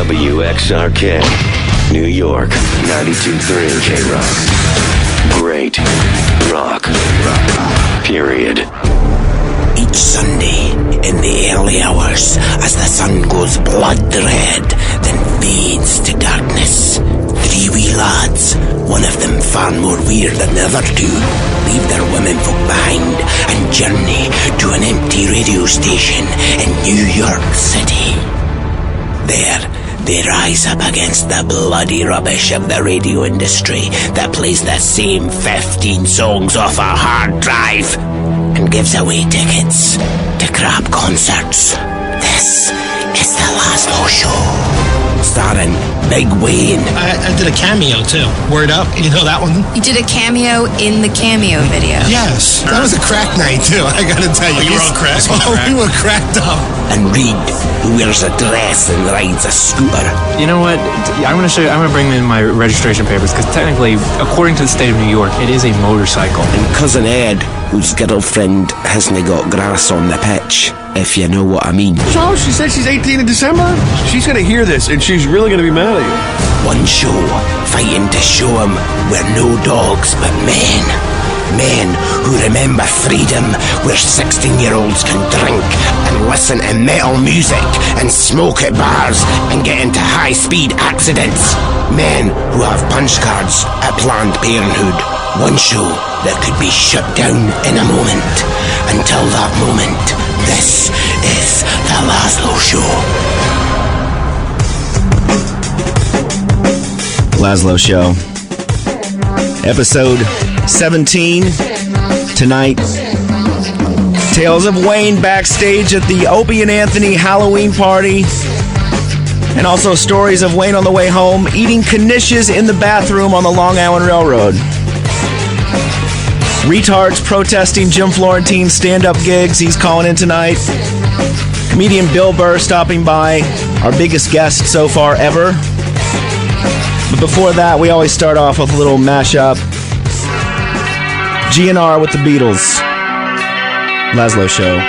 WXRK, New York, 92.3 K-Rock. Great rock. Period. Each Sunday, in the early hours, as the sun goes blood red, then fades to darkness, three wee lads, one of them far more weird than the other two, leave their womenfolk behind and journey to an empty radio station in New York City. There, they rise up against the bloody rubbish of the radio industry that plays the same 15 songs off a hard drive and gives away tickets to crap concerts. This is the Lazlow Show, starring Big Wayne. I did a cameo too. Word Up, you know that one? You did a cameo in the cameo video. Yes, that was a crack night too, I gotta tell you. You were on crack? Oh, we were cracked up. And Reed, who wears a dress and rides a scooter. You know what? I'm going to bring in my registration papers, because technically, according to the state of New York, it is a motorcycle. And Cousin Ed, whose girlfriend hasn't got grass on the pitch, if you know what I mean. So she said she's 18 in December? She's going to hear this, and she's really going to be mad at you. One show, fighting to show 'em we're no dogs but men. Men who remember freedom, where 16-year-olds can drink and listen to metal music and smoke at bars and get into high-speed accidents. Men who have punch cards at Planned Parenthood. One show that could be shut down in a moment. Until that moment, this is the Lazlow Show. Lazlow Show. Episode 17 tonight. Tales of Wayne backstage at the Opie and Anthony Halloween party. And also stories of Wayne on the way home eating knishes in the bathroom on the Long Island Railroad. Retards protesting Jim Florentine's stand-up gigs. He's calling in tonight. Comedian Bill Burr stopping by. Our biggest guest so far ever. But before that, we always start off with a little mashup. GNR with the Beatles. Lazlow Show.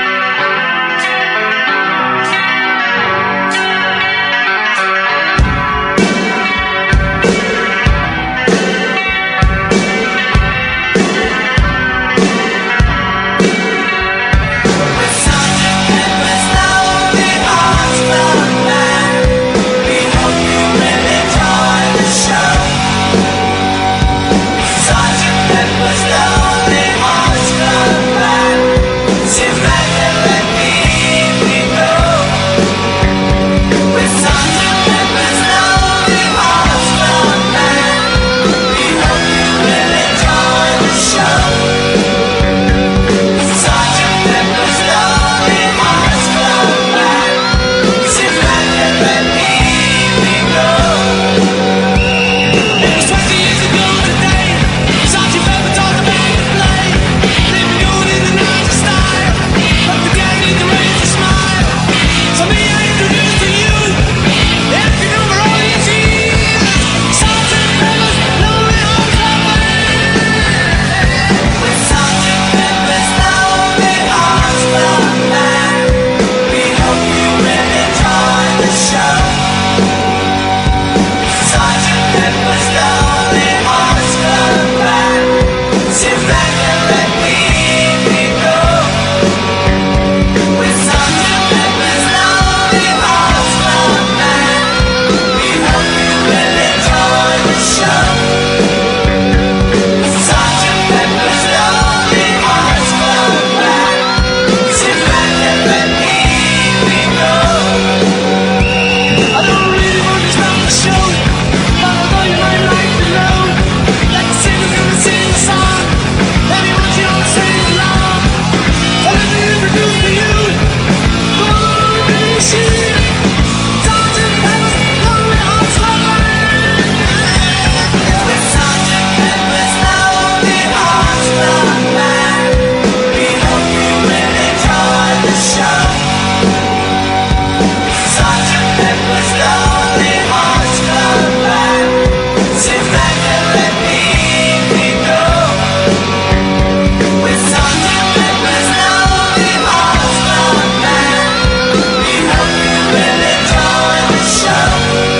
Show.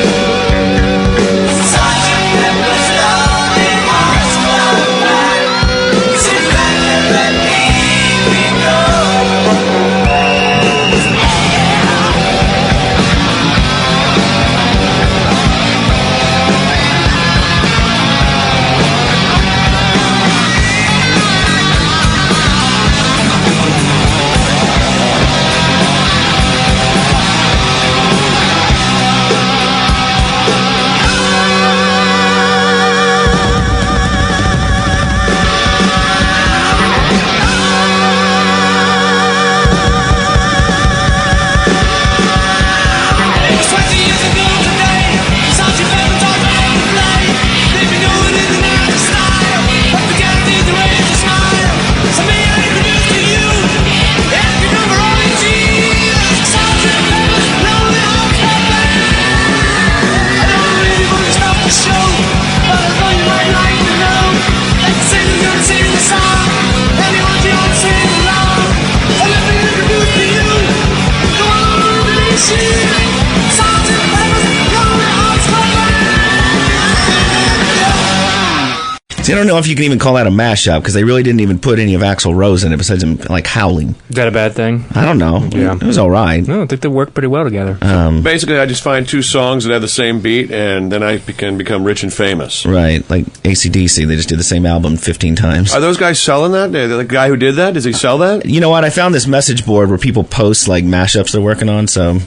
See, I don't know if you can even call that a mashup because they really didn't even put any of Axl Rose in it besides him like howling. Is that a bad thing? I don't know. Yeah. It was all right. No, I think they work pretty well together. Basically, I just find two songs that have the same beat, and then I can become rich and famous. Right, like AC/DC, they just did the same album 15 times. Are those guys selling that? The guy who did that, does he sell that? You know what? I found this message board where people post like mashups they're working on, so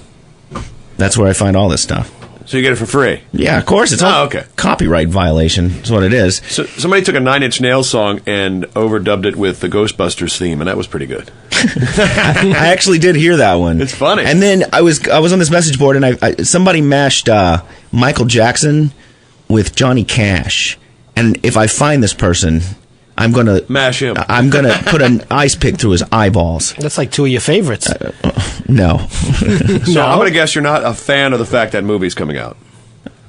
that's where I find all this stuff. So you get it for free? Yeah, of course. It's all okay. Copyright violation is what it is. So somebody took a Nine Inch Nails song and overdubbed it with the Ghostbusters theme, and that was pretty good. I actually did hear that one. It's funny. And then I was on this message board, and somebody mashed Michael Jackson with Johnny Cash. And if I find this person, I'm going to mash him. I'm going to put an ice pick through his eyeballs. That's like two of your favorites. No. So I'm going to guess you're not a fan of the fact that movie's coming out.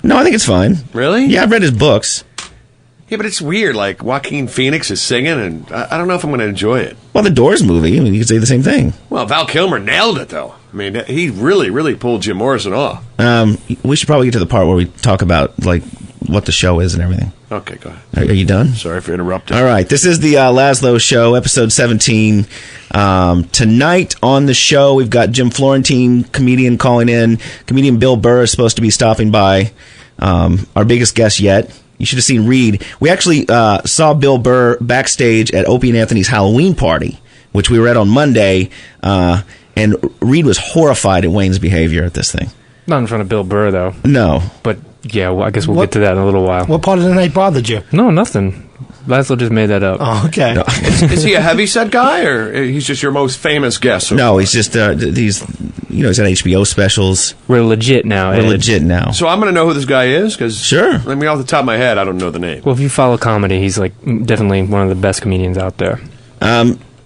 No, I think it's fine. Really? Yeah, I've read his books. Yeah, but it's weird. Like, Joaquin Phoenix is singing, and I don't know if I'm going to enjoy it. Well, the Doors movie, I mean, you could say the same thing. Well, Val Kilmer nailed it, though. I mean, he really, really pulled Jim Morrison off. We should probably get to the part where we talk about, like, what the show is and everything. Okay, go ahead. Are you done? Sorry for interrupting. All right. This is the Lazlow Show, episode 17. Tonight on the show, we've got Jim Florentine, comedian, calling in. Comedian Bill Burr is supposed to be stopping by. Our biggest guest yet. You should have seen Reed. We actually saw Bill Burr backstage at Opie and Anthony's Halloween party, which we were at on Monday. And Reed was horrified at Wayne's behavior at this thing. Not in front of Bill Burr, though. No. But, yeah, well, I guess we'll get to that in a little while. What part of the night bothered you? No, nothing. Lazlow just made that up. Oh, okay. No. Is he a heavyset guy, or he's just your most famous guest? No, he's just, he's on HBO specials. We're legit now, We're Ed. legit now. So I'm going to know who this guy is? Cause, Sure. I mean, off the top of my head, I don't know the name. Well, if you follow comedy, he's like definitely one of the best comedians out there.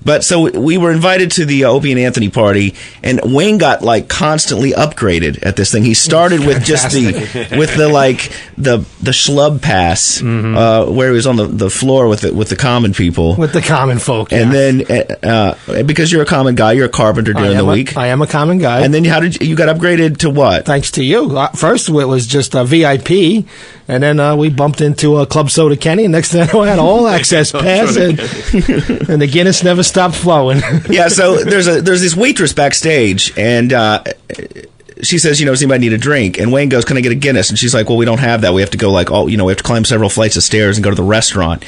But so we were invited to the Opie and Anthony party, and Wayne got like constantly upgraded at this thing. He started with just the schlub pass, where he was on the floor with the common people, With the common folk. and yeah. then because you're a common guy, you're a carpenter during the week. I am a common guy. And then how did you got upgraded to what? Thanks to you. First, it was just a VIP, and then we bumped into Club Soda Kenny, and next thing I know, I had all access pass, and the Guinness never stopped flowing. Yeah, so there's this waitress backstage, and she says, does anybody need a drink? And Wayne goes, can I get a Guinness? And she's like, well, we don't have that. We have to go we have to climb several flights of stairs and go to the restaurant.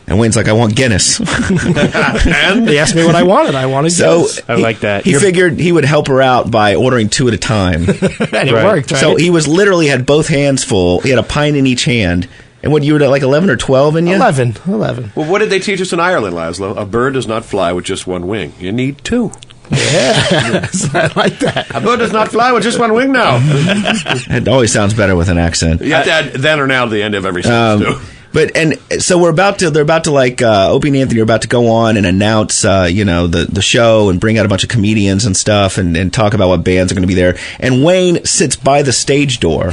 And Wayne's like, I want Guinness. And They asked me what I wanted. I wanted Guinness. I like that. He figured he would help her out by ordering two at a time. And it Right. worked, right? So he was literally had both hands full. He had a pint in each hand. And what, you were like 11 or 12 in you? 11. well, what did they teach us in Ireland, Lazlow? A bird does not fly with just one wing. You need two. Yes, I like that. A bird does not fly with just one wing now. It always sounds better with an accent. You have to add then or now to the end of every sentence, too. But so they're about to like Opie and Anthony are about to go on and announce the show and bring out a bunch of comedians and stuff and talk about what bands are going to be there. And Wayne sits by the stage door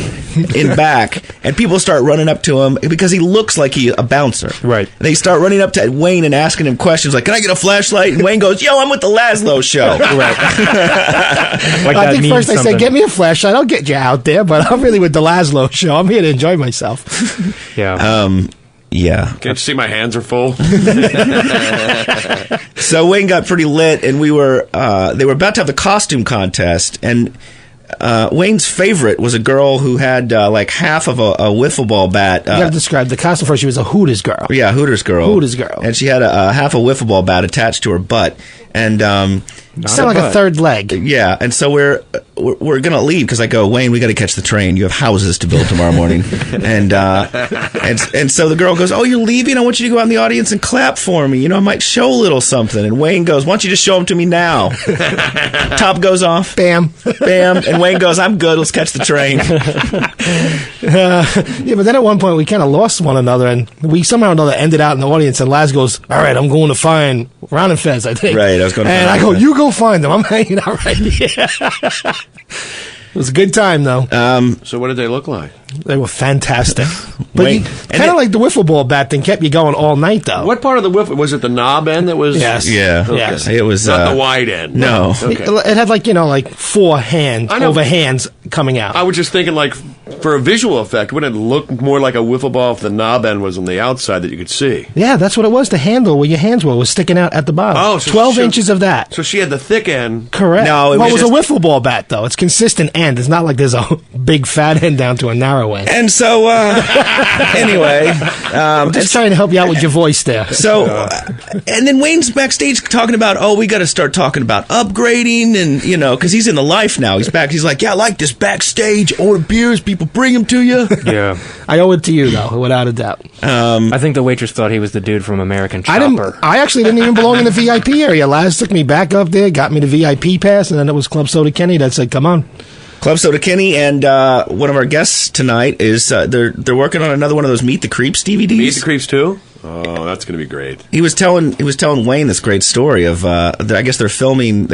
in back, and people start running up to him because he looks like he's a bouncer. Right. They start running up to Wayne and asking him questions like, "Can I get a flashlight?" And Wayne goes, "Yo, I'm with the Lazlow Show." Right. Like I that think means first I something. said, get me a flashlight. I'll get you out there, but I'm really with the Lazlow Show. I'm here to enjoy myself. Yeah. Yeah. Can't you see my hands are full? So Wayne got pretty lit, and they were about to have the costume contest, and Wayne's favorite was a girl who had like half of a wiffle ball bat. You got to describe the costume first. She was a Hooters girl. Yeah, Hooters girl. Hooters girl. And she had a half a wiffle ball bat attached to her butt, and Sound like a third leg. yeah, and so we're gonna leave because I go, Wayne, we got to catch the train. You have houses to build tomorrow morning, and so the girl goes, oh, you're leaving? I want you to go out in the audience and clap for me. I might show a little something. And Wayne goes, why don't you just show them to me now? Top goes off, Bam. bam, and Wayne goes, I'm good. Let's catch the train. Yeah, but then at one point we kind of lost one another, and we somehow or another ended out in the audience, and Laz goes, all right, I'm going to find Ron and Fez, I think. Right, I was going to And find I go, Fez. you go find them. I'm hanging out right here. It was a good time, though. So what did they look like? They were fantastic. But Wait, kind of like the wiffle ball bat thing kept you going all night, though. What part of the wiffle? Was it the knob end that was... Yes. Yeah, Okay. Yes. It was Not the wide end. No. Okay. It had like four hands, I know. over hands coming out. I was just thinking like for a visual effect, wouldn't it look more like a wiffle ball if the knob end was on the outside that you could see? Yeah, that's what it was. The handle where your hands were was sticking out at the bottom. Oh, so 12 inches of that. So she had the thick end. Correct. No, it was was a wiffle ball bat, though. It's consistent end. It's not like there's a big fat end down to a narrow end. And so, anyway. I'm just trying to help you out with your voice there. So, and then Wayne's backstage talking about, we got to start talking about upgrading and, because he's in the life now. He's back. He's like, yeah, I like this backstage. Order beers. People bring them to you. Yeah. I owe it to you, though, without a doubt. I think the waitress thought he was the dude from American Chopper. I actually didn't even belong in the VIP area. Laz took me back up there, got me the VIP pass, and then it was Club Soda Kenny that said, come on. Club Soda Kenny, and one of our guests tonight is they're working on another one of those Meet the Creeps DVDs. Meet the Creeps too? Oh, that's going to be great. He was telling Wayne this great story of I guess they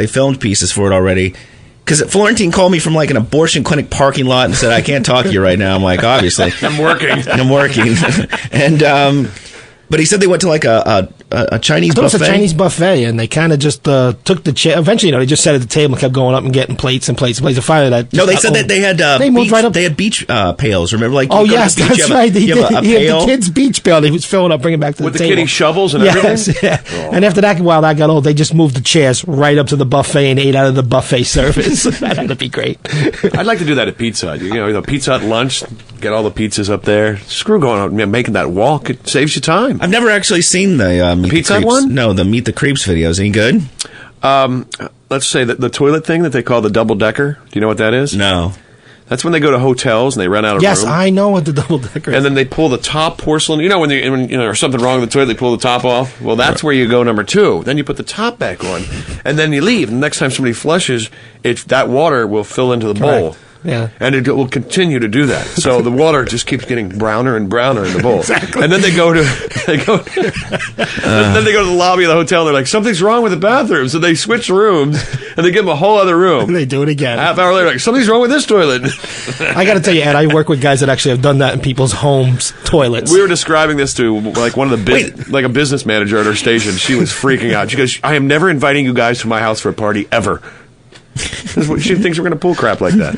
filmed pieces for it already. Because Florentine called me from like an abortion clinic parking lot and said, I can't talk to you right now. I'm like, obviously. I'm working. And but he said they went to like a Chinese buffet. It was a Chinese buffet, and they kind of just took the chair. Eventually, they just sat at the table and kept going up and getting plates and plates and plates. And finally, they said that they had moved right up. They had beach pails. Remember, like yes, to the beach, that's right. He had pail. the kids' beach pail. He was filling up, bringing it back to with the the table. kiddie shovels and everything. Yeah. Oh. And after that, while that got old, they just moved the chairs right up to the buffet and ate out of the buffet service. That had to be great. I'd like to do that at Pizza Hut. Pizza Hut lunch. Get all the pizzas up there. Screw going out and making that walk. It saves you time. I've never actually seen the Meet Pizza the Creeps one? No, the Meet the Creeps videos. Any good? Let's say that the toilet thing that they call the double decker. Do you know what that is? No. That's when they go to hotels and they run out of room. Yes, I know what the double decker is. And then they pull the top porcelain. When there's something wrong with the toilet, they pull the top off. Well, that's where you go number 2. Then you put the top back on, and then you leave. And the next time somebody flushes, that water will fill into the bowl. Yeah. And it will continue to do that. So the water just keeps getting browner and browner in the bowl. Exactly. And then they go to the lobby of the hotel. They're like, something's wrong with the bathroom. So they switch rooms and they give them a whole other room. They do it again. Half hour later, like, something's wrong with this toilet. I got to tell you, Ed, I work with guys that actually have done that in people's homes toilets. We were describing this to like one of the like a business manager at our station. She was freaking out. She goes, I am never inviting you guys to my house for a party ever. She thinks we're going to pull crap like that.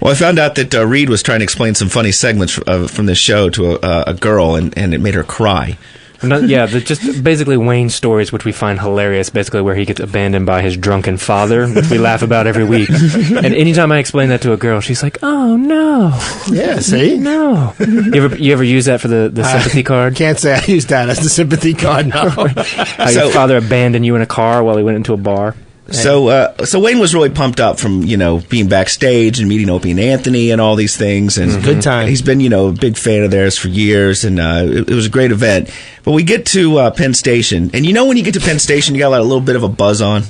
Well, I found out that Reed was trying to explain some funny segments from this show to a girl, and it made her cry. Just basically Wayne's stories, which we find hilarious, basically where he gets abandoned by his drunken father, which we laugh about every week. And anytime I explain that to a girl, she's like, oh, no. Yeah, see? No. You ever use that for the sympathy card? Can't say I used that as the sympathy card, no. How your father abandoned you in a car while he went into a bar? So Wayne was really pumped up from, being backstage and meeting Opie and Anthony and all these things. And good time. He's been, a big fan of theirs for years, and it was a great event. But we get to Penn Station, and when you get to Penn Station, you got a little bit of a buzz on.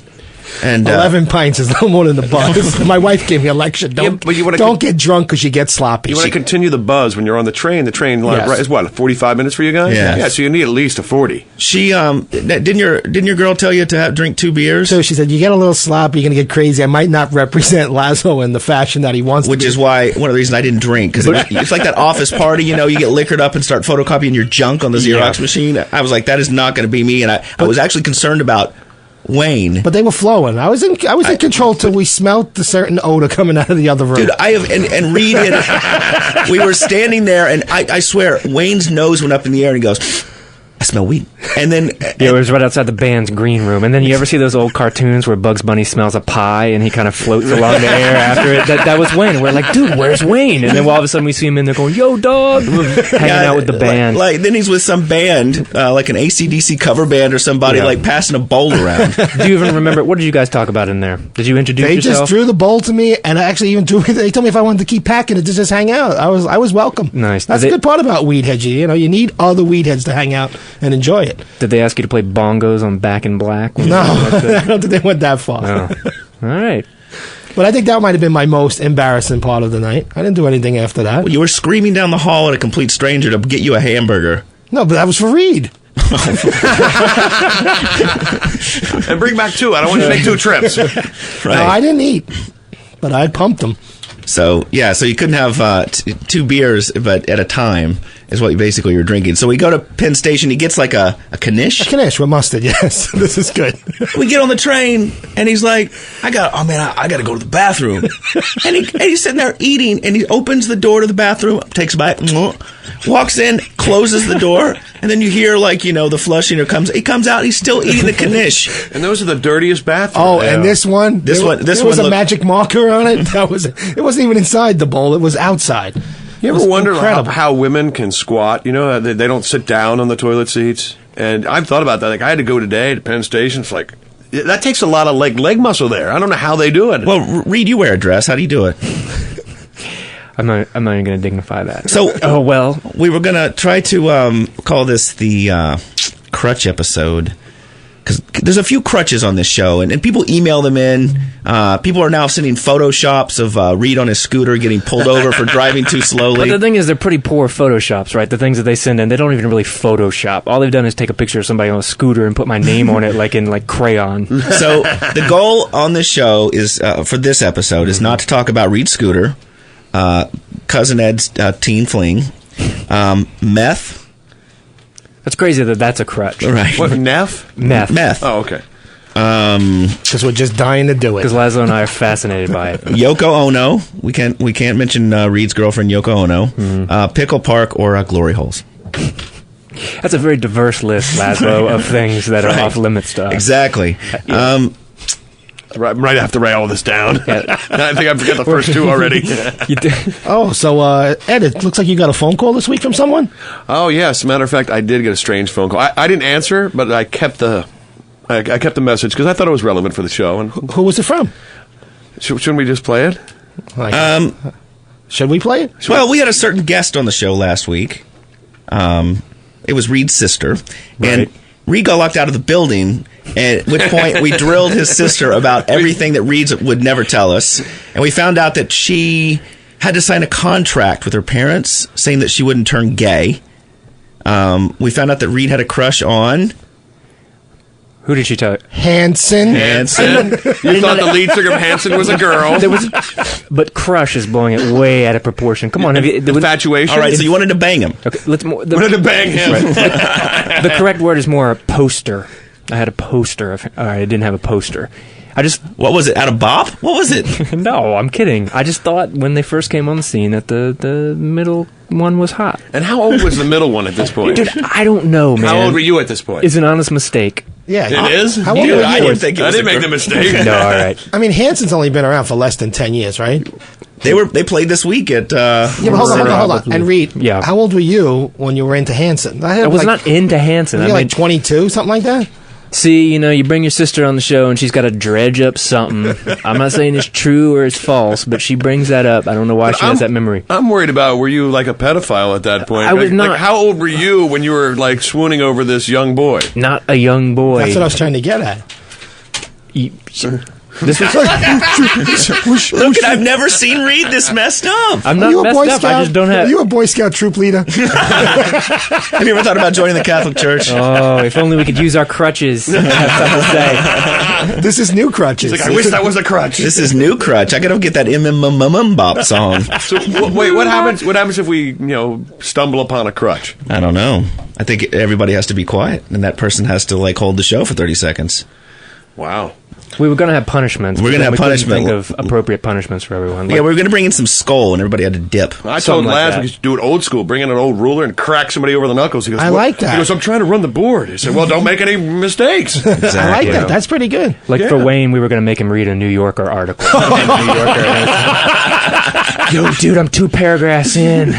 And 11 pints is no more than the buzz. My wife gave me a lecture. Don't get drunk because you get sloppy. You want to continue the buzz when you're on the train. The train is what, 45 minutes for you guys? Yes. Yeah, so you need at least a 40. She didn't your girl tell you to drink 2 beers? So she said, you get a little sloppy, you're going to get crazy. I might not represent Lazlow in the fashion that he wants Which to. Which is why one of the reasons I didn't drink, because it's like that office party, you get liquored up and start photocopying your junk on the Xerox machine. I was like, that is not going to be me, and I was actually concerned about Wayne. But they were flowing. I was in control till we smelt the certain odor coming out of the other room. Dude, and Reed had, we were standing there, and I swear, Wayne's nose went up in the air, and he goes, I smell weed. And then it was right outside the band's green room. And then you ever see those old cartoons where Bugs Bunny smells a pie and he kind of floats along the air after it? That was Wayne. We're like, dude, where's Wayne? And then all of a sudden we see him in there going, yo, dog, hanging out with the band. Like then he's with some band, like an AC/DC cover band or somebody, like passing a bowl around. Do you even remember, what did you guys talk about in there? Did you introduce yourself? They just drew the bowl to me, and actually even they told me if I wanted to keep packing it to just hang out. I was welcome. Nice. That's the good part about weed heads. You need other weed heads to hang out and enjoy it. Did they ask you to play bongos on Back in Black? No, I don't think they went that far. Oh. All right. But I think that might have been my most embarrassing part of the night. I didn't do anything after that. Well, you were screaming down the hall at a complete stranger to get you a hamburger. No, but that was for Reed. And bring back 2. I don't want you to make 2 trips. Right. No, I didn't eat, but I pumped them. So you couldn't have 2 beers but at a time. is what basically you're drinking. So we go to Penn Station. He gets like a Knish. A Knish with mustard, yes. This is good. We get on the train, and he's like, I got to go to the bathroom. and he's sitting there eating, and he opens the door to the bathroom, takes a bite, walks in, closes the door, and then you hear, like, the flushing, he comes out, he's still eating the Knish. And those are the dirtiest bathrooms. Oh, and this one was a magic marker on it. It wasn't even inside the bowl, it was outside. You ever wonder how women can squat? They don't sit down on the toilet seats. And I've thought about that. Like, I had to go today to Penn Station. It's like, that takes a lot of leg muscle there. I don't know how they do it. Well, Reed, you wear a dress. How do you do it? I'm not even going to dignify that. So, well, we were going to try to call this the crutch episode. Because there's a few crutches on this show, and people email them in. People are now sending photoshops of Reed on his scooter getting pulled over for driving too slowly. But the thing is, they're pretty poor photoshops, right? The things that they send in, they don't even really Photoshop. All they've done is take a picture of somebody on a scooter and put my name on it, in crayon. So the goal on this show is, for this episode, is not to talk about Reed's scooter, Cousin Ed's teen fling, meth. That's crazy that's a crutch. Right. What, Meth? Meth. Oh, okay. Because we're just dying to do it. Because Lazlow and I are fascinated by it. Yoko Ono. We can't mention Reed's girlfriend Yoko Ono. Pickle Park or Glory Holes. That's a very diverse list, Lazlow, of things that are off limits to us. Exactly. I might have to write all this down. Yeah. I think I forgot the first two already. You did. Oh, so Ed, it looks like you got a phone call this week from someone? Oh, yes. As a matter of fact, I did get a strange phone call. I didn't answer, but I kept the message because I thought it was relevant for the show. And Who was it from? shouldn't we just play it? Should we play it? Well, we had a certain guest on the show last week. It was Reed's sister. Right. And Reed got locked out of the building, at which point we drilled his sister about everything that Reed would never tell us. And we found out that she had to sign a contract with her parents saying that she wouldn't turn gay. We found out that Reed had a crush on... Who did she tell you? Hanson. You thought the lead singer of Hanson was a girl. But crush is blowing it way out of proportion. Come on. Infatuation? All right, so you wanted to bang him. Okay, wanted to bang him. The correct word is more a poster. I had a poster. I didn't have a poster. What was it? Out of Bop? What was it? No, I'm kidding. I just thought when they first came on the scene that the middle one was hot. And how old was the middle one at this point? Dude, I don't know, man. How old were you at this point? It's an honest mistake. Yeah. It is? How old Dude, are I you? didn't think it was I didn't make the mistake. No, all right. I mean, Hanson's only been around for less than 10 years, right? They played this week at... Yeah, but hold on. And Reed, Yeah. how old were you when you were into Hanson? I was not into Hanson. Were you like 22, something like that? See, you bring your sister on the show and she's got to dredge up something. I'm not saying it's true or it's false, but she brings that up. I don't know why she has that memory. I'm worried about, were you like a pedophile at that point? I was not. Like, how old were you when you were like swooning over this young boy? Not a young boy. That's what I was trying to get at. This was Look, I've never seen Reed this messed up. I'm Are not you a Boy messed up. Scout? I just don't have. Are you a Boy Scout troop leader? Have you ever thought about joining the Catholic Church? Oh, if only we could use our crutches. I have something to say. This is new crutches. Like, I wish that was a crutch. This is new crutch. I gotta get that Bop song. So, wait, what happens? What happens if we, stumble upon a crutch? I don't know. I think everybody has to be quiet, and that person has to hold the show for 30 seconds. Wow. We were going to have punishments. We're gonna have we couldn't punishment. Think of appropriate punishments for everyone. Yeah, we were going to bring in some skull, and everybody had to dip. I told Something like Laz that. we should do it old school. Bring in an old ruler and crack somebody over the knuckles. He goes, I like that. He goes, I'm trying to run the board. He said, well, don't make any mistakes. I like Exactly. that. That's pretty good. For Wayne, we were going to make him read a New Yorker article. New Yorker. Yo, dude, I'm 2 paragraphs in.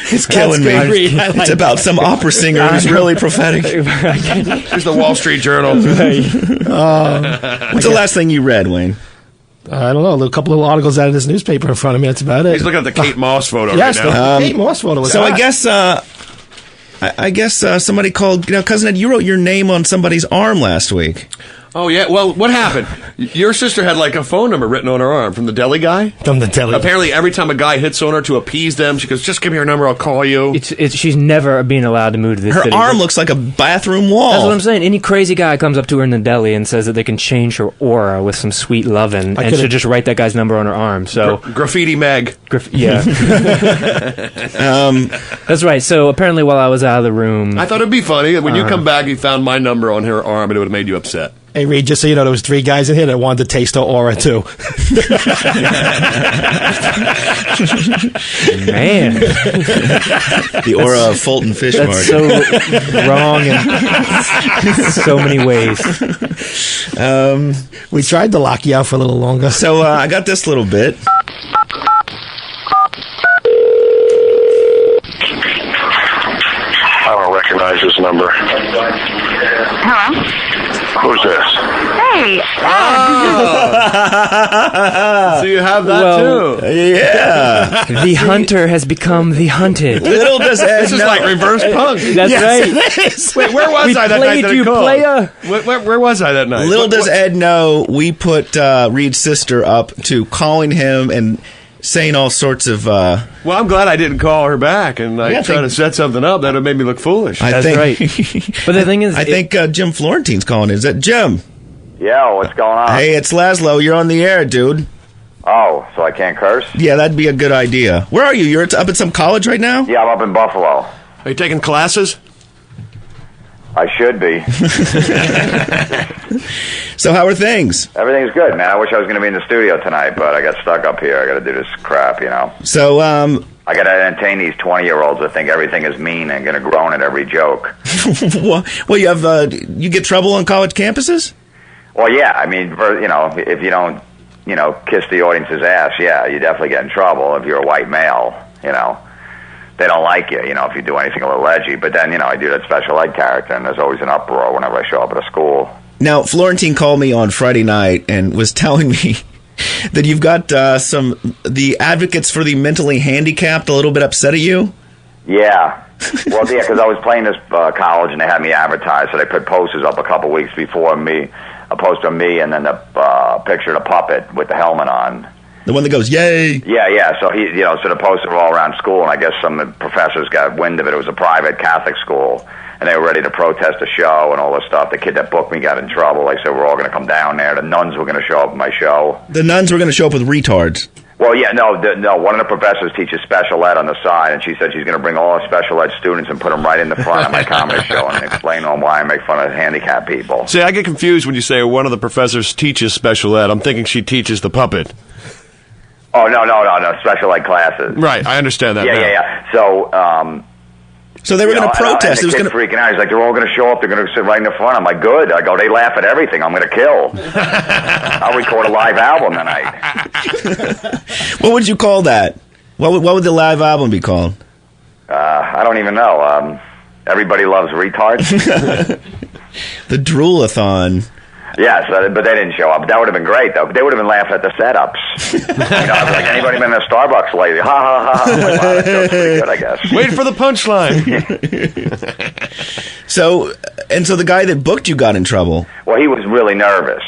It's killing me. It's about some opera singer who's really prophetic. Here's the Wall Street Journal. What's the last thing you read, Wayne? I don't know. A couple of articles out of this newspaper in front of me. That's about it. He's looking at the Kate Moss photo Yes, right now. the Kate Moss photo was So hot. I guess somebody called, Cousin Ed, you wrote your name on somebody's arm last week. Oh, yeah. Well, what happened? Your sister had like a phone number written on her arm from the deli guy? From the deli. Apparently, every time a guy hits on her to appease them, she goes, just give me your number, I'll call you. She's never being allowed to move to this Her city. arm looks like a bathroom wall. That's what I'm saying. Any crazy guy comes up to her in the deli and says that they can change her aura with some sweet lovin', and she'll just write that guy's number on her arm. So Graffiti Meg. yeah. That's right. So apparently while I was out of the room... I thought it'd be funny. When you come back, you found my number on her arm, and it would have made you upset. Hey, Reed, just so you know, there was 3 guys in here that wanted to taste her aura, too. Man. The aura of Fulton Fish That's Market. so wrong in so many ways. We tried to lock you out for a little longer. So I got this little bit. I don't recognize this number. Hello? Who's this? Hey. So you have that too. Yeah. The hunter has become the hunted. Little does Ed This is know. like reverse punk. That's right. Wait, where was I that night? Played you, playa. Where was I that night? Little does Ed know, we put Reed's sister up to calling him and saying all sorts of... Well, I'm glad I didn't call her back and try to set something up. That would have made me look foolish. That's right. But the thing is... I think Jim Florentine's calling. Is that Jim? Yeah, what's going on? Hey, it's Lazlow. You're on the air, dude. Oh, so I can't curse? Yeah, that'd be a good idea. Where are you? You're up at some college right now? Yeah, I'm up in Buffalo. Are you taking classes? I should be. So how are things? Everything's good, man. I wish I was going to be in the studio tonight, but I got stuck up here. I got to do this crap, you know. So, I got to entertain these 20-year-olds that think everything is mean and going to groan at every joke. well, you have you get trouble on college campuses? Well, yeah. I mean, if you don't, kiss the audience's ass, yeah, you definitely get in trouble if you're a white male, They don't like you, if you do anything a little edgy. But then, I do that special ed character, and there's always an uproar whenever I show up at a school. Now, Florentine called me on Friday night and was telling me that you've got the advocates for the mentally handicapped a little bit upset at you. Yeah. Well, yeah, because I was playing this college, and they had me advertised, so they put posters up a couple weeks before me, a poster of me, and then the picture of the puppet with the helmet on. The one that goes, yay! Yeah. So so the posters were all around school, and I guess some professors got wind of it. It was a private Catholic school, and they were ready to protest the show and all this stuff. The kid that booked me got in trouble. They said we're all going to come down there. The nuns were going to show up at my show. The nuns were going to show up with retards. Well, yeah, no. One of the professors teaches special ed on the side, and she said she's going to bring all the special ed students and put them right in the front of my comedy show and explain to them why I make fun of handicapped people. See, I get confused when you say one of the professors teaches special ed. I'm thinking she teaches the puppet. Oh, no, special ed classes. Right, I understand that now. Yeah. So they were going to protest. And the kid's freaking out. He's like, they're all going to show up. They're going to sit right in the front. I'm like, good. I go, they laugh at everything. I'm going to kill. I'll record a live album tonight. What would you call that? What would the live album be called? I don't even know. Everybody Loves Retards. The Droolathon. Yes, but they didn't show up. That would have been great, though. They would have been laughing at the setups. I was like, anybody been in a Starbucks lately? Ha, ha, ha. I'm like, wow, that joke's pretty good, I guess. Wait for the punchline. So the guy that booked you got in trouble. Well, he was really nervous.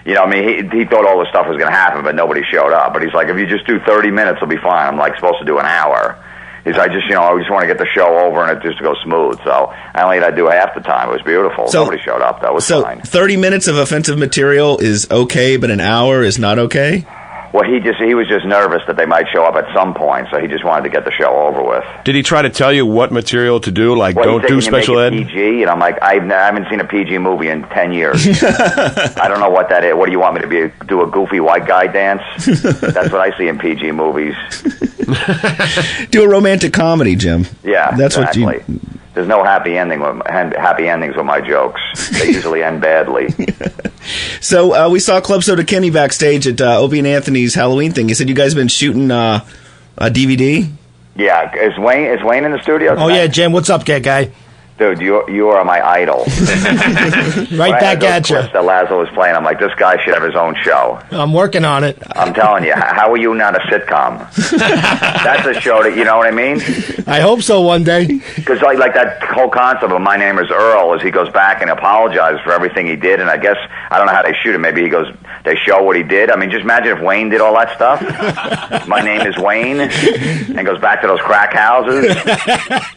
He thought all this stuff was going to happen, but nobody showed up. But he's like, if you just do 30 minutes, it'll be fine. I'm like, supposed to do an hour. He's like, I just want to get the show over and it just to go smooth. So I only had to do half the time. It was beautiful. Nobody showed up. That was fine. 30 minutes of offensive material is okay, but an hour is not okay? Well, he was just nervous that they might show up at some point, so he just wanted to get the show over with. Did he try to tell you what material to do? Like, don't do special ed? PG, and I'm like, I haven't seen a PG movie in 10 years. I don't know what that is. What do you want me to do a goofy white guy dance? That's what I see in PG movies. Do a romantic comedy, Jim. Yeah, that's exactly. what you... There's no happy endings with my jokes. They usually end badly. So we saw Club Soda Kenny backstage at Opie and Anthony's Halloween thing. He said you guys have been shooting a DVD? Yeah. Is Wayne in the studio tonight? Oh, yeah, Jim. What's up, guy? Dude, you are my idol. Right back at you. That Lazlow was playing. I'm like, this guy should have his own show. I'm working on it. I'm telling you, how are you not a sitcom? That's a show that, you know what I mean? I hope so one day. Because like that whole concept of My Name is Earl is he goes back and apologizes for everything he did, and I guess, I don't know how they shoot it. Maybe they show what he did. I mean, just imagine if Wayne did all that stuff. My name is Wayne, and goes back to those crack houses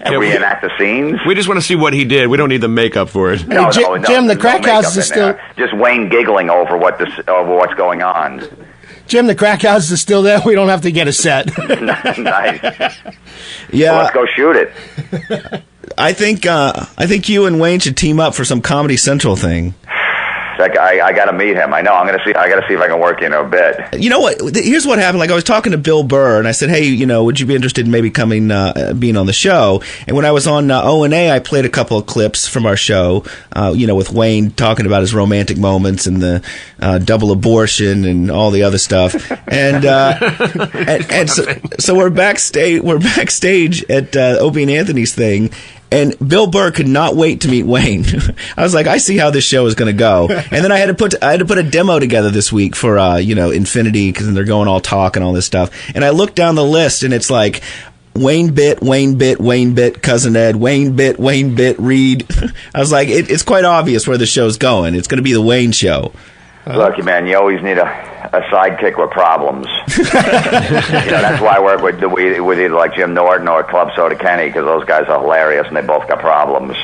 and reenact the scenes. We just want to see what he did. We don't need the makeup for it. No, Jim, the crack house is still... Just Wayne giggling over what's going on. Jim, the crack house is still there. We don't have to get a set. Nice. Yeah. Well, let's go shoot it. I think you and Wayne should team up for some Comedy Central thing. I got to meet him. I know. I got to see if I can work in a bit. You know what? Here's what happened. Like, I was talking to Bill Burr, and I said, "Hey, would you be interested in maybe coming, being on the show?" And when I was on O&A, I played a couple of clips from our show. With Wayne talking about his romantic moments and the double abortion and all the other stuff. And so we're backstage. We're backstage at Opie and Anthony's thing. And Bill Burr could not wait to meet Wayne. I was like, I see how this show is going to go. And then I had to put a demo together this week for Infinity, because they're going all talk and all this stuff. And I looked down the list, and it's like Wayne bit, Cousin Ed, Wayne bit, Reed. I was like, it's quite obvious where the show's going. It's going to be the Wayne show. Look, man, you always need a sidekick with problems. That's why I work with either like Jim Norton or Club Soda Kenny, because those guys are hilarious and they both got problems.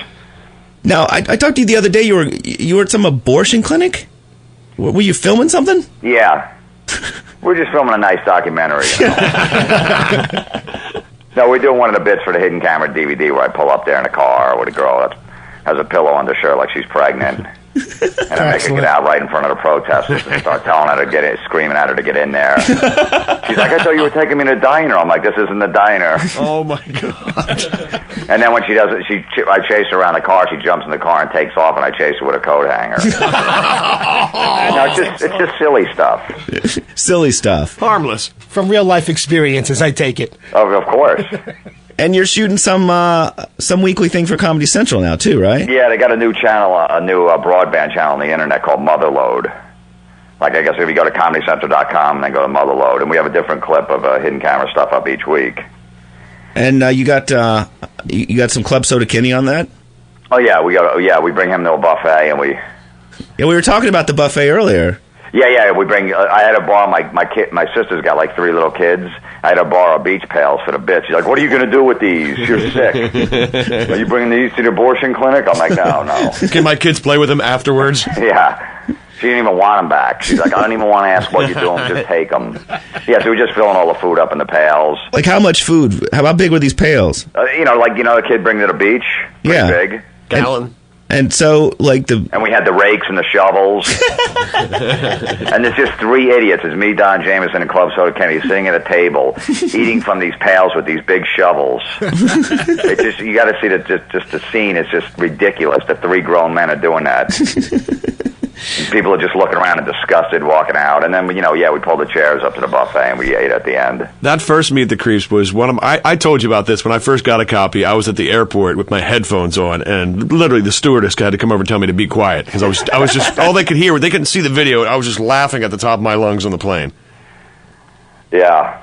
Now, I talked to you the other day. You were at some abortion clinic? Were you filming something? Yeah. We're just filming a nice documentary. No, we're doing one of the bits for the hidden camera DVD where I pull up there in a car with a girl that has a pillow under her shirt like she's pregnant. And I make her get out right in front of the protesters and start telling her to get in, screaming at her to get in there. She's like, I thought you were taking me to the diner. I'm like, this isn't the diner. Oh my God. And then when she does it, I chase her around the car. She jumps in the car and takes off, and I chase her with a coat hanger. No, it's just silly stuff. Silly stuff. Harmless. From real life experiences, I take it. Oh, of course. And you're shooting some weekly thing for Comedy Central now too, right? Yeah, they got a new channel, a new broadband channel on the internet called Motherload. Like, I guess if you go to ComedyCentral.com and then go to Motherload, and we have a different clip of hidden camera stuff up each week. And you got some Club Soda Kenny on that? Oh yeah, we bring him to a buffet, and we were talking about the buffet earlier. Yeah, we bring. I had to borrow my sister's got like 3 little kids. I had to borrow beach pails for the bit. She's like, "What are you going to do with these? You're sick. Are you bringing these to the abortion clinic?" I'm like, No. Can my kids play with them afterwards? Yeah. She didn't even want them back. She's like, I don't even want to ask what you're doing. Just take them. Yeah, so we're just filling all the food up in the pails. Like, how much food? How big were these pails? The kid brings to the beach. Pretty big. Gallon. And so, And we had the rakes and the shovels. And there's just 3 idiots. It's me, Don Jameson, and Club Soda Kenny sitting at a table, eating from these pails with these big shovels. You got to see just the scene. It's just ridiculous that 3 grown men are doing that. People are just looking around and disgusted, walking out. And then, we pulled the chairs up to the buffet and we ate at the end. That first Meet the Creeps was one of I told you about this. When I first got a copy, I was at the airport with my headphones on, and literally the stewardess had to come over and tell me to be quiet, because I was just, all they could hear, they couldn't see the video, and I was just laughing at the top of my lungs on the plane. Yeah.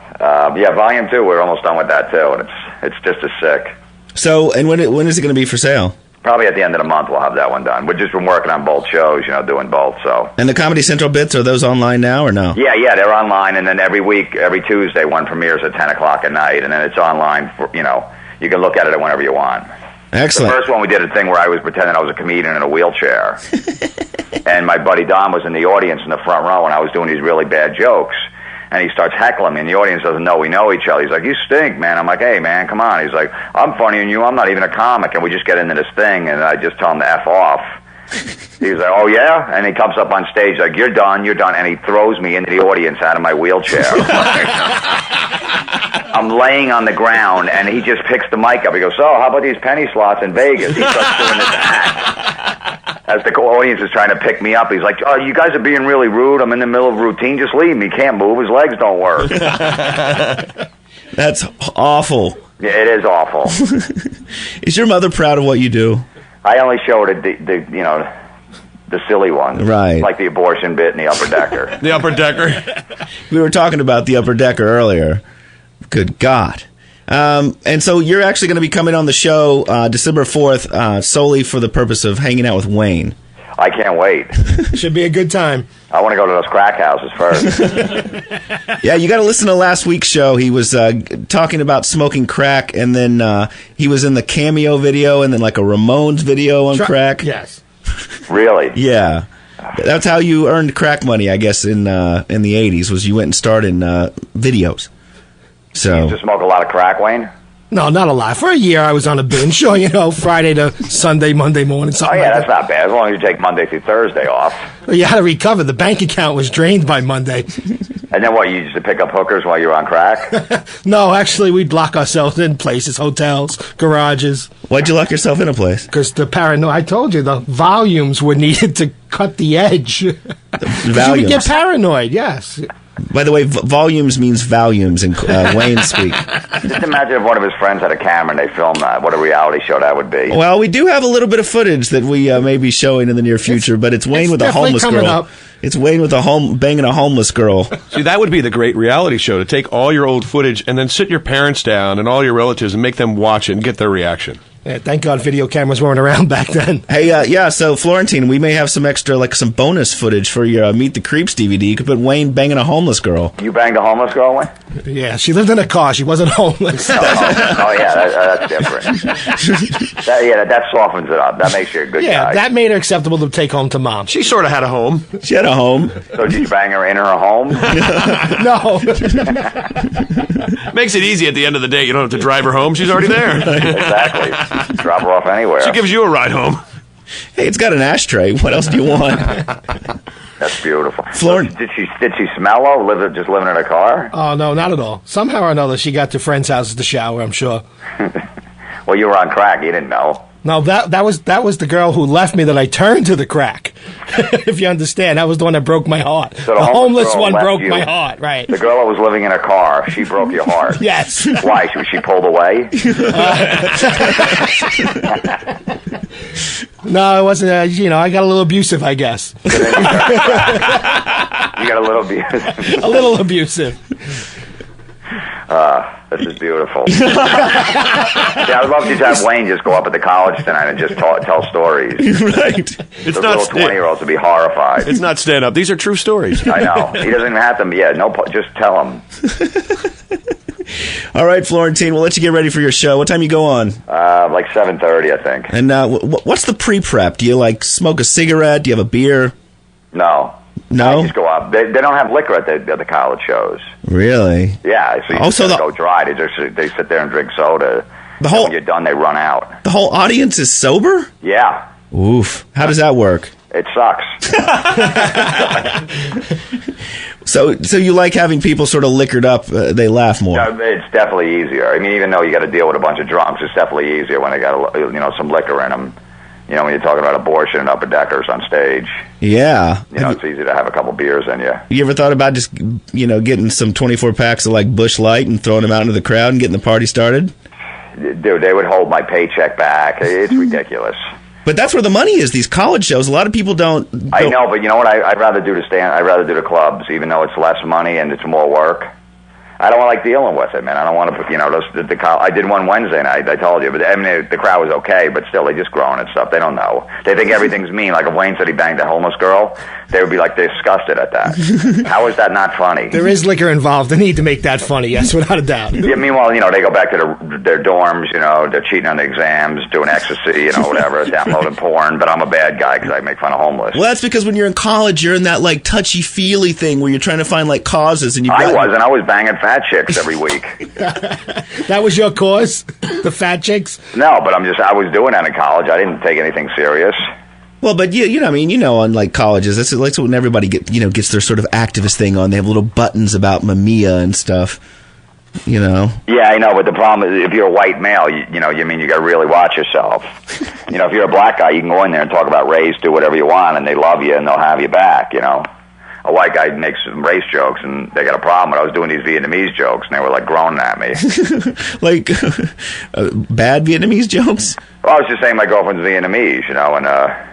Volume 2, we're almost done with that, too, and it's just as sick. So, and when is it going to be for sale? Probably at the end of the month we'll have that one done. We've just been working on both shows, doing both, so. And the Comedy Central bits, are those online now or no? Yeah, they're online, and then every week, every Tuesday, one premieres at 10 o'clock at night, and then it's online for, you can look at it whenever you want. Excellent. The first one we did a thing where I was pretending I was a comedian in a wheelchair. And my buddy Don was in the audience in the front row, and I was doing these really bad jokes. And he starts heckling me, and the audience doesn't know we know each other. He's like, "You stink, man." I'm like, "Hey, man, come on." He's like, "I'm funnier than you. I'm not even a comic." And we just get into this thing, and I just tell him to F off. He's like, "Oh, yeah?" And he comes up on stage like, you're done. And he throws me into the audience out of my wheelchair. I'm laying on the ground, and he just picks the mic up. He goes, "So, how about these penny slots in Vegas?" He starts doing this act. As the audience is trying to pick me up, he's like, "Oh, you guys are being really rude. I'm in the middle of a routine. Just leave me. Can't move. His legs don't work." That's awful. Yeah, it is awful. Is your mother proud of what you do? I only show her the silly ones. Right. Like the abortion bit and the upper decker. The upper decker. We were talking about the upper decker earlier. Good God. And so you're actually going to be coming on the show December 4th solely for the purpose of hanging out with Wayne. I can't wait. Should be a good time. I want to go to those crack houses first. Yeah, you got to listen to last week's show. He was talking about smoking crack, and then he was in the Cameo video, and then like a Ramones video on crack. Yes. Really? Yeah. That's how you earned crack money, I guess, in the 80s, was you went and starred in videos. So. You used to smoke a lot of crack, Wayne? No, not a lot. For a year, I was on a binge show, Friday to Sunday, Monday morning, Oh, something yeah, like that's not bad. As long as you take Monday through Thursday off. that. You had to recover. The bank account was drained by Monday. And then what, you used to pick up hookers while you were on crack? No, actually, we'd lock ourselves in places, hotels, garages. Why'd you lock yourself in a place? Because the paranoia, I told you, the volumes were needed to cut the edge. You would get paranoid, yes. By the way, volumes means volumes in Wayne speak. Just imagine if one of his friends had a camera and they filmed that. What a reality show that would be. Well, we do have a little bit of footage that we may be showing in the near future, but it's Wayne with a homeless girl. Up. It's Wayne with banging a homeless girl. See, that would be the great reality show, to take all your old footage and then sit your parents down and all your relatives and make them watch it and get their reaction. Yeah, thank God video cameras weren't around back then. Hey, so Florentine, we may have some extra, like some bonus footage for your Meet the Creeps DVD. You could put Wayne banging a homeless girl. You banged a homeless girl, Wayne? Yeah, she lived in a car. She wasn't homeless. Oh, yeah, that's different. That softens it up. That makes you a good guy. Yeah, that made her acceptable to take home to mom. She sort of had a home. She had a home. So did you bang her in her home? No. Makes it easy at the end of the day. You don't have to drive her home. She's already there. Exactly. Drop her off anywhere. She gives you a ride home. Hey, it's got an ashtray. What else do you want? That's beautiful. Florentine. Did she smell though? Just living in a car? Oh, no, not at all. Somehow or another, she got to friends' houses to shower, I'm sure. Well, you were on crack. You didn't know. No, that was the girl who left me that I turned to the crack. If you understand, that was the one that broke my heart. So the homeless girl one left broke you. my heart, right? The girl that was living in a car, she broke your heart. Yes. Why? She pulled away? No, it wasn't. I got a little abusive, I guess. You got a little abusive. A little abusive. This is beautiful. Yeah, I'd love to have Wayne just go up at the college tonight and just tell stories. Right. It's The not little 20-year-olds would be horrified. It's not stand up. These are true stories. I know. He doesn't even have to. Yeah, just tell him. All right, Florentine, we'll let you get ready for your show. What time you go on? Like 7:30, I think. And what's the pre-prep? Do you smoke a cigarette? Do you have a beer? No. No? I just go up. They don't have liquor at the college shows. Really? Yeah, so you just go dry. They sit there and drink soda. When you're done, they run out. The whole audience is sober? Yeah. Oof. How does that work? It sucks. So you like having people sort of liquored up, they laugh more? No, it's definitely easier. I mean, even though you got to deal with a bunch of drunks, it's definitely easier when they got some liquor in them. When you're talking about abortion and upper deckers on stage. Yeah. It's easy to have a couple beers in you. You ever thought about just, getting some 24 packs of Busch Light and throwing them out into the crowd and getting the party started? Dude, they would hold my paycheck back. It's ridiculous. But that's where the money is. These college shows, a lot of people don't. I know, but you know what? I'd rather do I'd rather do the clubs, even though it's less money and it's more work. I don't like dealing with it, man. I don't want to put, I did one Wednesday night, I told you, but I mean, the crowd was okay, but still, they just groan and stuff. They don't know. They think everything's mean. Like if Wayne said he banged a homeless girl, they would be disgusted at that. How is that not funny? There is liquor involved. They need to make that funny, yes, without a doubt. Yeah, meanwhile, they go back to their dorms, they're cheating on the exams, doing ecstasy, whatever, downloading porn, but I'm a bad guy because I make fun of homeless. Well, that's because when you're in college, you're in that, touchy-feely thing where you're trying to find, causes. And I was banging fat chicks every week. That was your cause? The fat chicks? No, but I was doing that in college. I didn't take anything serious. Well, but on colleges, that's when everybody gets their sort of activist thing on. They have little buttons about Mamiya and stuff. Yeah, I know, but the problem is if you're a white male, you got to really watch yourself. If you're a black guy, you can go in there and talk about race, do whatever you want, and they love you and they'll have you back. A a white guy makes some race jokes, and they got a problem. But I was doing these Vietnamese jokes, and they were like groaning at me. Like bad Vietnamese jokes? Well, I was just saying my girlfriend's Vietnamese, and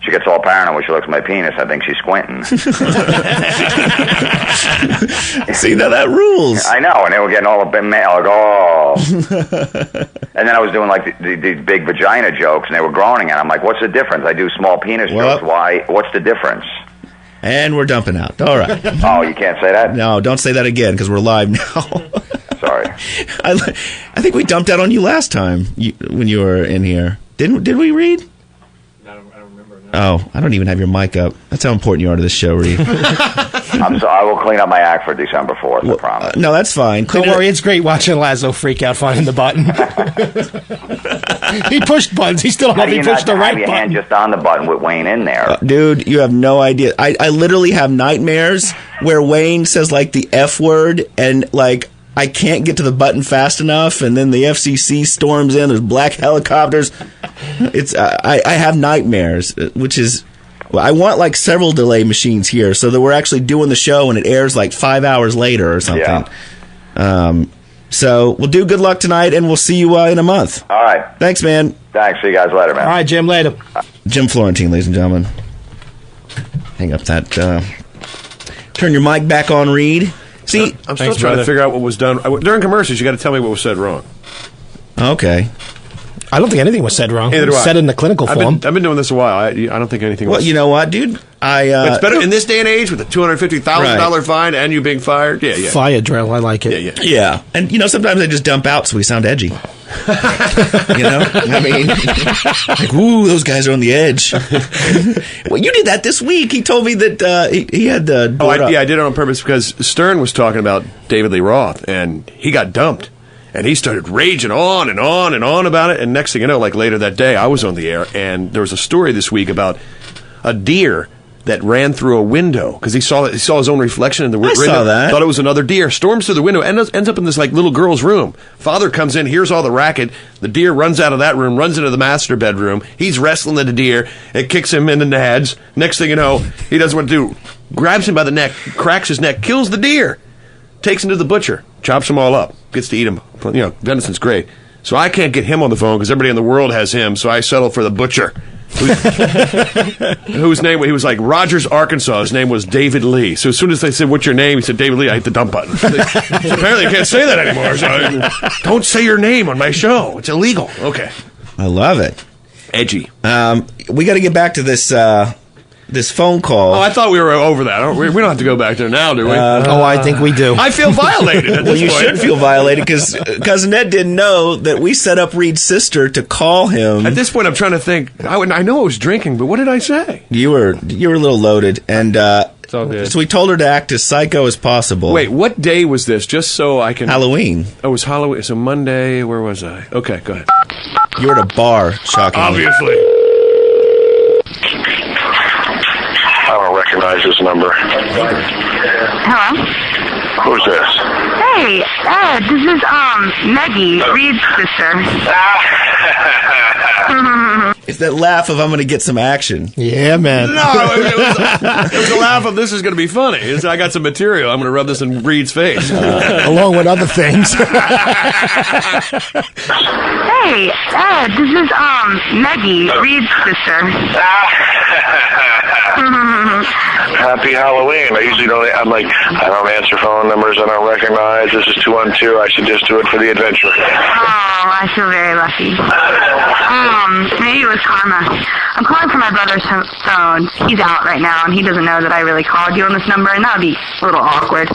she gets all paranoid when she looks at my penis. I think she's squinting. See, now that rules. I know, and they were getting all up in mad, like, oh. And then I was doing like these big vagina jokes, and they were groaning, and I'm like, what's the difference? I do small penis jokes. Why? What's the difference? And we're dumping out. All right. Oh, you can't say that? No, don't say that again, because we're live now. Sorry. I think we dumped out on you last time when you were in here. Did we, Reed? Oh, I don't even have your mic up. That's how important you are to this show, Reed. I will clean up my act for December 4th, I promise. No, that's fine. Don't worry, it's great watching Lazlow freak out finding the button. He pushed buttons. He still don't know if he pushed the right button. Have your hand just on the button with Wayne in there. Dude, you have no idea. I literally have nightmares where Wayne says, like, the F word, and, like, I can't get to the button fast enough, and then the FCC storms in. There's black helicopters. I have nightmares, which is... Well, I want, like, several delay machines here so that we're actually doing the show and it airs, like, 5 hours later or something. Yeah. So we'll do good luck tonight, and we'll see you in a month. All right. Thanks, man. Thanks. See you guys later, man. All right, Jim, later. Jim Florentine, ladies and gentlemen. Hang up that... turn your mic back on, Reed. See, I'm still trying to figure out what was done. During commercials, you got to tell me what was said wrong. Okay. I don't think anything was said wrong. Neither do I. Said in the clinical form. I've been doing this a while. I don't think anything was. Well, you know what, dude? It's better in this day and age with a $250,000 fine and you being fired. Yeah, yeah. Fire drill. I like it. Yeah. And, sometimes I just dump out so we sound edgy. I mean, like, ooh, those guys are on the edge. Well, you did that this week. He told me that he had the... I did it on purpose because Stern was talking about David Lee Roth, and he got dumped. And he started raging on and on and on about it. And next thing you know, like later that day, I was on the air, and there was a story this week about a deer that ran through a window because he saw his own reflection in the window. I saw that. Thought it was another deer. Storms through the window, ends up in this like little girl's room. Father comes in, hears all the racket. The deer runs out of that room, runs into the master bedroom. He's wrestling the deer. It kicks him in the nads. Next thing you know, he doesn't want to do. Grabs him by the neck, cracks his neck, kills the deer. Takes him to the butcher, chops them all up, gets to eat them. Venison's great. So I can't get him on the phone because everybody in the world has him, so I settle for the butcher. Whose name, he was like Rogers, Arkansas. His name was David Lee. So as soon as they said, what's your name? He said, David Lee. I hit the dump button. So apparently I can't say that anymore. So don't say your name on my show. It's illegal. Okay. I love it. Edgy. We got to get back to this... this phone call. Oh, I thought we were over that. We don't have to go back there now, do we? I think we do. I feel violated at this Well, you point. should feel violated because Cousin Ed didn't know that we set up Reed's sister to call him. At this point, I'm trying to think. I know I was drinking, but what did I say? You were a little loaded, and it's all good. So we told her to act as psycho as possible. Wait, what day was this? Just so I can... Halloween. Oh, it was Halloween. So Monday, where was I? Okay, go ahead. You were at a bar, shockingly. Obviously. I don't recognize this number. Hello? Who's this? Hey, Ed, this is, Maggie, Reed's sister. It's that laugh of I'm going to get some action. Yeah, man. No, it was a laugh of this is going to be funny. I got some material. I'm going to rub this in Reed's face. Along with other things. Hey, Ed, this is, Maggie, Reed's sister. Happy Halloween. I usually don't, I don't answer phone numbers I don't recognize. This is 212. I should just do it for the adventure. Oh, I feel very lucky. Maybe it was karma. I'm calling from my brother's phone. He's out right now, and he doesn't know that I really called you on this number, and that would be a little awkward.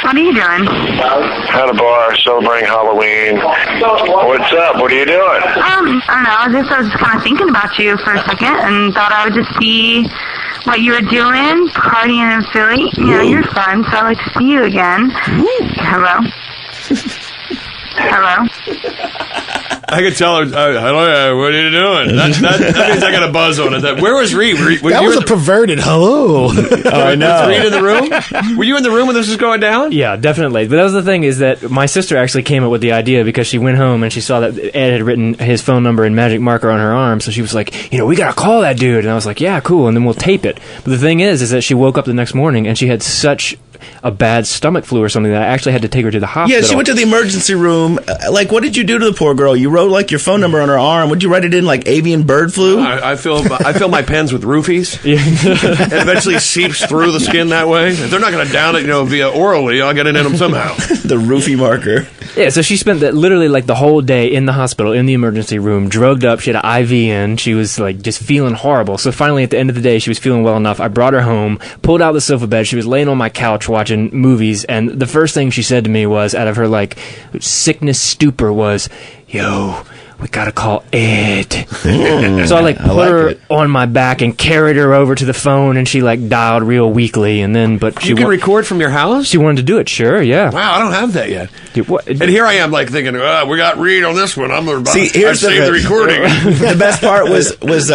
What are you doing? At a bar, celebrating Halloween. What's up? What are you doing? I don't know. I was just kind of thinking about you for a second, and thought I would just see what you were doing, partying in Philly. You're fun, so I'd like to see you again. Hello? Hello? I could tell her, hello, what are you doing? That means I got a buzz on it. Where was Reed? That was a perverted hello. I know. Was Reed in the room? Were you in the room when this was going down? Yeah, definitely. But that was the thing, is that my sister actually came up with the idea because she went home and she saw that Ed had written his phone number in magic marker on her arm. So she was like, we got to call that dude. And I was like, yeah, cool. And then we'll tape it. But the thing is that she woke up the next morning and she had such a bad stomach flu or something that I actually had to take her to the hospital. Yeah, she went to the emergency room. Like, what did you do to the poor girl? You wrote, like, your phone number on her arm. Would you write it in, like, avian bird flu? I fill my pens with roofies. It eventually seeps through the skin that way. If they're not going to down it, via orally, I'll get it in them somehow. The roofie marker. Yeah, so she spent literally like the whole day in the hospital, in the emergency room, drugged up. She had an IV in. She was like just feeling horrible. So finally, at the end of the day, she was feeling well enough. I brought her home, pulled out the sofa bed. She was laying on my couch watching movies. And the first thing she said to me was, out of her like sickness stupor, was, "Yo, we gotta call Ed." So I put her on my back and carried her over to the phone, and she like dialed real weakly. And then, but you can record from your house. She wanted to do it. Sure, yeah. Wow, I don't have that yet. Dude, what? And here I am, like thinking, we got Reed on this one. See, here's the recording. The best part was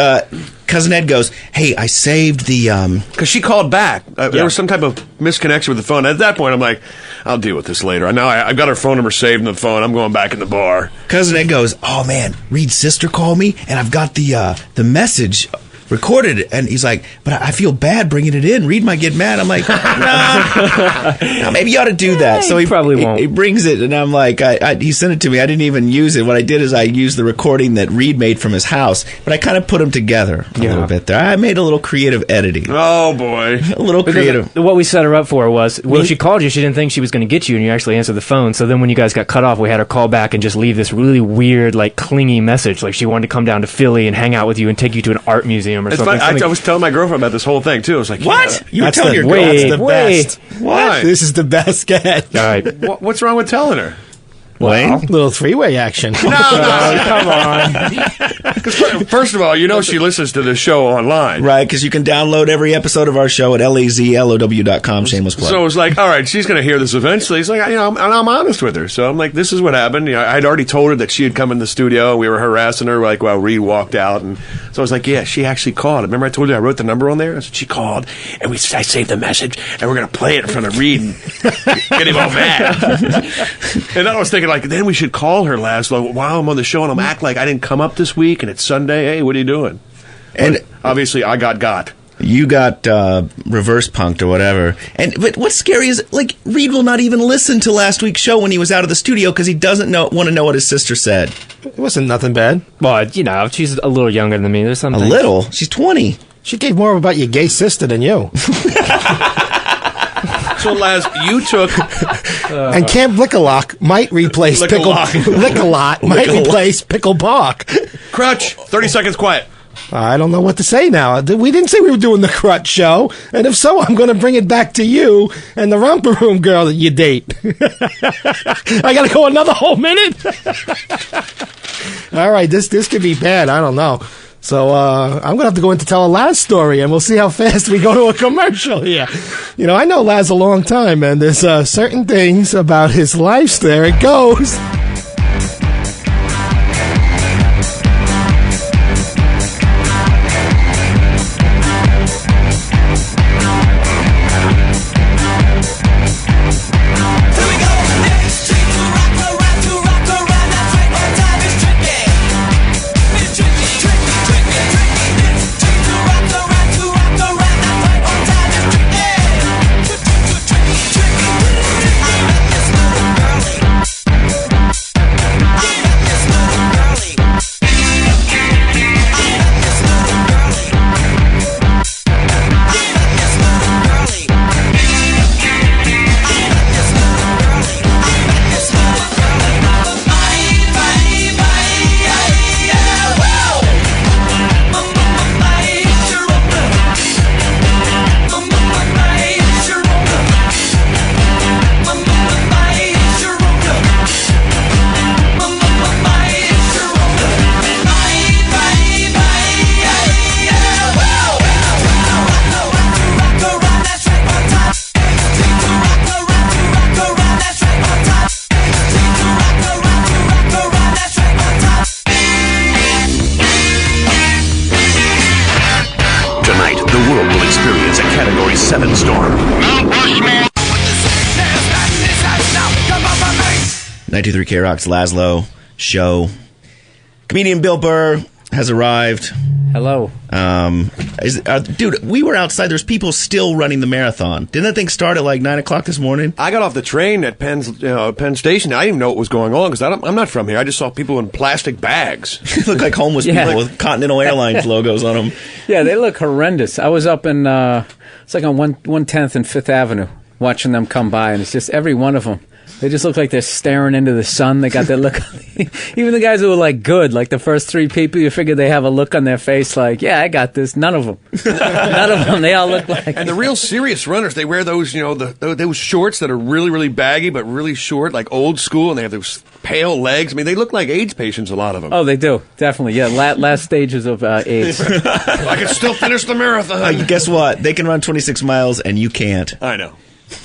Cousin Ed goes, "Hey, I saved the..." Because she called back. There was some type of misconnection with the phone. At that point, I'm like, I'll deal with this later. Now I've got her phone number saved in the phone. I'm going back in the bar. Cousin Ed goes, "Oh, man, Reed's sister called me, and I've got the message recorded." And he's like, "But I feel bad bringing it in. Reed might get mad." I'm like, no, maybe you ought to do that. So he probably won't. He brings it, and I'm like, he sent it to me. I didn't even use it. What I did is I used the recording that Reed made from his house, but I kind of put them together a little bit there. I made a little creative editing. Oh, boy. A little creative. What we set her up for was, she called you, she didn't think she was going to get you, and you actually answered the phone. So then when you guys got cut off, we had her call back and just leave this really weird, like, clingy message. Like, she wanted to come down to Philly and hang out with you and take you to an art museum or something. I was telling my girlfriend about this whole thing, too. I was like, what? You were That's telling your girl that's that's the best. Why? This is the best sketch. All right. What's wrong with telling her? Well, little three-way action. No, come on. Because first of all, she listens to the show online. Right, because you can download every episode of our show at lazlow.com, shameless plug. So it was like, all right, she's going to hear this eventually. It's like, I'm honest with her. So I'm like, this is what happened. I'd already told her that she had come in the studio. We were harassing her while Reed walked out. And so I was like, yeah, she actually called. Remember I told you I wrote the number on there? I said, she called, and I saved the message, and we're going to play it in front of Reed and get him all mad. And then I was thinking, then we should call her, Lazlow, while I'm on the show, and I'm act like I didn't come up this week, and it's Sunday. Hey, what are you doing? And but obviously, I got. You got reverse punked or whatever. But what's scary is, Reed will not even listen to last week's show when he was out of the studio because he doesn't want to know what his sister said. It wasn't nothing bad. Well, she's a little younger than me. There's something. A little? She's 20. She gave more about your gay sister than you. So, Laz, you took... and Camp Lickalock might replace Lick-a-Lot might replace Pickle Park. Crutch, 30 seconds quiet. I don't know what to say now. We didn't say we were doing the Crutch show, and if so, I'm going to bring it back to you and the romper room girl that you date. I got to go another whole minute? All right, this could be bad. I don't know. So I'm going to have to go in to tell a Laz story, and we'll see how fast we go to a commercial here. I know Laz a long time, and there's certain things about his life. There it goes. 92.3 K-Rock's Lazlow Show. Comedian Bill Burr has arrived. Hello. Dude, we were outside. There's people still running the marathon. Didn't that thing start at like 9 o'clock this morning? I got off the train at Penn Station. I didn't even know what was going on because I'm not from here. I just saw people in plastic bags. They look like homeless people with Continental Airlines logos on them. Yeah, they look horrendous. I was up in, it's like on 110th and 5th Avenue watching them come by, and it's just every one of them. They just look like they're staring into the sun. They got that look. Even the guys who were like good, like the first three people, you figure they have a look on their face like, yeah, I got this. None of them. None of them. They all look like. And the real serious runners, they wear those, those shorts that are really, really baggy but really short, like old school, and they have those pale legs. I mean, they look like AIDS patients, a lot of them. Oh, they do. Definitely. Yeah, last stages of AIDS. I can still finish the marathon. Guess what? They can run 26 miles and you can't. I know.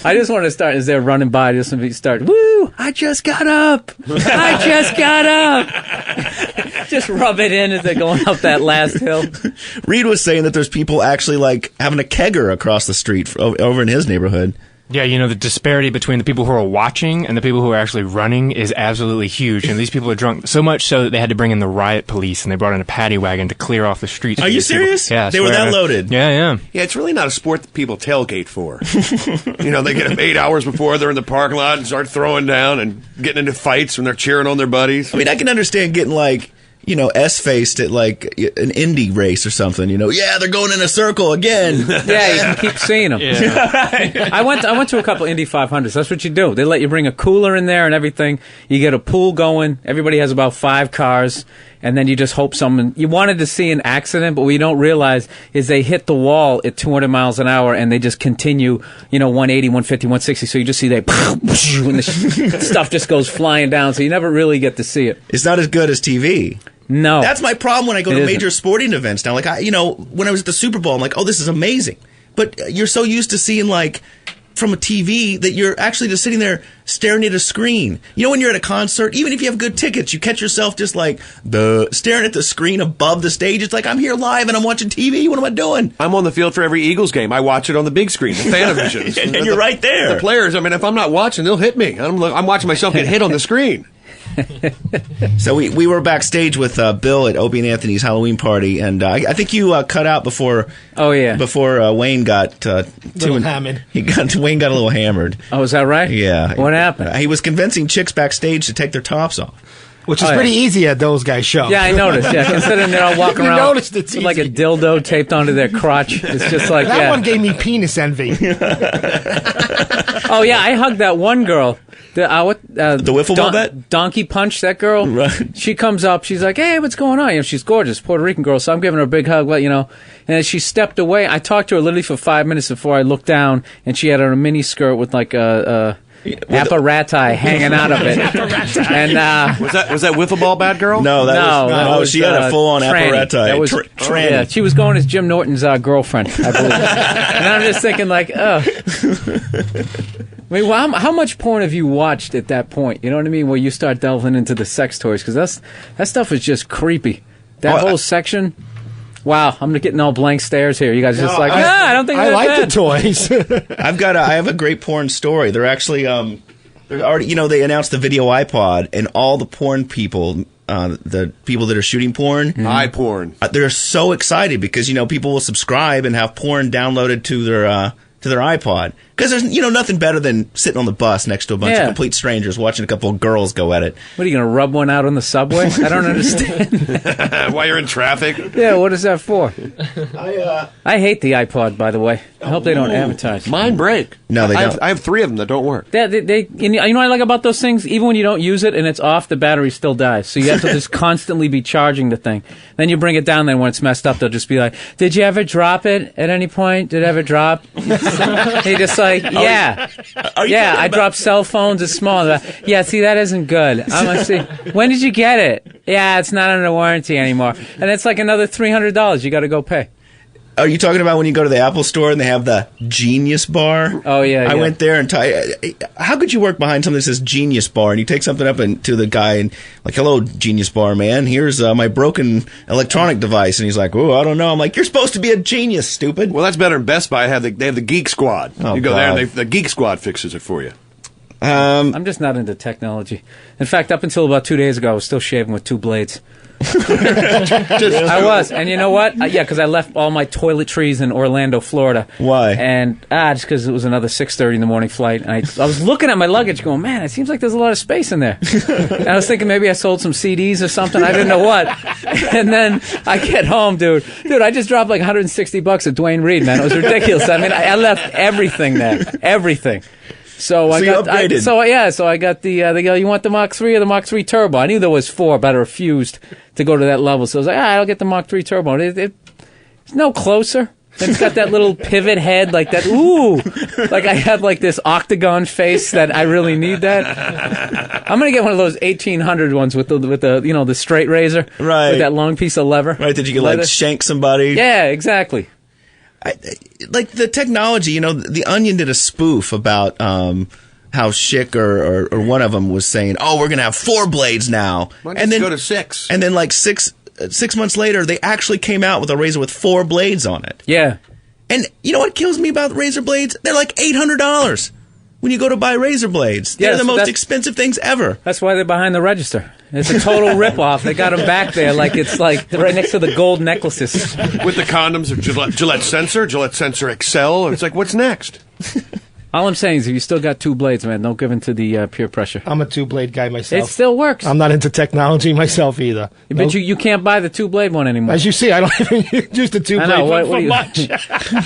I just want to start as they're running by. Just to start. Woo! I just got up. I just got up. Just rub it in as they're going up that last hill. Reed was saying that there's people actually like having a kegger across the street over in his neighborhood. Yeah, the disparity between the people who are watching and the people who are actually running is absolutely huge. And these people are drunk so much so that they had to bring in the riot police, and they brought in a paddy wagon to clear off the streets. Are you serious? Yeah, they were that loaded. Yeah. Yeah, it's really not a sport that people tailgate for. They get up 8 hours before they're in the parking lot and start throwing down and getting into fights when they're cheering on their buddies. I mean, I can understand getting like, S-faced at like an indie race or something. Yeah, they're going in a circle again. Yeah, you can keep seeing them. Yeah. I went to a couple Indy 500s. That's what you do. They let you bring a cooler in there and everything. You get a pool going. Everybody has about 5 cars. And then you just hope you wanted to see an accident, but what you don't realize is they hit the wall at 200 miles an hour and they just continue, 180, 150, 160. So you just see and the stuff just goes flying down. So you never really get to see it. It's not as good as TV. No. That's my problem when I go to major sporting events now. Like, when I was at the Super Bowl, I'm like, oh, this is amazing. But you're so used to seeing, like, from a TV that you're actually just sitting there staring at a screen. When you're at a concert, even if you have good tickets, you catch yourself just like staring at the screen above the stage. It's like, I'm here live and I'm watching TV. What am I doing? I'm on the field for every Eagles game. I watch it on the big screen, the Fanavision. And you're right there. The players, if I'm not watching, they'll hit me. I'm watching myself get hit on the screen. So we were backstage with Bill at Opie and Anthony's Halloween party, and I think you cut out before. Oh yeah. Before Wayne got hammered. Wayne got a little hammered. Oh, is that right? Yeah. What happened? He was convincing chicks backstage to take their tops off. Which is pretty easy at those guys' shows. Yeah, I noticed. Yeah, considering they're all walking around noticed it's with like a dildo taped onto their crotch. It's just like that one gave me penis envy. Oh yeah, I hugged that one girl. The wiffle ball bet? Donkey Punch, that girl. Right. She comes up. She's like, "Hey, what's going on?" She's gorgeous, Puerto Rican girl. So I'm giving her a big hug. But And as she stepped away, I talked to her literally for 5 minutes before I looked down, and she had on a mini skirt with like a apparati hanging out of it. And was that wiffle ball bad girl? No, she had a full on apparati. That was tranny. Yeah, she was going as Jim Norton's girlfriend, I believe. And I'm just thinking like, I mean, how much porn have you watched at that point? You know what I mean? Where you start delving into the sex toys, because that stuff is just creepy. That whole section. Wow, I'm getting all blank stares here. You guys are just I don't think I like bad. the toys. I have a great porn story. They're actually they're already they announced the video iPod, and all the porn people, the people that are shooting porn, iPorn, they're so excited because people will subscribe and have porn downloaded to their iPod. Because there's, nothing better than sitting on the bus next to a bunch of complete strangers watching a couple of girls go at it. What, are you going to rub one out on the subway? I don't understand. While you're in traffic? Yeah, what is that for? I hate the iPod, by the way. I hope they don't advertise. Mine break. No, they don't. I have 3 of them that don't work. You know what I like about those things? Even when you don't use it and it's off, the battery still dies. So you have to just constantly be charging the thing. Then you bring it down, then when it's messed up, they'll just be like, "Did you ever drop it at any point? Did it ever drop?" They just like, yeah. I dropped cell phones. It's small. Yeah, see, that isn't good. I'm going to see. When did you get it? Yeah, it's not under warranty anymore. And it's like another $300 you got to go pay. Are you talking about when you go to the Apple store and they have the Genius Bar? Oh, yeah. I went there and how could you work behind something that says Genius Bar and you take something up to the guy and like, "Hello, Genius Bar man, here's my broken electronic device," and he's like, "Oh, I don't know." I'm like, "You're supposed to be a genius, stupid." Well, that's better than Best Buy. They have the Geek Squad. Oh, you go God. there and the Geek Squad fixes it for you. I'm just not into technology. In fact, up until about 2 days ago, I was still shaving with 2 blades. I was, and you know what? Yeah, because I left all my toiletries in Orlando, Florida. Why? And just because it was another 6:30 in the morning flight. And I was looking at my luggage, going, "Man, it seems like there's a lot of space in there." And I was thinking maybe I sold some CDs or something. I didn't know what. And then I get home, dude. I just dropped like $160 at Dwayne Reed, man. It was ridiculous. I mean, I left everything there, everything. So I got upgraded. So I got the they go, "You want the Mach 3 or the Mach 3 Turbo?" I knew there was 4, but I refused to go to that level. So I was like, I'll get the Mach 3 Turbo. It's no closer. Then it's got that little pivot head, like that. Ooh, like I have like this octagon face that I really need that. I'm gonna get one of those 1800 ones with the the straight razor, right? With that long piece of lever, right? Did you like shank somebody? Yeah, exactly. Like the technology, the Onion did a spoof about how Schick or one of them was saying, "Oh, we're gonna have 4 blades now," and then go to 6. And then like 6 months later, they actually came out with a razor with 4 blades on it. Yeah. And you know what kills me about razor blades? They're like $800 when you go to buy razor blades. They're the most expensive things ever. That's why they're behind the register. It's a total ripoff. They got them back there like it's like right next to the gold necklaces. With the condoms of Gillette Sensor XL. It's like, what's next? All I'm saying is if you still got 2 blades, man, don't give in to the peer pressure. I'm a 2-blade guy myself. It still works. I'm not into technology myself either. But you can't buy the 2-blade one anymore. As you see, I don't even use the 2-blade for much.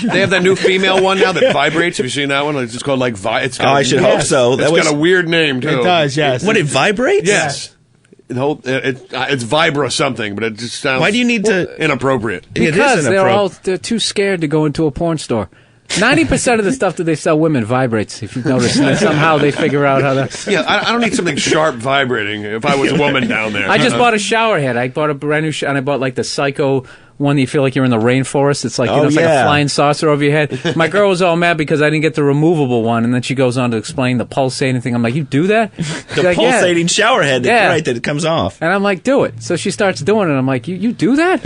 They have that new female one now that vibrates. Have you seen that one? It's just called like I should hope so. It's got a weird name, too. It does, yes. What, it vibrates? Yes. It's Vibra something, but it just sounds. Why do you need to inappropriate? Because they're too scared to go into a porn store. 90% of the stuff that they sell women vibrates, if you've noticed. And somehow they figure out how to... Yeah, I don't need something sharp vibrating if I was a woman down there. I just bought a shower head. I bought a brand new and I bought like the Psycho one that you feel like you're in the rainforest. It's like, it's like a flying saucer over your head. My girl was all mad because I didn't get the removable one, and then she goes on to explain the pulsating thing. I'm like, you do that? The pulsating shower head, right, that it comes off. And I'm like, do it. So she starts doing it. I'm like, you do that?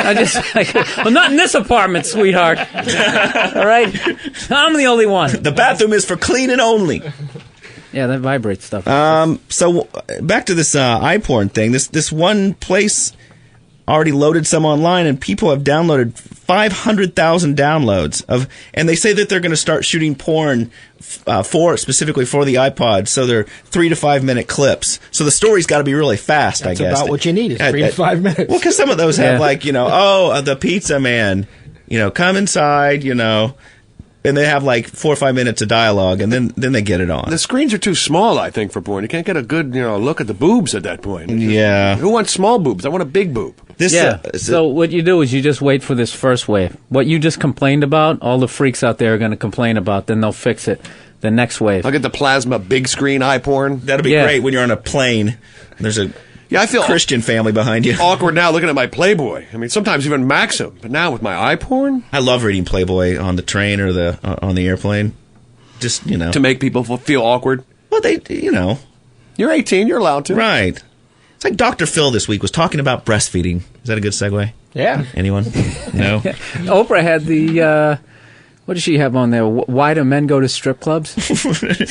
I just like, I'm not in this apartment, sweetheart. All right? I'm the only one. The bathroom is for cleaning only. Yeah, that vibrates stuff. So back to this iPorn thing. This one place already loaded some online, and people have downloaded 500,000 downloads and they say that they're going to start shooting porn specifically for the iPod. So they're 3 to 5 minute clips. So the story's got to be really fast. That's I guess about what you need is 3 to 5 minutes. Well, because some of those have like the pizza man, come inside, and they have like 4 or 5 minutes of dialogue, and then they get it on. The screens are too small, I think, for porn. You can't get a good look at the boobs at that point. Yeah. Who wants small boobs? I want a big boob. So what you do is you just wait for this first wave. What you just complained about, all the freaks out there are going to complain about. Then they'll fix it. The next wave. I'll get the plasma big screen iPorn. That'll be great when you're on a plane. There's a I feel Christian family behind you. Awkward now looking at my Playboy. I mean, sometimes even Maxim. But now with my iPorn? I love reading Playboy on the train or on the airplane. Just, To make people feel awkward? Well, they. You're 18, you're allowed to. Right. It's like Dr. Phil this week was talking about breastfeeding. Is that a good segue? Yeah. Anyone? No? Oprah had the... what does she have on there? Why do men go to strip clubs?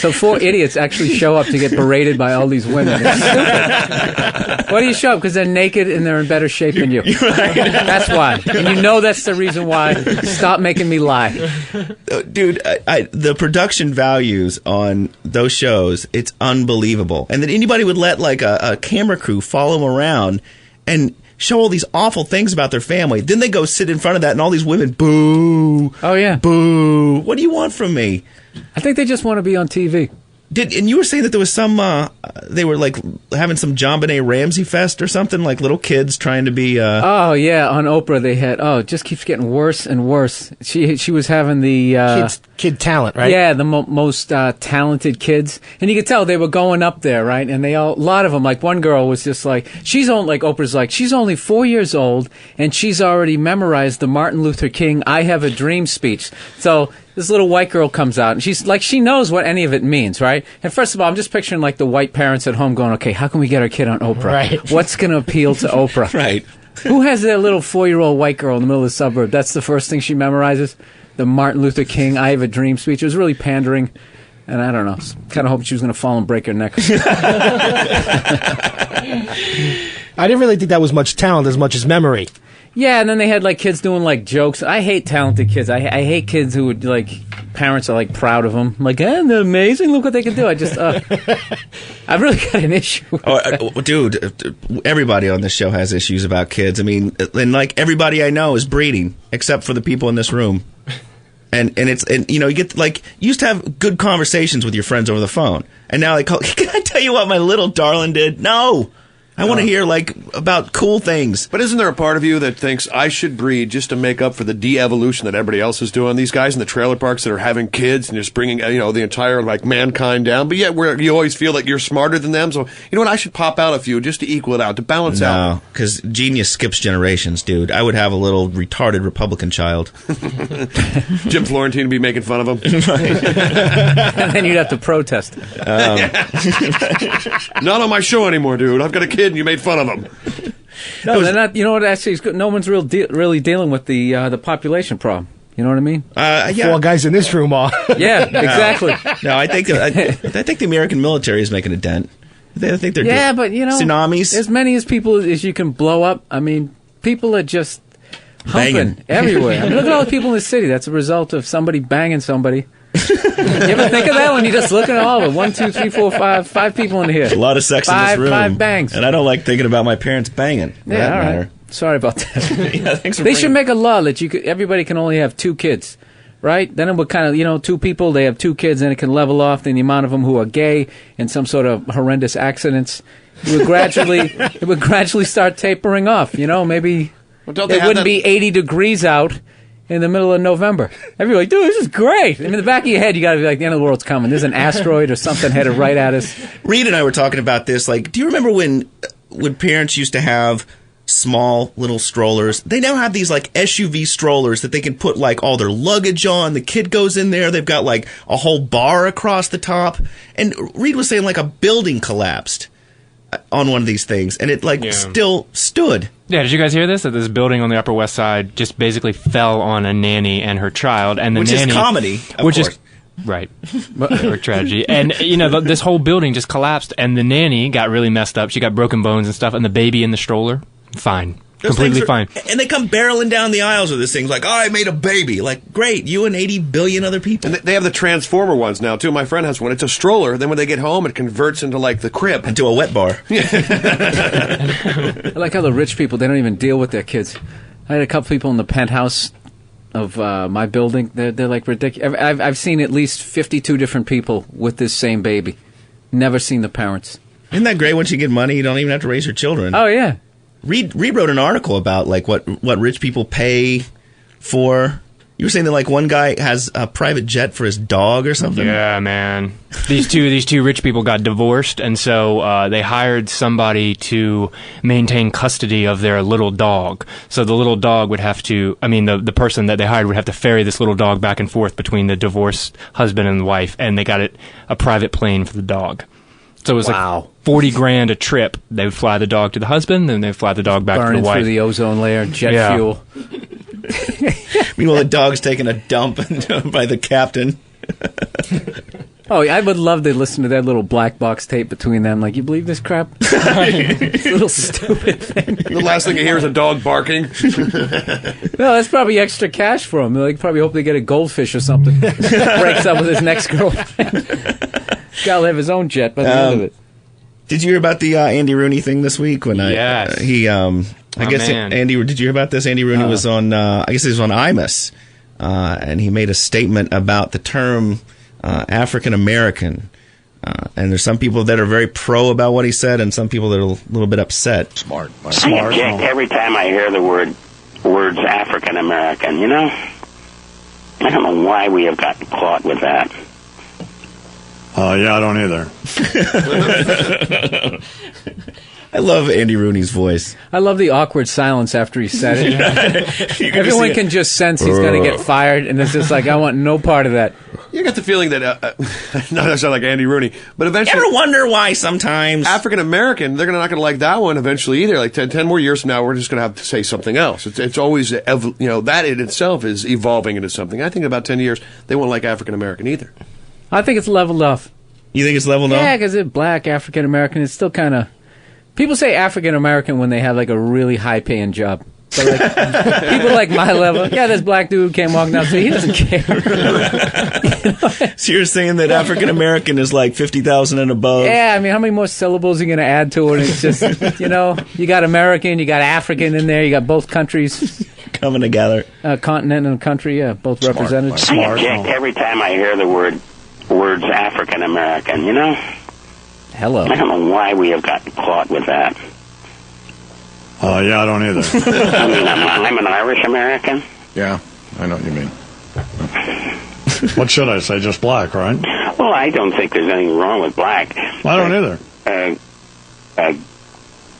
So 4 idiots actually show up to get berated by all these women. It's stupid. Why do you show up? Because they're naked and they're in better shape than you. Right. That's why. And that's the reason why. Stop making me lie. Dude, the production values on those shows, it's unbelievable. And that anybody would let like a camera crew follow them around and show all these awful things about their family. Then they go sit in front of that and all these women, boo. Oh, yeah. Boo. What do you want from me? I think they just want to be on TV. And you were saying that there was some, they were like having some JonBenet Ramsey fest or something, like little kids trying to be. Oh yeah, on Oprah they had. Oh, it just keeps getting worse and worse. She was having the kid talent, right? Yeah, the most talented kids, and you could tell they were going up there, right? And a lot of them, like one girl was just like, Oprah's like, she's only 4 years old and she's already memorized the Martin Luther King "I Have a Dream" speech. So this little white girl comes out, and she's like, she knows what any of it means, right? And first of all, I'm just picturing like the white parents at home going, okay, how can we get our kid on Oprah? Right. What's going to appeal to Oprah? Right. Who has their little 4-year-old white girl in the middle of the suburb? That's the first thing she memorizes? The Martin Luther King "I Have a Dream" speech. It was really pandering. And I don't know. Kind of hoping she was going to fall and break her neck. I didn't really think that was much talent as much as memory. Yeah, and then they had like kids doing like jokes. I hate talented kids. I hate kids who would like parents are like proud of them. Like, they're amazing. Look what they can do. I just I've really got an issue with that. Dude, everybody on this show has issues about kids. I mean, and like everybody I know is breeding, except for the people in this room. And you know, you get like you used to have good conversations with your friends over the phone, and now they call. Can I tell you what my little darling did? No. I want to hear, like, about cool things. But isn't there a part of you that thinks I should breed just to make up for the de-evolution that everybody else is doing? These guys in the trailer parks that are having kids and just bringing, you know, the entire, like, mankind down. But yet you always feel like you're smarter than them. So, you know what? I should pop out a few just to equal it out, to balance out. No, because genius skips generations, dude. I would have a little retarded Republican child. Jim Florentine would be making fun of him. And then you'd have to protest. Not on my show anymore, dude. I've got a kid and you made fun of him. No, they're not. You know what? Actually, it's good. No one's really dealing with the population problem. You know what I mean? Yeah. 4 guys in this room are. Yeah, exactly. No, I think the American military is making a dent. I think they're yeah, but you know, tsunamis. As many as people as you can blow up. I mean, people are just humping Banging. everywhere. I mean, look at all the people in the city. That's a result of somebody banging somebody. You ever think of that when you just look at all of it? 1, 2, 3, 4, 5 people in here. A lot of sex in this room. 5 bangs. And I don't like thinking about my parents banging. Yeah, all right. Sorry about that. Yeah, thanks for they should make a law that everybody can only have 2 kids, right? Then it would kind of, you know, 2 people, they have 2 kids, and it can level off. Then the amount of them who are gay in some sort of horrendous accidents, it would gradually start tapering off. You know, maybe it wouldn't be 80 degrees out in the middle of November. Everybody's like, dude, this is great. I mean, in the back of your head, you got to be like, the end of the world's coming. There's an asteroid or something headed right at us. Reed and I were talking about this. Like, do you remember when parents used to have small little strollers? They now have these like SUV strollers that they can put like all their luggage on. The kid goes in there. They've got like a whole bar across the top. And Reed was saying like a building collapsed on one of these things, and it still stood. Yeah, did you guys hear this? That this building on the Upper West Side just basically fell on a nanny and her child, and the which nanny, is comedy, of course. Is right, or tragedy. And you know, this whole building just collapsed, and the nanny got really messed up. She got broken bones and stuff, and the baby in the stroller, fine. Completely fine. And they come barreling down the aisles with this thing like, oh, I made a baby. Like, great, you and 80 billion other people. And they have the Transformer ones now, too. My friend has one. It's a stroller. Then when they get home, it converts into, like, the crib. Into a wet bar. I like how the rich people, they don't even deal with their kids. I had a couple people in the penthouse of my building. They're like ridiculous. I've seen at least 52 different people with this same baby. Never seen the parents. Isn't that great? Once you get money, you don't even have to raise your children. Oh, yeah. Reed wrote an article about like what rich people pay for. You were saying that like one guy has a private jet for his dog or something. Yeah, man. These two rich people got divorced, and so they hired somebody to maintain custody of their little dog. So the little dog would have to. I mean, the person that they hired would have to ferry this little dog back and forth between the divorced husband and wife, and they got a private plane for the dog. So it was like $40,000 a trip. They would fly the dog to the husband, then they'd fly the dog back to the wife. Burning through the ozone layer, jet fuel. Meanwhile, the dog's taking a dump by the captain. Oh, I would love to listen to that little black box tape between them. Like, you believe this crap? This little stupid thing. The last thing you hear is a dog barking. No, that's probably extra cash for him. They probably hope they get a goldfish or something. Breaks up with his next girlfriend. Gotta have his own jet by the end of it. Did you hear about the Andy Rooney thing this week? When Yes. Andy, did you hear about this? Andy Rooney was on, I guess he was on Imus, and he made a statement about the term African American. And there's some people that are very pro about what he said, and some people that are a little bit upset. Smart. I object every time I hear the words African American. You know, I don't know why we have gotten caught with that. Yeah, I don't either. I love Andy Rooney's voice. I love the awkward silence after he said it. Everyone can just sense he's going to get fired, and it's just like, I want no part of that. You got the feeling that, not to sound like Andy Rooney, but eventually... You ever wonder why sometimes... African-American, they're not going to like that one eventually either. Like 10 more years from now, we're just going to have to say something else. It's always, that in itself is evolving into something. I think in about 10 years, they won't like African-American either. I think it's leveled off. You think it's leveled off? Yeah, because it's black, African American. It's still kind of. People say African American when they have like a really high paying job. So like people like my level, yeah, this black dude came walking down the street. He doesn't care. So you're saying that African American is like 50,000 and above? Yeah, I mean, how many more syllables are you going to add to it? It's just, you know, you got American, you got African in there, you got both countries coming together. Continent and country, yeah, both represented. I object every time I hear the words African American. You know. Hello. I don't know why we have gotten caught with that. Yeah, I don't either. I mean, I'm an Irish American. Yeah, I know what you mean. What should I say? Just black, right? Well, I don't think there's anything wrong with black. I don't either.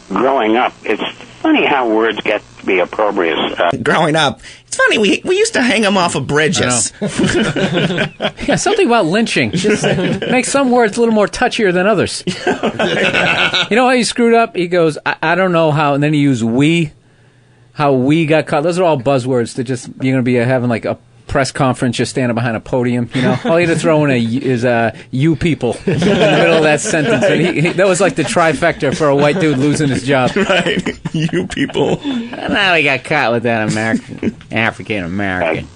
Growing up, it's funny how words get to be opprobrious. Growing up, it's funny, we used to hang them off of bridges. Yeah, something about lynching. Just makes some words a little more touchier than others. You know how he screwed up? He goes, I don't know how, and then he used we, how we got caught. Those are all buzzwords that just, you're going to be having like a press conference, just standing behind a podium, you know. All you had to throw in is you people in the middle of that sentence. And that was like the trifecta for a white dude losing his job. Right. You people. And now he got caught with that African American.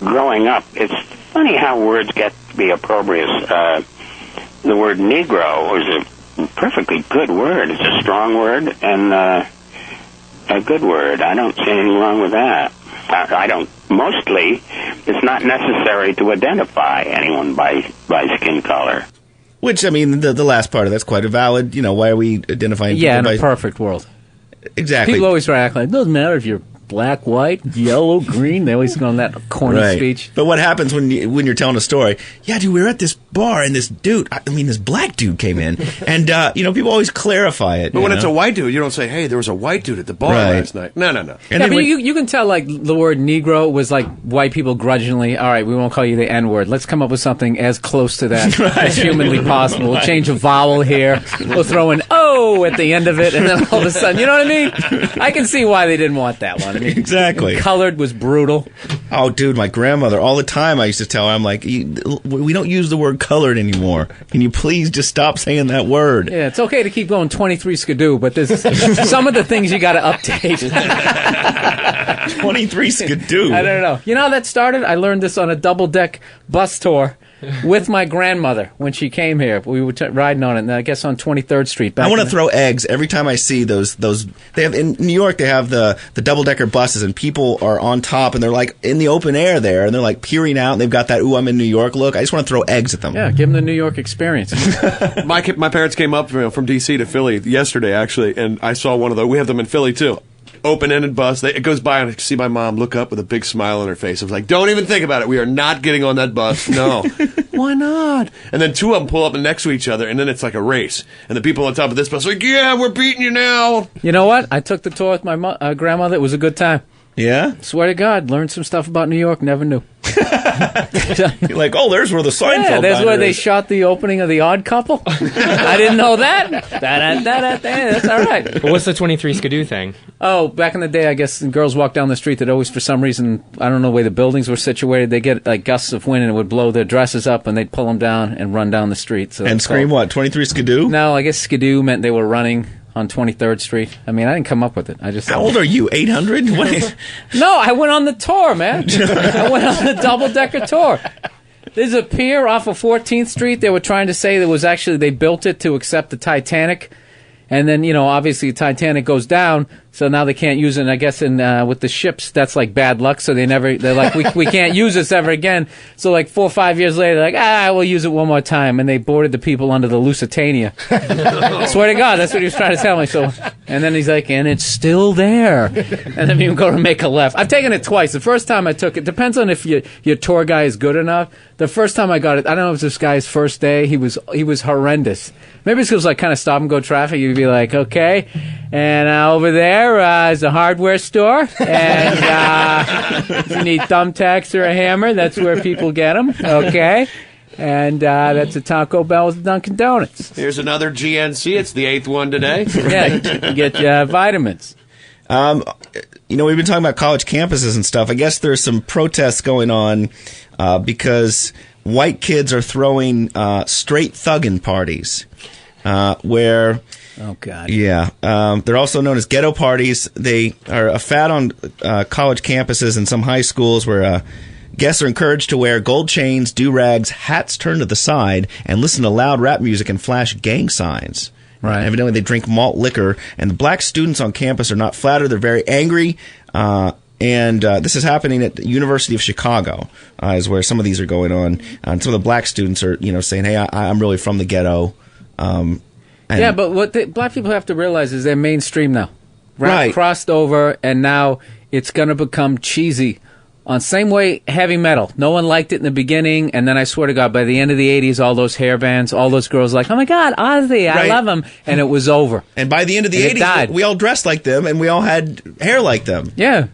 Growing up, it's funny how words get to be opprobrious. The word Negro is a perfectly good word. It's a strong word and a good word. I don't see anything wrong with that. I don't. Mostly, it's not necessary to identify anyone by skin color. Which, I mean, the last part of that's quite a valid, you know, why are we identifying people in by... a perfect world. Exactly. People always try to act like, it doesn't matter if you're black, white, yellow, green. They always go on that corny speech. But what happens when you're telling a story? Yeah, dude, we were at this bar and this dude, this black dude came in, and people always clarify it. But when it's a white dude, you don't say, "Hey, there was a white dude at the bar last night." No. And yeah, but you can tell like the word Negro was like white people grudgingly. All right, we won't call you the N word. Let's come up with something as close to that as humanly possible. We'll change a vowel here. We'll throw an O at the end of it, and then all of a sudden, you know what I mean? I can see why they didn't want that one. I mean, exactly. Colored was brutal. Oh, dude, my grandmother, all the time I used to tell her, I'm like, we don't use the word colored anymore. Can you please just stop saying that word? Yeah, it's okay to keep going 23 skidoo, but there's some of the things you got to update. 23 skidoo. I don't know. You know how that started? I learned this on a double-deck bus tour with my grandmother when she came here. We were riding on it, I guess on 23rd Street. I want to throw eggs every time I see those. They have in New York. They have the double-decker buses, and people are on top, and they're like in the open air there, and they're like peering out, and they've got that "Ooh, I'm in New York" look. I just want to throw eggs at them. Yeah, give them the New York experience. My parents came up from D.C. to Philly yesterday, actually, and I saw one of those. We have them in Philly too. Open-ended bus. It goes by, and I see my mom look up with a big smile on her face. I was like, "Don't even think about it. We are not getting on that bus. No." Why not? And then two of them pull up next to each other, and then it's like a race. And the people on top of this bus are like, "Yeah, we're beating you now." You know what? I took the tour with my grandmother. It was a good time. Yeah? Swear to God, learned some stuff about New York. Never knew. You're like, oh, there's where the Seinfeld Yeah, there's where is. they shot the opening of The Odd Couple. I didn't know that. That's all right. But what's the 23 skidoo thing? Oh, back in the day, I guess girls walk down the street that always, for some reason, I don't know the way the buildings were situated, they get like gusts of wind and it would blow their dresses up and they'd pull them down and run down the street. So and scream what, 23 skidoo? No, I guess skidoo meant they were running on 23rd Street. I mean, I didn't come up with it. I just. How old are you? 800? No, I went on the tour, man. I went on the double-decker tour. There's a pier off of 14th Street. They were trying to say they built it to accept the Titanic. And then, obviously the Titanic goes down, so now they can't use it. And I guess with the ships, that's like bad luck. So they're like, we can't use this ever again. So like 4 or 5 years later, they're like, we'll use it one more time. And they boarded the people under the Lusitania. I swear to God, that's what he was trying to tell me. So, and then he's like, and it's still there. And then you go to make a left. I've taken it twice. The first time I took it, depends on if your tour guy is good enough. The first time I got it, I don't know if it was this guy's first day. He was horrendous. Maybe it's because like kind of stop and go traffic. You'd be like, okay, and over there is a hardware store, and if you need thumbtacks or a hammer, that's where people get them. Okay, and that's a Taco Bell with Dunkin' Donuts. Here's another GNC. It's the 8th one today. Yeah, you get vitamins. We've been talking about college campuses and stuff. I guess there's some protests going on because white kids are throwing straight thuggin' parties, where... Oh, God. Yeah. They're also known as ghetto parties. They are a fad on college campuses and some high schools where guests are encouraged to wear gold chains, do-rags, hats turned to the side, and listen to loud rap music and flash gang signs. Right. Evidently, they drink malt liquor, and the black students on campus are not flattered. They're very angry. And this is happening at the University of Chicago, is where some of these are going on. And some of the black students are, saying, "Hey, I'm really from the ghetto." Yeah, but what black people have to realize is they're mainstream now. Rap Right. crossed over, and now it's going to become cheesy. On same way, heavy metal. No one liked it in the beginning, and then I swear to God, by the end of the 80s, all those hair bands, all those girls like, oh my God, Ozzy, I Right. love him. And it was over. And by the end of the And it 80s, died. we all dressed like them, and we all had hair like them. Yeah.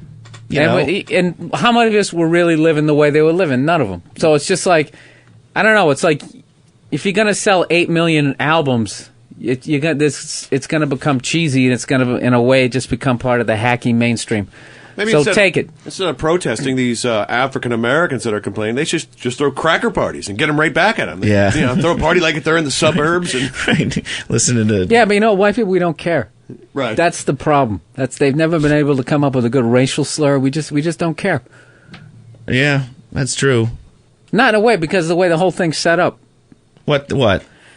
You know? And how many of us were really living the way they were living? None of them. So it's just like, I don't know. It's like, if you're going to sell 8 million albums, it's going to become cheesy, and it's going to, in a way, just become part of the hacky mainstream. Maybe so take it. Instead of protesting these African Americans that are complaining, they should just throw cracker parties and get them right back at them. Yeah. Throw a party like if they're in the suburbs. And Right. Listening to... Yeah, but white people, we don't care. Right. That's the problem. They've never been able to come up with a good racial slur. We just don't care. Yeah, that's true. Not in a way, because of the way the whole thing's set up. What?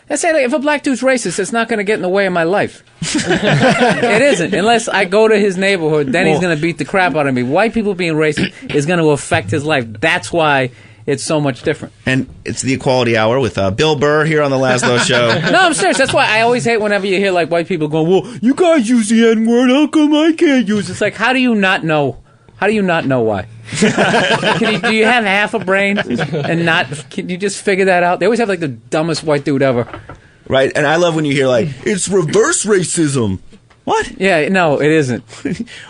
I say, like, if a black dude's racist, it's not going to get in the way of my life. It isn't. Unless I go to his neighborhood, then he's going to beat the crap out of me. White people being racist is going to affect his life. That's why it's so much different. And it's the Equality Hour with Bill Burr here on the Lazlow Show. No, I'm serious. That's why I always hate whenever you hear like white people going, well, you guys use the N-word. How come I can't use it? It's like, how do you not know? How do you not know why? Do you have half a brain and not? Can you just figure that out? They always have like the dumbest white dude ever. Right, and I love when you hear like, it's reverse racism. What? Yeah, no, it isn't.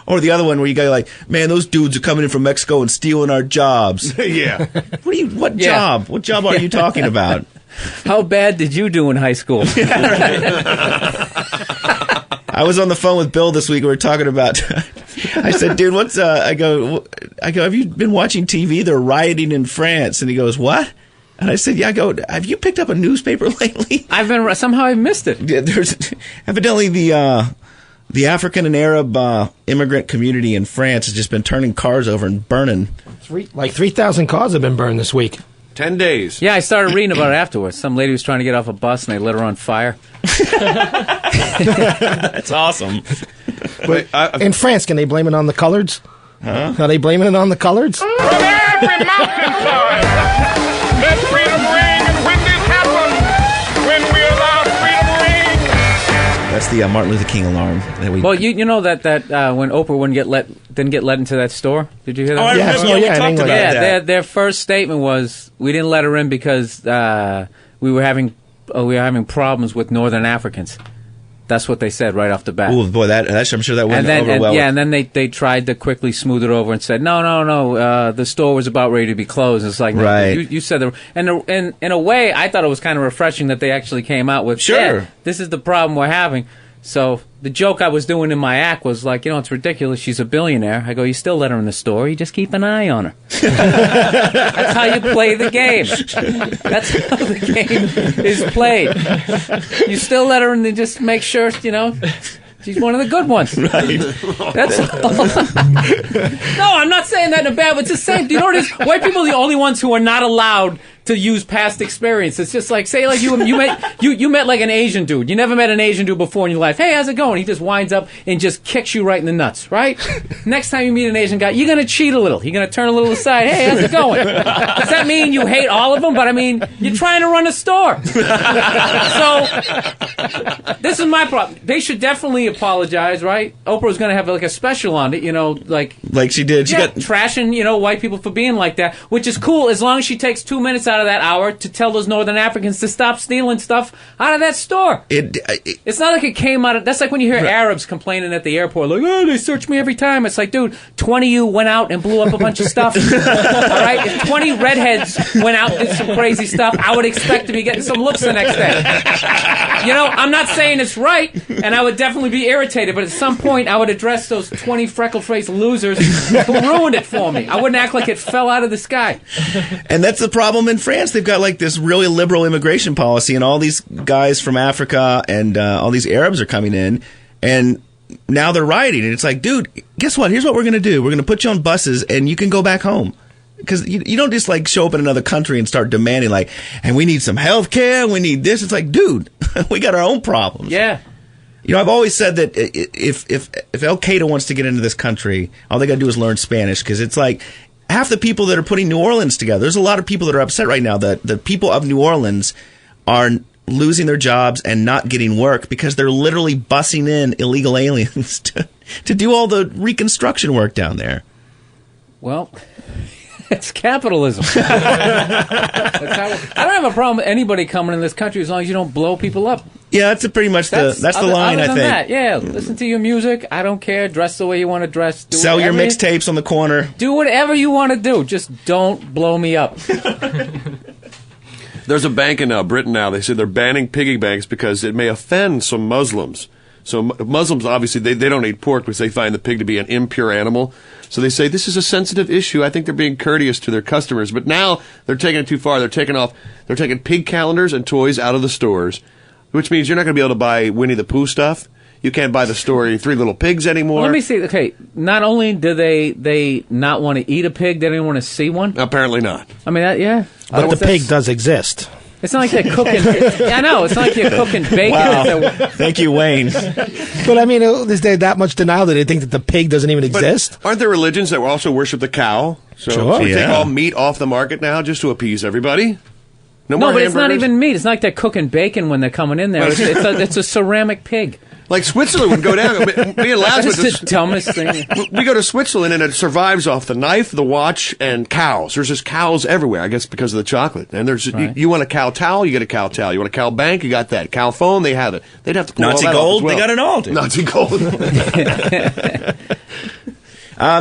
Or the other one where you go like, man, those dudes are coming in from Mexico and stealing our jobs. Yeah. What job? What job are you talking about? How bad did you do in high school? I was on the phone with Bill this week. We were talking about. I said, "Dude, what's?" I go. Have you been watching TV? They're rioting in France, and he goes, "What?" And I said, "Yeah." I go, "Have you picked up a newspaper lately?" Somehow I missed it. Yeah, there's evidently the African and Arab immigrant community in France has just been turning cars over and burning. 3,000 cars have been burned this week. 10 days. Yeah, I started reading about it afterwards. Some lady was trying to get off a bus, and they lit her on fire. That's awesome. But in France, can they blame it on the coloreds? Huh? Are they blaming it on the coloreds? From every mountainside, let freedom ring, and when this happens, when we allow freedom ring. That's the Martin Luther King alarm. That we. Well, you know that when Oprah didn't get let into that store. Did you hear that? Oh, I remember. Yeah, we talked about that. Their first statement was, we didn't let her in because we were having problems with Northern Africans. That's what they said right off the bat. Oh boy, I'm sure that went over well. And then they tried to quickly smooth it over and said, no, the store was about ready to be closed. It's like, right. You said that. And in a way, I thought it was kind of refreshing that they actually came out with, sure, yeah, this is the problem we're having. So the joke I was doing in my act was like, it's ridiculous. She's a billionaire. I go, you still let her in the store. You just keep an eye on her. That's how you play the game. That's how the game is played. You still let her in and just make sure, she's one of the good ones. Right. That's No, I'm not saying that in a bad way. It's the same. Do you know what it is? White people are the only ones who are not allowed to use past experience. It's just like, say, like you met like an Asian dude. You never met an Asian dude before in your life. Hey, how's it going? He just winds up and just kicks you right in the nuts, right? Next time you meet an Asian guy, you're going to cheat a little. You're going to turn a little aside. Hey, how's it going? Does that mean you hate all of them? But I mean, you're trying to run a store. So this is my problem. They should definitely apologize, right? Oprah's going to have like a special on it, like she did. She got trashing, white people for being like that, which is cool as long as she takes 2 minutes out of that hour to tell those Northern Africans to stop stealing stuff out of that store. It's not like it came out of... That's like when you hear Arabs complaining at the airport, like, oh, they search me every time. It's like, dude, 20 of you went out and blew up a bunch of stuff. All right? If 20 redheads went out and did some crazy stuff, I would expect to be getting some looks the next day. I'm not saying it's right, and I would definitely be irritated, but at some point I would address those 20 freckle-faced losers who ruined it for me. I wouldn't act like it fell out of the sky. And that's the problem in France, they've got like this really liberal immigration policy, and all these guys from Africa and all these Arabs are coming in, and now they're rioting. And it's like, dude, guess what? Here's what we're going to do. We're going to put you on buses, and you can go back home. Because you don't just like show up in another country and start demanding like, and we need some health care, we need this. It's like, dude, we got our own problems. Yeah. You know, I've always said that if Al Qaeda wants to get into this country, all they got to do is learn Spanish, because it's like half the people that are putting New Orleans together. There's a lot of people that are upset right now that the people of New Orleans are losing their jobs and not getting work because they're literally bussing in illegal aliens to do all the reconstruction work down there. Well, it's capitalism. I don't have a problem with anybody coming in this country as long as you don't blow people up. Yeah, that's pretty much that's the line, I think. That, yeah, listen to your music. I don't care. Dress the way you want to dress. Sell your mixtapes on the corner. Do whatever you want to do. Just don't blow me up. There's a bank in Britain now. They say they're banning piggy banks because it may offend some Muslims. So Muslims, obviously, they don't eat pork because they find the pig to be an impure animal. So they say this is a sensitive issue. I think they're being courteous to their customers. But now they're taking it too far. They're taking pig calendars and toys out of the stores, which means you're not going to be able to buy Winnie the Pooh stuff. You can't buy the story Three Little Pigs anymore. Well, let me see. Okay, not only do they not want to eat a pig, they don't want to see one. Apparently not. I mean, yeah. But the pig does exist. It's not like they're cooking. I know. It's not like you're cooking bacon. Wow. Thank you, Wayne. But I mean, is there that much denial that they think that the pig doesn't even exist? Aren't there religions that also worship the cow? So we take all meat off the market now just to appease everybody? No, more but hamburgers? It's not even meat. It's not like they're cooking bacon when they're coming in there. It's a ceramic pig. Like Switzerland would go down. Me and Laz That's the dumbest thing. We go to Switzerland and it survives off the knife, the watch, and cows. There's just cows everywhere, I guess, because of the chocolate. And there's you want a cow towel, you get a cow towel. You want a cow bank, you got that. Cow phone, they have it. They'd have to pull Nazi all that gold, off as well. they got it all. Dude. Nazi gold.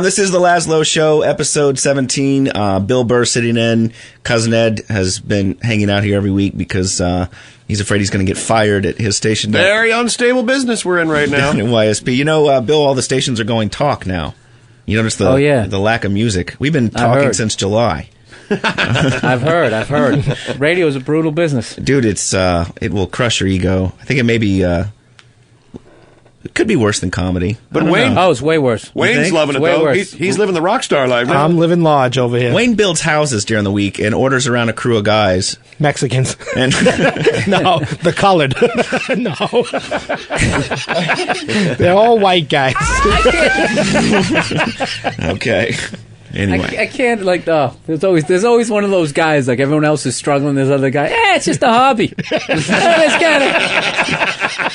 This is the Lazlow Show, episode 17. Bill Burr sitting in. Cousin Ed has been hanging out here every week because he's afraid he's going to get fired at his station. Very unstable business we're in right now. In YSP. You know, Bill, all the stations are going talk now. You notice the lack of music. We've been talking since July. I've heard. Radio is a brutal business. Dude, it will crush your ego. I think it may be... it could be worse than comedy. But Wayne... Oh, it's way worse. Wayne's loving it, though. He's living the rock star life now. I'm living large over here. Wayne builds houses during the week and orders around a crew of guys. Mexicans. And no, the colored. No. They're all white guys. Okay. Anyway. I can't, there's always one of those guys, like everyone else is struggling, there's other guy, it's just a hobby.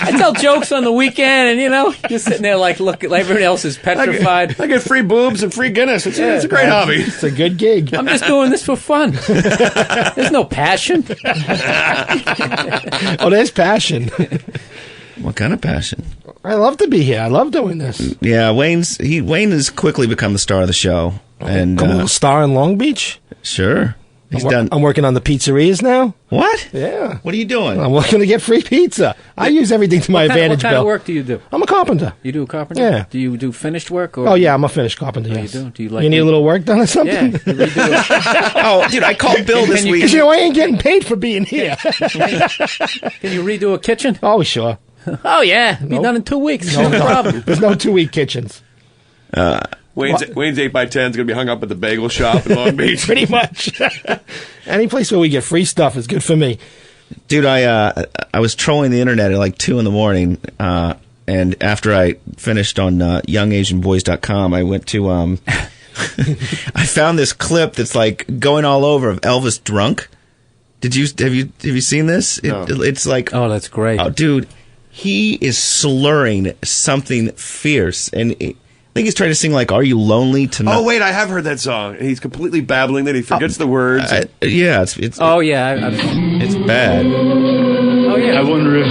I tell jokes on the weekend, and, you're sitting there look, everyone else is petrified. I get free boobs and free Guinness. It's a great hobby. It's a good gig. I'm just doing this for fun. There's no passion. Oh, there's passion. What kind of passion? I love to be here. I love doing this. Yeah, Wayne has quickly become the star of the show. And a star in Long Beach? Sure. I'm working on the pizzerias now. What? Yeah. What are you doing? I'm looking to get free pizza. I use everything to my advantage, What kind Bill. of work do you do? I'm a carpenter. You do a carpenter? Yeah. Do you do finished work? Or Oh, yeah, I'm a finished carpenter, yes. You do? Do you like you need a little work done or something? Yeah. You redo it. Oh, dude, I called Bill this week. Because, I ain't getting paid for being here. Can you redo a kitchen? Oh, sure. Oh, yeah. Be done in 2 weeks. No problem. There's no 2-week kitchens. Wayne's 8x10 is going to be hung up at the bagel shop in Long Beach. Pretty much. Any place where we get free stuff is good for me. Dude, I was trolling the internet at 2 a.m, and after I finished on YoungAsianBoys.com, I went to I found this clip that's going all over of Elvis drunk. Have you seen this? No. It's like, oh, that's great. Oh, dude, he is slurring something fierce, and I think he's trying to sing "Are You Lonely Tonight?" Oh wait, I have heard that song. He's completely babbling. Then he forgets the words. Yeah, it's. Oh yeah, it's bad. Oh yeah. I wonder if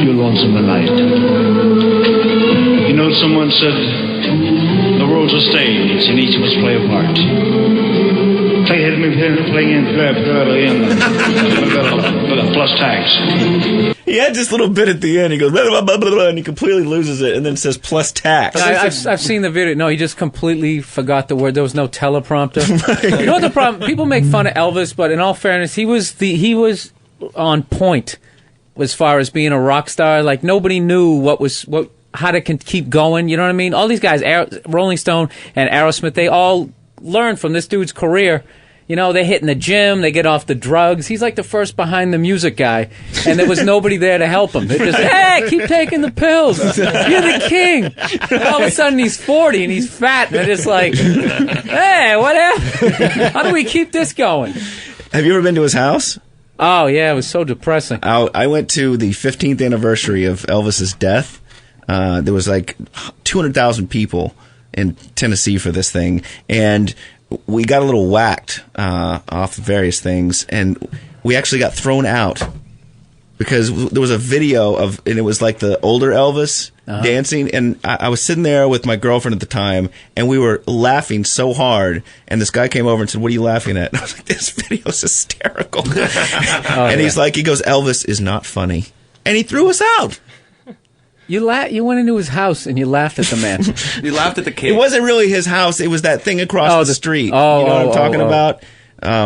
you're lonesome tonight. You know, someone said the world's a stage and each of us play a part. Playing in plus tags. He He had this little bit at the end. He goes, blah, blah, blah, blah, blah, and he completely loses it, and then says plus tax. I've seen the video. No, he just completely forgot the word. There was no teleprompter. You know what the problem? People make fun of Elvis, but in all fairness, he was on point as far as being a rock star. Like nobody knew how to keep going. You know what I mean? All these guys, Rolling Stone and Aerosmith, they all learned from this dude's career. You know, they hit in the gym, they get off the drugs. He's like the first behind the music guy, and there was nobody there to help him. They just, hey, keep taking the pills. You're the king. And all of a sudden, he's 40 and he's fat, and they're just like, hey, what happened? How do we keep this going? Have you ever been to his house? Oh, yeah, it was so depressing. I went to the 15th anniversary of Elvis's death. There was like 200,000 people in Tennessee for this thing, and we got a little whacked off various things, and we actually got thrown out because there was a video and it was like the older Elvis dancing, and I was sitting there with my girlfriend at the time, and we were laughing so hard, and this guy came over and said, "What are you laughing at?" And I was like, "This video is hysterical." And he goes, "Elvis is not funny," and he threw us out. You went into his house and you laughed at the man. You laughed at the kid. It wasn't really his house. It was that thing across the street. You know what I'm talking about?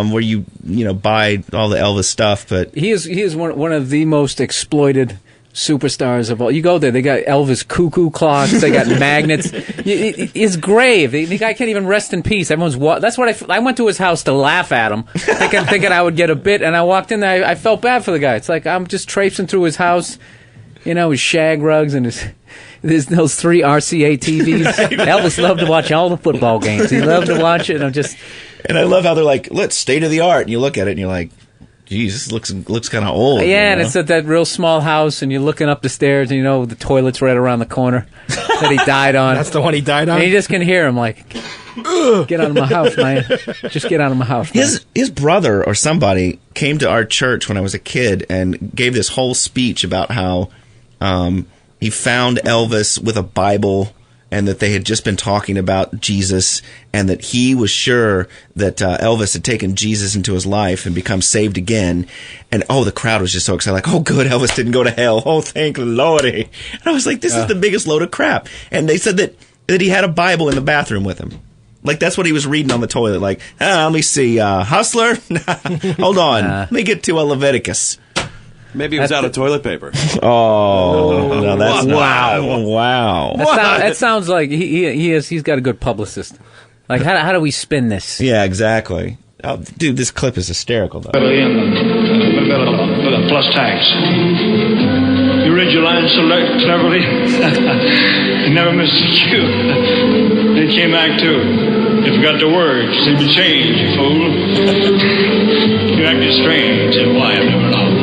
Where you buy all the Elvis stuff. But he is one of the most exploited superstars of all. You go there, they got Elvis cuckoo clocks, they got magnets. His grave, the guy can't even rest in peace. That's what I went to his house to laugh at him, thinking I would get a bit, and I walked in there. I felt bad for the guy. It's like I'm just traipsing through his house. You know, his shag rugs and there's those 3 RCA TVs. Elvis loved to watch all the football games. He loved to watch it. And I love how they're like, let's state of the art. And you look at it and you're like, geez, this looks kind of old. Yeah, and it's at that real small house, and you're looking up the stairs, and the toilet's right around the corner that he died on. That's the one he died on? And you just can hear him like, get out of my house, man. Just get out of my house, man. His brother or somebody came to our church when I was a kid and gave this whole speech about how he found Elvis with a Bible, and that they had just been talking about Jesus, and that he was sure that Elvis had taken Jesus into his life and become saved again. And the crowd was just so excited, like, oh, good, Elvis didn't go to hell. Oh, thank the Lordy. And I was like, this is the biggest load of crap. And they said that he had a Bible in the bathroom with him. Like, that's what he was reading on the toilet. Like, let me see, Hustler? Hold on. Let me get to Leviticus. Maybe he was out of toilet paper. Oh, no, that's wow. That sounds like he's got a good publicist. Like, how do we spin this? Yeah, exactly. Oh, dude, this clip is hysterical, though. Plus tax. You read your lines so cleverly. You never missed a cue. Then came Act 2. You forgot the words. They would change, you fool. You acted strange. Said, why? I've never known.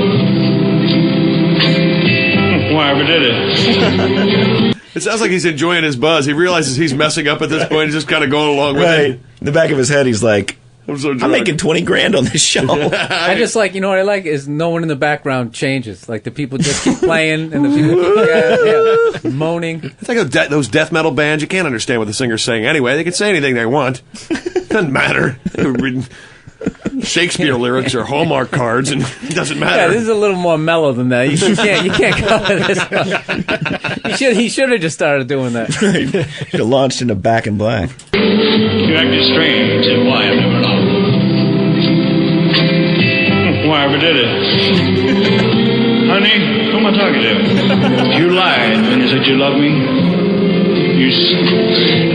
Why ever did it? It sounds like he's enjoying his buzz. He realizes he's messing up at this point. He's just kind of going along with it. In the back of his head, he's like, I'm making 20 grand on this show. I just like, what I like is no one in the background changes. Like the people just keep playing and the people keep moaning. It's like those death metal bands. You can't understand what the singer's saying anyway. They can say anything they want. Doesn't matter. They're reading Shakespeare lyrics or Hallmark cards, and it doesn't matter. Yeah, this is a little more mellow than that. You can't cover this one. He should have just started doing that. Right. Should have launched into Back in Black. You acted strange. Said, why? I've never known. Why ever did it? Honey, who am I talking to? You lied when you said you loved me.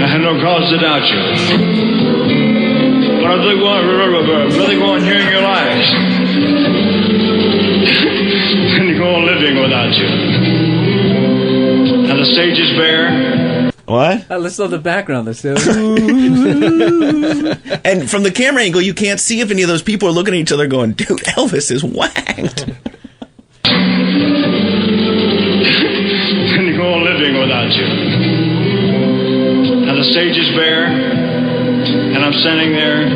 I had no cause to doubt you. But I really go on hearing your lies. And to go on living without you. And the stage is bare. What? Listen to the background. And from the camera angle, you can't see if any of those people are looking at each other going, dude, Elvis is whacked. And to go on living without you. And the stage is bare. And I'm standing there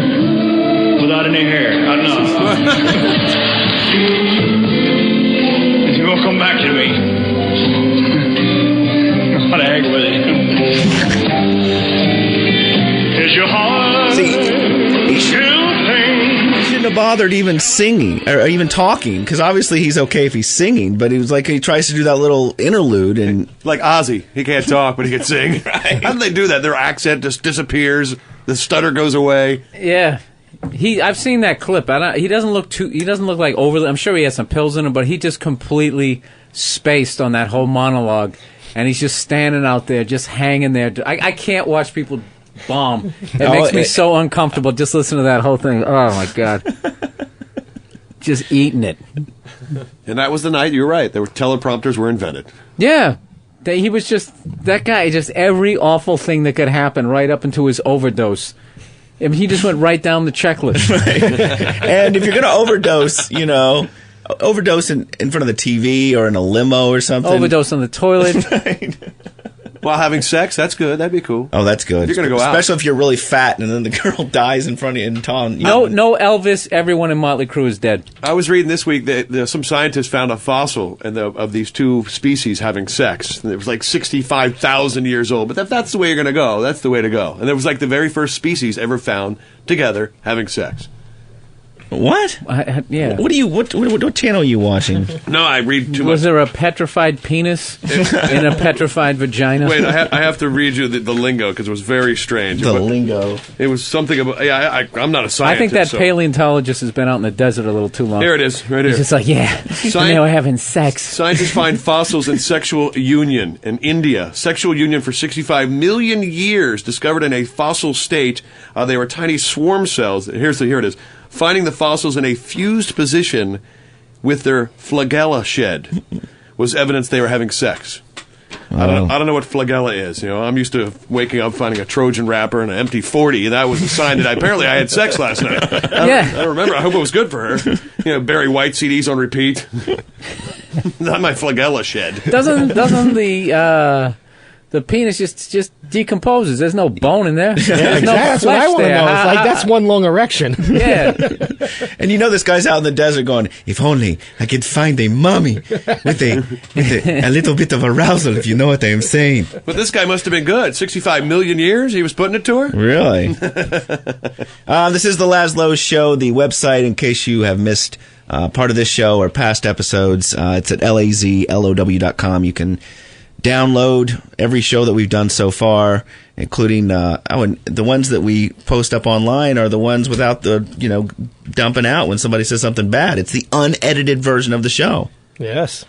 without any hair. I know. And you won't come back to me. What the heck with it? Is your heart See, he shouldn't have bothered even singing or even talking, because obviously he's okay if he's singing, but he was like, he tries to do that little interlude and like Ozzy, he can't talk but he can sing. Right. How do they do that? Their accent just disappears, the stutter goes away. Yeah. I've seen that clip. He doesn't look like overly. I'm sure he has some pills in him, but he just completely spaced on that whole monologue, and he's just standing out there, just hanging there. I can't watch people bomb. It makes me so uncomfortable just listening to that whole thing. Oh my God, just eating it. And that was the night. You're right. Teleprompters were invented. Yeah. He was just that guy. Just every awful thing that could happen, right up into his overdose. I mean, he just went right down the checklist. And if you're going to overdose, overdose in front of the TV or in a limo or something. Overdose on the toilet. Right. While having sex, that's good. That'd be cool. Oh, that's good. You're going to go out. Especially if you're really fat and then the girl dies in front of you in town. No Elvis. Everyone in Motley Crue is dead. I was reading this week that some scientists found a fossil of these two species having sex. And it was like 65,000 years old. But that's the way you're going to go. That's the way to go. And it was like the very first species ever found together having sex. What? Yeah. What channel are you watching? No, I read too much. Was there a petrified penis in a petrified vagina? Wait, I have to read you the lingo because it was very strange. The lingo. It was something about. Yeah, I'm not a scientist. I think that paleontologist has been out in the desert a little too long. Here it is, right here. He's just like, and they were having sex. Scientists find fossils in sexual union in India. Sexual union for 65 million years, discovered in a fossil state. They were tiny swarm cells. Here it is. Finding the fossils in a fused position with their flagella shed was evidence they were having sex. I don't know what flagella is. I'm used to waking up, finding a Trojan wrapper and an empty 40, and that was a sign that apparently I had sex last night. I don't remember. I hope it was good for her. Barry White CDs on repeat. Not my flagella shed. Doesn't the penis just decomposes? There's no bone in there. There's no that's what I want to know. It's like that's one long erection. Yeah. And this guy's out in the desert going, if only I could find a mummy with a little bit of arousal, if you know what I'm saying. But this guy must have been good. 65 million years he was putting it to her? Really? This is the Lazlow Show, the website, in case you have missed part of this show or past episodes. It's at lazlow.com. You can download every show that we've done so far, including the ones that we post up online are the ones without the dumping out when somebody says something bad. It's the unedited version of the show. Yes,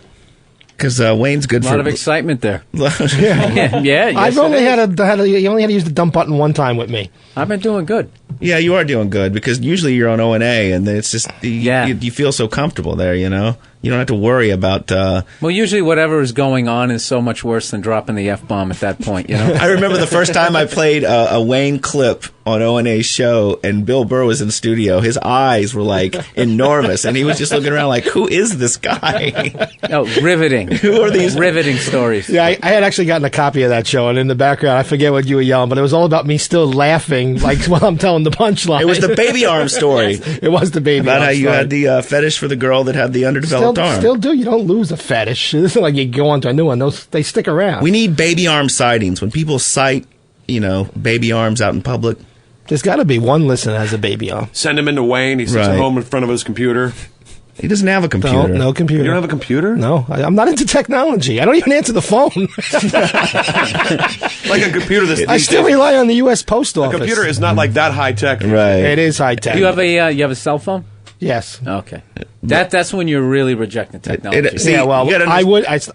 because Wayne's good for a lot of excitement there. Yeah. Yes, I've only you only had to use the dump button one time with me. I've been doing good. Yeah, you are doing good, because usually you're on O&A and it's just you feel so comfortable there. You don't have to worry about... Well, usually whatever is going on is so much worse than dropping the F-bomb at that point, I remember the first time I played a Wayne clip on O&A's show, and Bill Burr was in the studio. His eyes were, enormous, and he was just looking around like, who is this guy? Oh, riveting. Who are these? Riveting stories. Yeah, I had actually gotten a copy of that show, and in the background, I forget what you were yelling, but it was all about me still laughing, while I'm telling the punchline. It was the baby arm story. Yes, it was the baby about arm how you story. had the fetish for the girl that had the underdeveloped arm. Still do. You don't lose a fetish. This isn't like you go on to a new one. They stick around. We need baby arm sightings. When people sight, baby arms out in public. There's got to be one listener that has a baby arm. Send him into Wayne. He sits at home in front of his computer. He doesn't have a computer. No computer. You don't have a computer? No. I'm not into technology. I don't even answer the phone. Like a computer I still rely on the U.S. Post Office. A computer is not like that high tech. Right. It is high tech. Do you have a cell phone? Yes. Okay. That's when you're really rejecting technology.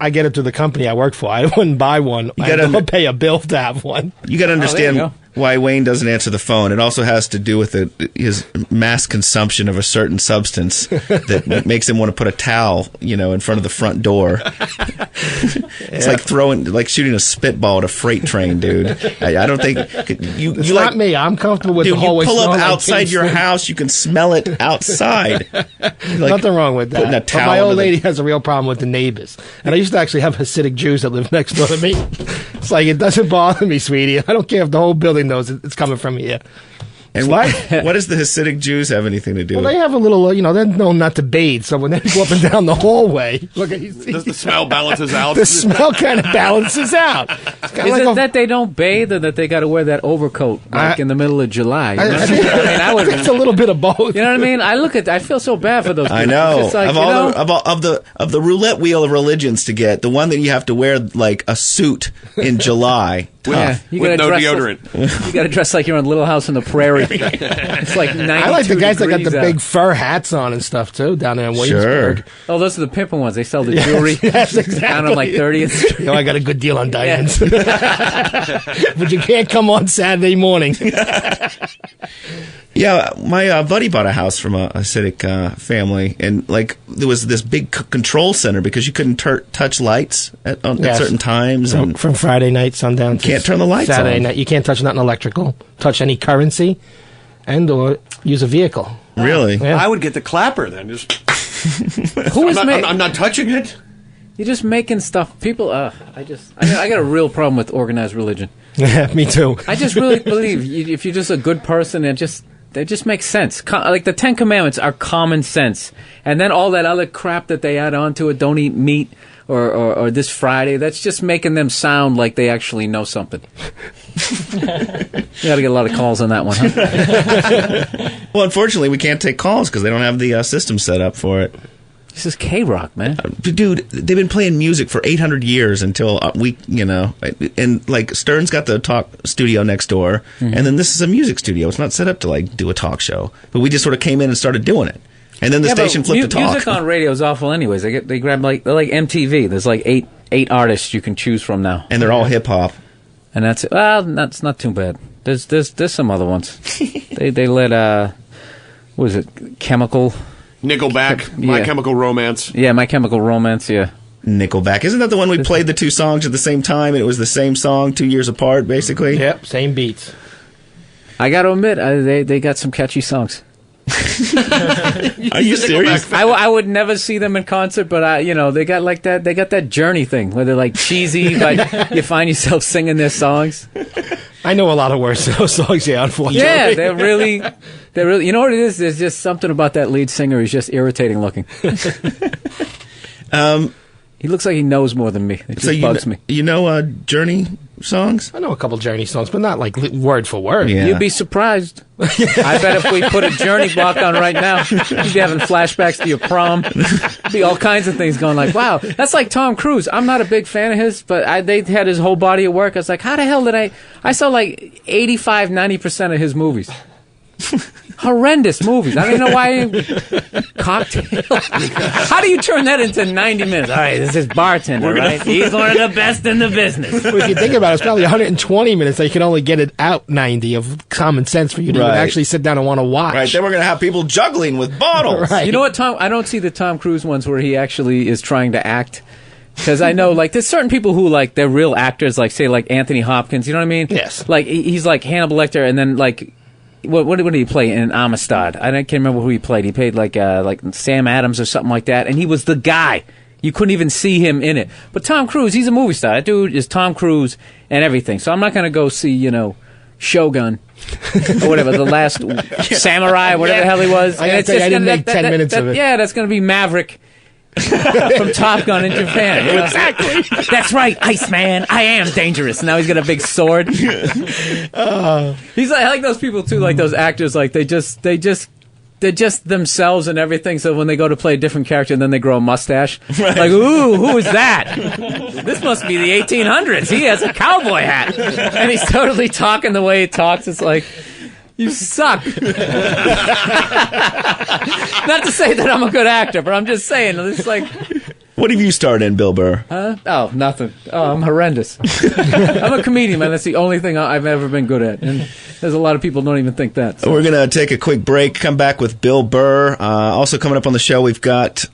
I get it through the company I work for. I wouldn't buy one. I don't pay a bill to have one. You got to understand why Wayne doesn't answer the phone. It also has to do with his mass consumption of a certain substance that makes him want to put a towel, in front of the front door. It's like shooting a spitball at a freight train, dude. I don't think it's not me. I'm comfortable with the hallway. You pull up outside your house, you can smell it outside. Nothing wrong with that. But my old lady has a real problem with the neighbors, and I used to actually have Hasidic Jews that live next door to me. It's like, it doesn't bother me, sweetie. I don't care if the whole building knows it's coming from here. And what does the Hasidic Jews have anything to do Well, with they have a little, they're known not to bathe, so when they go up and down the hallway, look at Does the smell balances out? The smell kind of balances out. It's kinda Is like it that they don't bathe or that they got to wear that overcoat like in the middle of July? You know what I mean? I think it's a little bit of both. You know what I mean? I feel so bad for those people. I know. It's just like, of the roulette wheel of religions to get, the one that you have to wear like a suit in July. Tough. You With gotta no dress deodorant. You got to dress like you're on Little House on the Prairie. It's like 92 I like the guys that got the degrees big out. fur hats on and stuff, too, down there in Williamsburg. Oh, those are the pimpin' ones. They sell the jewelry. Yes, exactly. Down on like 30th Street. I got a good deal on diamonds. But you can't come on Saturday morning. Yeah, my buddy bought a house from a Hasidic family, and like there was this big control center because you couldn't touch lights at certain times. From Friday night, sundown to can't turn the lights Saturday on. night. You can't touch nothing electrical, touch any currency, and or use a vehicle. Really? Yeah. I would get the clapper then. Just I'm not touching it. You're just making stuff. People, I got a real problem with organized religion. Yeah, me too. I just really believe if you're just a good person and they just make sense. Like the 10 Commandments are common sense. And then all that other crap that they add on to it, don't eat meat or this Friday, that's just making them sound like they actually know something. You got to get a lot of calls on that one, huh? Well, unfortunately, we can't take calls because they don't have the system set up for it. This is K-Rock, man. Dude, they've been playing music for 800 years until and like Stern's got the talk studio next door, and then this is a music studio. It's not set up to like do a talk show, but we just sort of came in and started doing it, and then the station flipped to talk. Music on radio is awful, anyways. They grab they're like MTV. There's like eight artists you can choose from now, and they're all hip hop, and that's it. Well, that's not too bad. There's some other ones. they let what was it, Chemical. Nickelback, My Chemical Romance. Yeah, My Chemical Romance, yeah. Nickelback. Isn't that the one we played the two songs at the same time, and it was the same song 2 years apart, basically? Yep, same beats. I got to admit, they got some catchy songs. Are you serious? I would never see them in concert, but they got like that. They got that Journey thing where they're like cheesy, but you find yourself singing their songs. I know a lot of words to those songs, yeah, unfortunately. Yeah, they're really. You know what it is? There's just something about that lead singer who's just irritating looking. He looks like he knows more than me. It just bugs me. You know Journey songs? I know a couple Journey songs, but not like word for word. Yeah. You'd be surprised. I bet if we put a Journey block on right now, you'd be having flashbacks to your prom. Be all kinds of things going like, wow, that's like Tom Cruise. I'm not a big fan of his, but they had his whole body of work. I was like, how the hell did I saw like 85-90% of his movies. Horrendous movies. I don't know why. Cocktail. How do you turn that into 90 minutes? All right, this is Bartender, right? He's one of the best in the business. Well, if you think about it, it's probably 120 minutes. So you can only get it out 90 of common sense for you to even actually sit down and want to watch. Right, then we're going to have people juggling with bottles. Right. You know what, Tom? I don't see the Tom Cruise ones where he actually is trying to act. Because I know, like, there's certain people who, like, they're real actors, like, say, like, Anthony Hopkins. You know what I mean? Yes. Like, he's like Hannibal Lecter, and then, like, what did he play in Amistad? I can't remember who he played. He played like Sam Adams or something like that, and he was the guy. You couldn't even see him in it. But Tom Cruise, he's a movie star. That dude is Tom Cruise and everything. So I'm not going to go see, Shogun or whatever, The Last Samurai, whatever the hell he was. I didn't make 10 minutes of it. Yeah, that's going to be Maverick. From Top Gun in Japan. Exactly. That's right, Iceman. I am dangerous. Now he's got a big sword. He's like those people too, like those actors. Like they're just themselves and everything. So when they go to play a different character, and then they grow a mustache, like, ooh, who is that? This must be the 1800s. He has a cowboy hat, and he's totally talking the way he talks. It's like, you suck. Not to say that I'm a good actor, but I'm just saying, it's like... What have you starred in, Bill Burr? Huh? Oh, nothing. Oh, I'm horrendous. I'm a comedian, man. That's the only thing I've ever been good at. And there's a lot of people who don't even think that. So. We're going to take a quick break, come back with Bill Burr. Also coming up on the show, we've got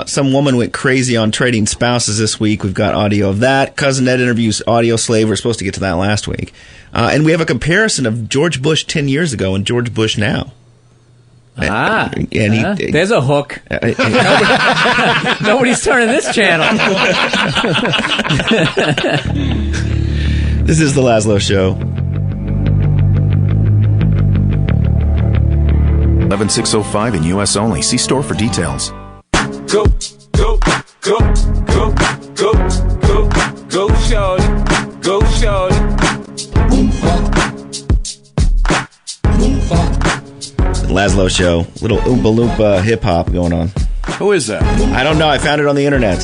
some woman went crazy on trading spouses this week. We've got audio of that. Cousin Ed interviews Audio Slave. We're supposed to get to that last week. And we have a comparison of George Bush 10 years ago and George Bush now. There's a hook. Nobody's turning this channel. This is the Lazlow Show. 11605 in U.S. only. See store for details. Go, go, go, go, go, go, go, shorty, go, shorty. Lazlow Show. Little Oompa Loompa hip-hop going on. Who is that? I don't know. I found it on the internet.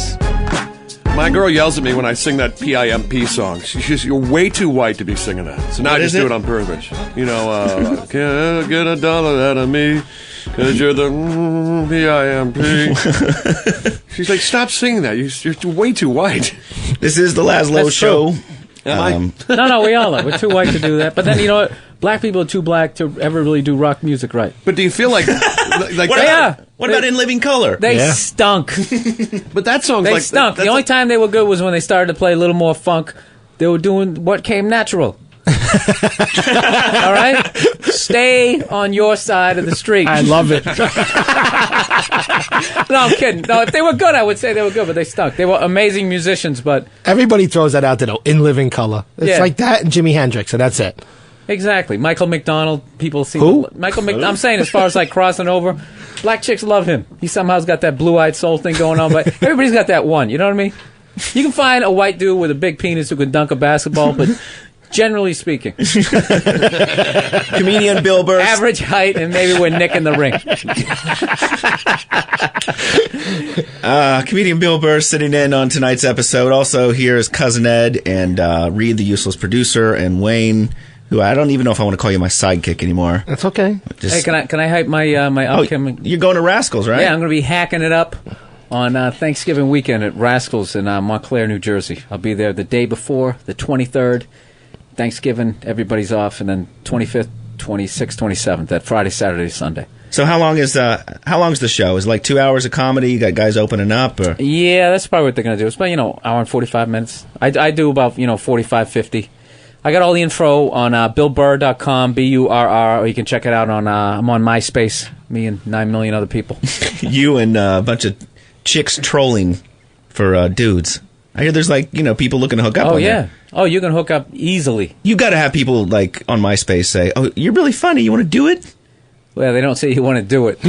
My girl yells at me when I sing that PIMP song. She's you're way too white to be singing that. So now I just do it on purpose. You know, can't get $1 out of me because you're the PIMP. She's like, stop singing that. You're way too white. This is the Lazlow Show. No, we all are. We're too white to do that. But then, you know what? Black people are too black to ever really do rock music right. But do you feel like what about In Living Color? They stunk. But that song's they like... stunk. The only time they were good was when they started to play a little more funk. They were doing what came natural. All right? Stay on your side of the street. I love it. No, I'm kidding. No, if they were good, I would say they were good, but they stunk. They were amazing musicians, but... Everybody throws that out there, though, In Living Color. It's like that and Jimi Hendrix, and that's it. Exactly. Michael McDonald, people see... Who? I'm saying as far as like crossing over, black chicks love him. He somehow's got that blue-eyed soul thing going on, but everybody's got that one, you know what I mean? You can find a white dude with a big penis who can dunk a basketball, but... Generally speaking. Comedian Bill Burr. Average height, and maybe we're nicking the ring. Comedian Bill Burr sitting in on tonight's episode. Also here is Cousin Ed and Reed, the useless producer, and Wayne, who I don't even know if I want to call you my sidekick anymore. That's okay. Hey, can I hype my my upcoming... You're going to Rascals, right? Yeah, I'm going to be hacking it up on Thanksgiving weekend at Rascals in Montclair, New Jersey. I'll be there the day before, the 23rd. Thanksgiving, everybody's off, and then 25th, 26th, 27th, that Friday, Saturday, Sunday. So how long is the show? Is it like 2 hours of comedy? You got guys opening up? Or? Yeah, that's probably what they're going to do. It's about, hour and 45 minutes. I do about, 45, 50. I got all the info on BillBurr.com, BURR, or you can check it out on, I'm on MySpace, me and 9 million other people. You and a bunch of chicks trolling for dudes. I hear there's people looking to hook up on there. Oh, you can hook up easily. You got to have people on MySpace say, "Oh, you're really funny. You want to do it?" Well, they don't say you want to do it,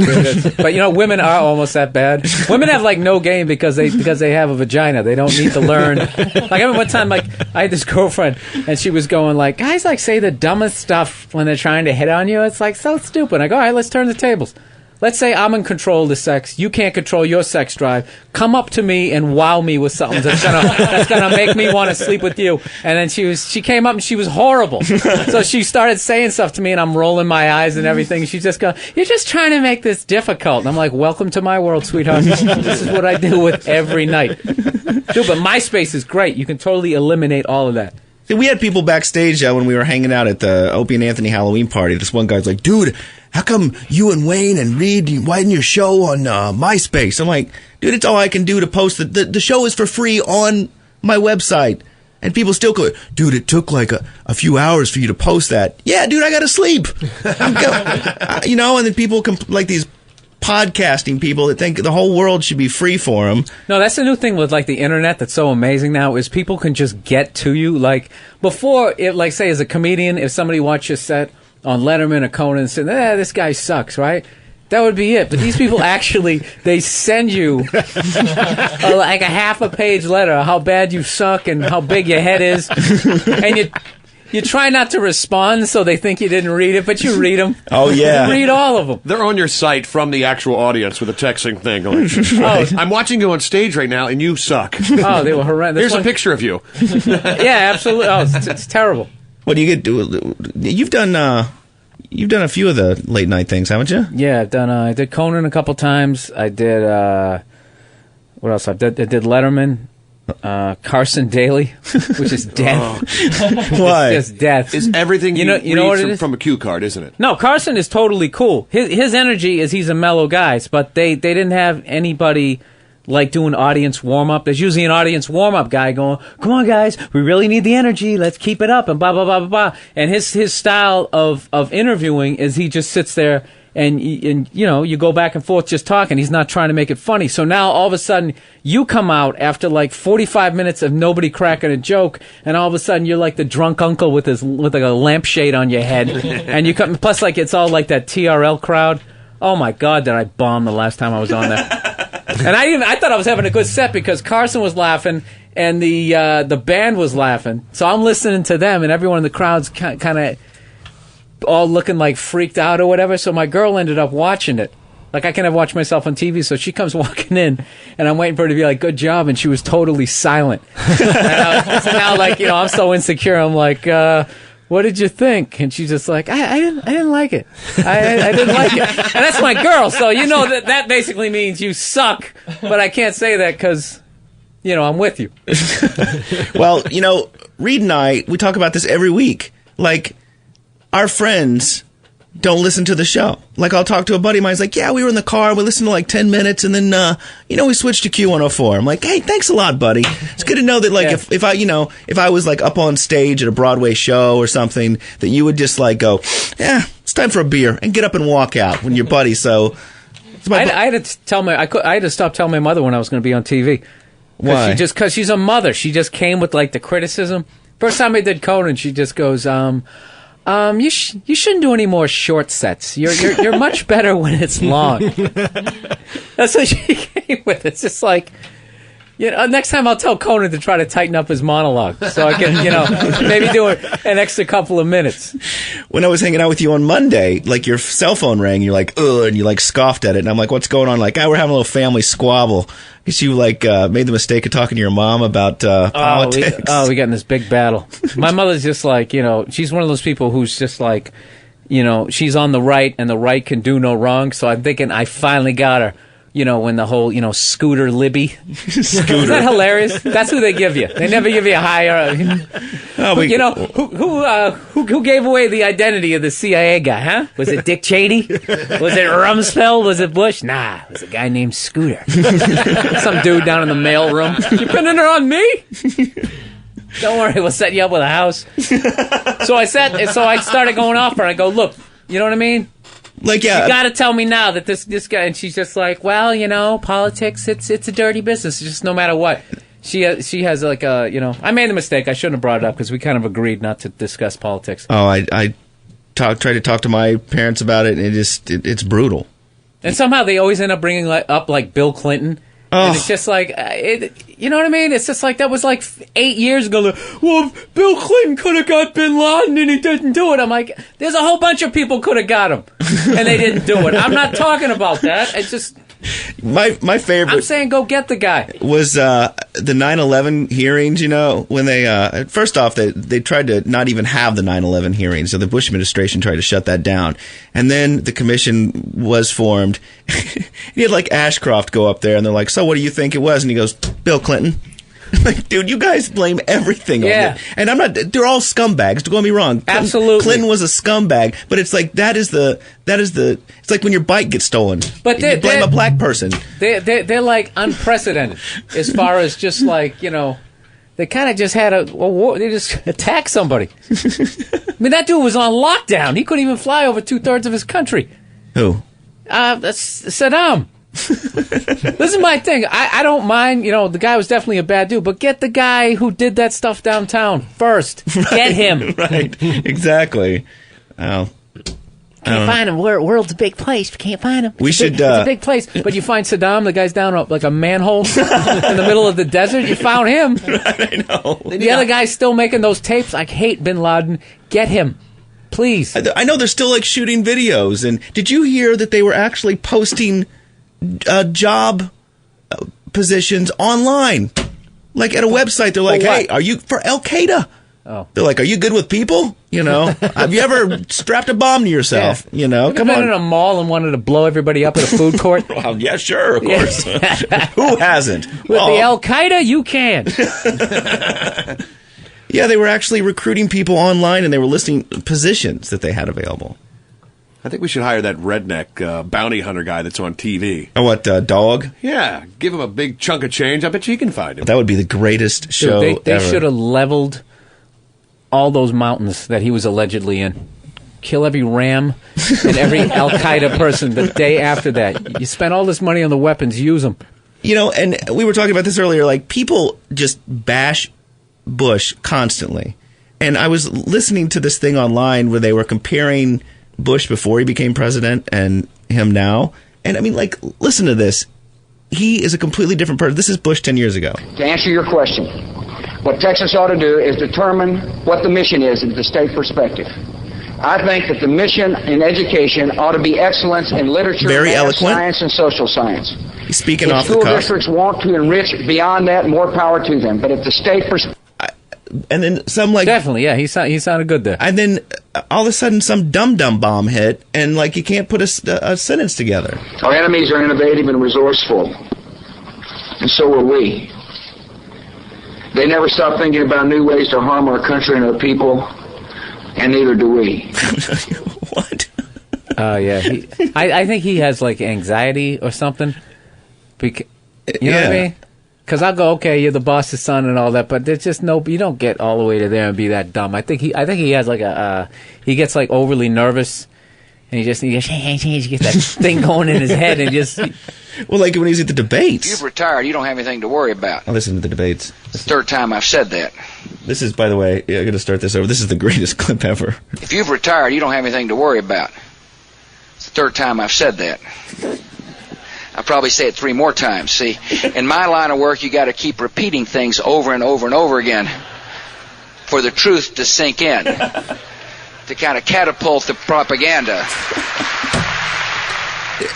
but women are almost that bad. Women have no game because they have a vagina. They don't need to learn. I remember one time, I had this girlfriend, and she was going guys say the dumbest stuff when they're trying to hit on you. It's so stupid. I go, all right, let's turn the tables. Let's say I'm in control of the sex. You can't control your sex drive. Come up to me and wow me with something that's gonna make me want to sleep with you. And then she came up and she was horrible. So she started saying stuff to me, and I'm rolling my eyes and everything. She just goes, "You're just trying to make this difficult." And I'm like, "Welcome to my world, sweetheart. This is what I deal with every night." Dude, but MySpace is great. You can totally eliminate all of that. We had people backstage when we were hanging out at the Opie and Anthony Halloween party. This one guy's like, "Dude, how come you and Wayne and Reed widen your show on MySpace?" I'm like, "Dude, it's all I can do to post the show is for free on my website." And people still go, "Dude, it took a few hours for you to post that." Yeah, dude, I got to sleep. And then people these podcasting people that think the whole world should be free for them. No, that's the new thing with the internet that's so amazing now is people can just get to you. Before, say as a comedian, if somebody watched your set on Letterman or Conan and said, this guy sucks, right? That would be it. But these people actually, they send you a half a page letter how bad you suck and how big your head is. And you try not to respond so they think you didn't read it, but you read them. Oh, yeah. You read all of them. They're on your site from the actual audience with a texting thing. I'm watching you on stage right now, and you suck. Oh, they were horrendous. Here's a picture of you. Yeah, absolutely. Oh, it's terrible. What do you get? You've done a few of the late night things, haven't you? Yeah, I've done. I did Conan a couple times. I did. What else? I did Letterman. Carson Daly, which is death. Why? It's just death. Is everything you know what it is? From a cue card, isn't it? No, Carson is totally cool. His energy is he's a mellow guy, but they didn't have anybody doing audience warm-up. There's usually an audience warm-up guy going, "Come on, guys, we really need the energy. Let's keep it up," and blah, blah, blah, blah, blah. And his style of interviewing is he just sits there and you go back and forth just talking. He's not trying to make it funny. So now all of a sudden you come out after 45 minutes of nobody cracking a joke, and all of a sudden you're like the drunk uncle with a lampshade on your head, and you come. Plus, it's all like that TRL crowd. Oh my God, did I bomb the last time I was on there? And I thought I was having a good set because Carson was laughing and the band was laughing. So I'm listening to them, and everyone in the crowd's kind of all looking like freaked out or whatever. So my girl ended up watching it. Like, I can have watched myself on TV, so she comes walking in, and I'm waiting for her to be like, good job, and she was totally silent. So now, like, I'm so insecure, I'm like, what did you think? And she's just like, I didn't like it. I didn't like it. And that's my girl, so that basically means you suck, but I can't say that because, I'm with you. Well, Reed and I, we talk about this every week. Like, our friends don't listen to the show. Like, I'll talk to a buddy of mine. He's like, yeah, we were in the car. We listened to like 10 minutes. And then, we switched to Q104. I'm like, hey, thanks a lot, buddy. It's good to know that, like, if I was like up on stage at a Broadway show or something, that you would just like go, yeah, it's time for a beer, and get up and walk out when you're buddy. So I had to stop telling my mother when I was going to be on TV. Why? Because she's a mother. She just came with like the criticism. First time I did Conan, she just goes, you shouldn't do any more short sets. You're much better when it's long. That's what she came with. It's just like, next time I'll tell Conan to try to tighten up his monologue so I can, maybe do an extra couple of minutes. When I was hanging out with you on Monday, like, your cell phone rang, you're like, ugh, and you like scoffed at it, and I'm like, what's going on? Like, we're having a little family squabble. Because you like made the mistake of talking to your mom about politics. We got in this big battle. My mother's just like, she's one of those people who's just like, she's on the right and the right can do no wrong. So I'm thinking I finally got her. When the whole, Scooter Libby. Isn't that hilarious? That's who they give you. They never give you a higher. Who gave away the identity of the CIA guy, huh? Was it Dick Cheney? Was it Rumsfeld? Was it Bush? Nah, it was a guy named Scooter. Some dude down in the mail room. You pinning her on me? Don't worry, we'll set you up with a house. So I started going off her. I go, look, you know what I mean? Like, yeah, you got to tell me now that this guy, and she's just like, well, politics, it's a dirty business. It's just no matter what. She has like a, I made the mistake. I shouldn't have brought it up because we kind of agreed not to discuss politics. Oh, I tried to talk to my parents about it, and it's brutal. And somehow they always end up bringing up like Bill Clinton. Oh. And it's just like, you know what I mean? It's just like, that was like 8 years ago. Like, well, Bill Clinton could have got Bin Laden and he didn't do it. I'm like, there's a whole bunch of people could have got him and they didn't do it. I'm not talking about that. It's just... My favorite... I'm saying go get the guy. Was the 9/11 hearings, when they... first off, they tried to not even have the 9/11 hearings, so the Bush administration tried to shut that down. And then the commission was formed. He had, like, Ashcroft go up there, and they're like, so what do you think it was? And he goes, Bill Clinton. Like, dude, you guys blame everything on it. And I'm not... They're all scumbags, don't get me wrong. Absolutely. Clinton was a scumbag, but it's like, that is the... It's like when your bike gets stolen. But you blame a black person. They're like unprecedented as far as just like, they kind of just had a war. They just attacked somebody. I mean, that dude was on lockdown. He couldn't even fly over 2/3 of his country. Who? That's Saddam. This is my thing. I don't mind, the guy was definitely a bad dude, but get the guy who did that stuff downtown first. Get him. Right. Exactly. Oh. Can't find him. World's a big place. We can't find him. It's a big place. But you find Saddam, the guy's down like a manhole in the middle of the desert. You found him. I know. The other guy's still making those tapes. I hate Bin Laden. Get him. Please. I know they're still like shooting videos. And did you hear that they were actually posting job positions online? Like at a website, they're like, hey, are you for Al Qaeda? Oh. They're like, are you good with people? Have you ever strapped a bomb to yourself? Yeah. Come been on. in a mall and wanted to blow everybody up at a food court? Well, yeah, sure, of course. Who hasn't? With the Al Qaeda, you can. Yeah, they were actually recruiting people online, and they were listing positions that they had available. I think we should hire that redneck bounty hunter guy that's on TV. Oh, what, Dog? Yeah, give him a big chunk of change. I bet you can find him. That would be the greatest show ever. They ever. should have leveled all those mountains that he was allegedly in. Kill every ram and every Al-Qaeda person the day after that. You spent all this money on the weapons, use them. And we were talking about this earlier, like, people just bash Bush constantly. And I was listening to this thing online where they were comparing Bush before he became president and him now. And I mean, like, listen to this. He is a completely different person. This is Bush 10 years ago. To answer your question, what Texas ought to do is determine what the mission is in the state perspective. I think that the mission in education ought to be excellence in literature, Very math, eloquent. science, and social science. He's speaking If off the school cuff. districts want to enrich beyond that, more power to them. But if the state perspective... And then some, like... Definitely, yeah, he sounded good there. And then all of a sudden some dum-dum bomb hit, and, like, you can't put a sentence together. Our enemies are innovative and resourceful, and so are we. They never stop thinking about new ways to harm our country and our people, and neither do we. Yeah. I think he has, like, anxiety or something. You know what I mean? Because I'll go, okay, you're the boss's son and all that, but there's just you don't get all the way to there and be that dumb. I think he has like he gets like overly nervous, and he gets that thing going in his head and just. Well, like when he's at the debates. You've retired. You don't have anything to worry about. I listen to the debates. It's the third time I've said that. This is, by the way, I'm going to start this over. This is the greatest clip ever. If you've retired, you don't have anything to worry about. It's the third time I've said that. I'll probably say it 3 more times. See, in my line of work, you got to keep repeating things over and over and over again for the truth to sink in, to kind of catapult the propaganda.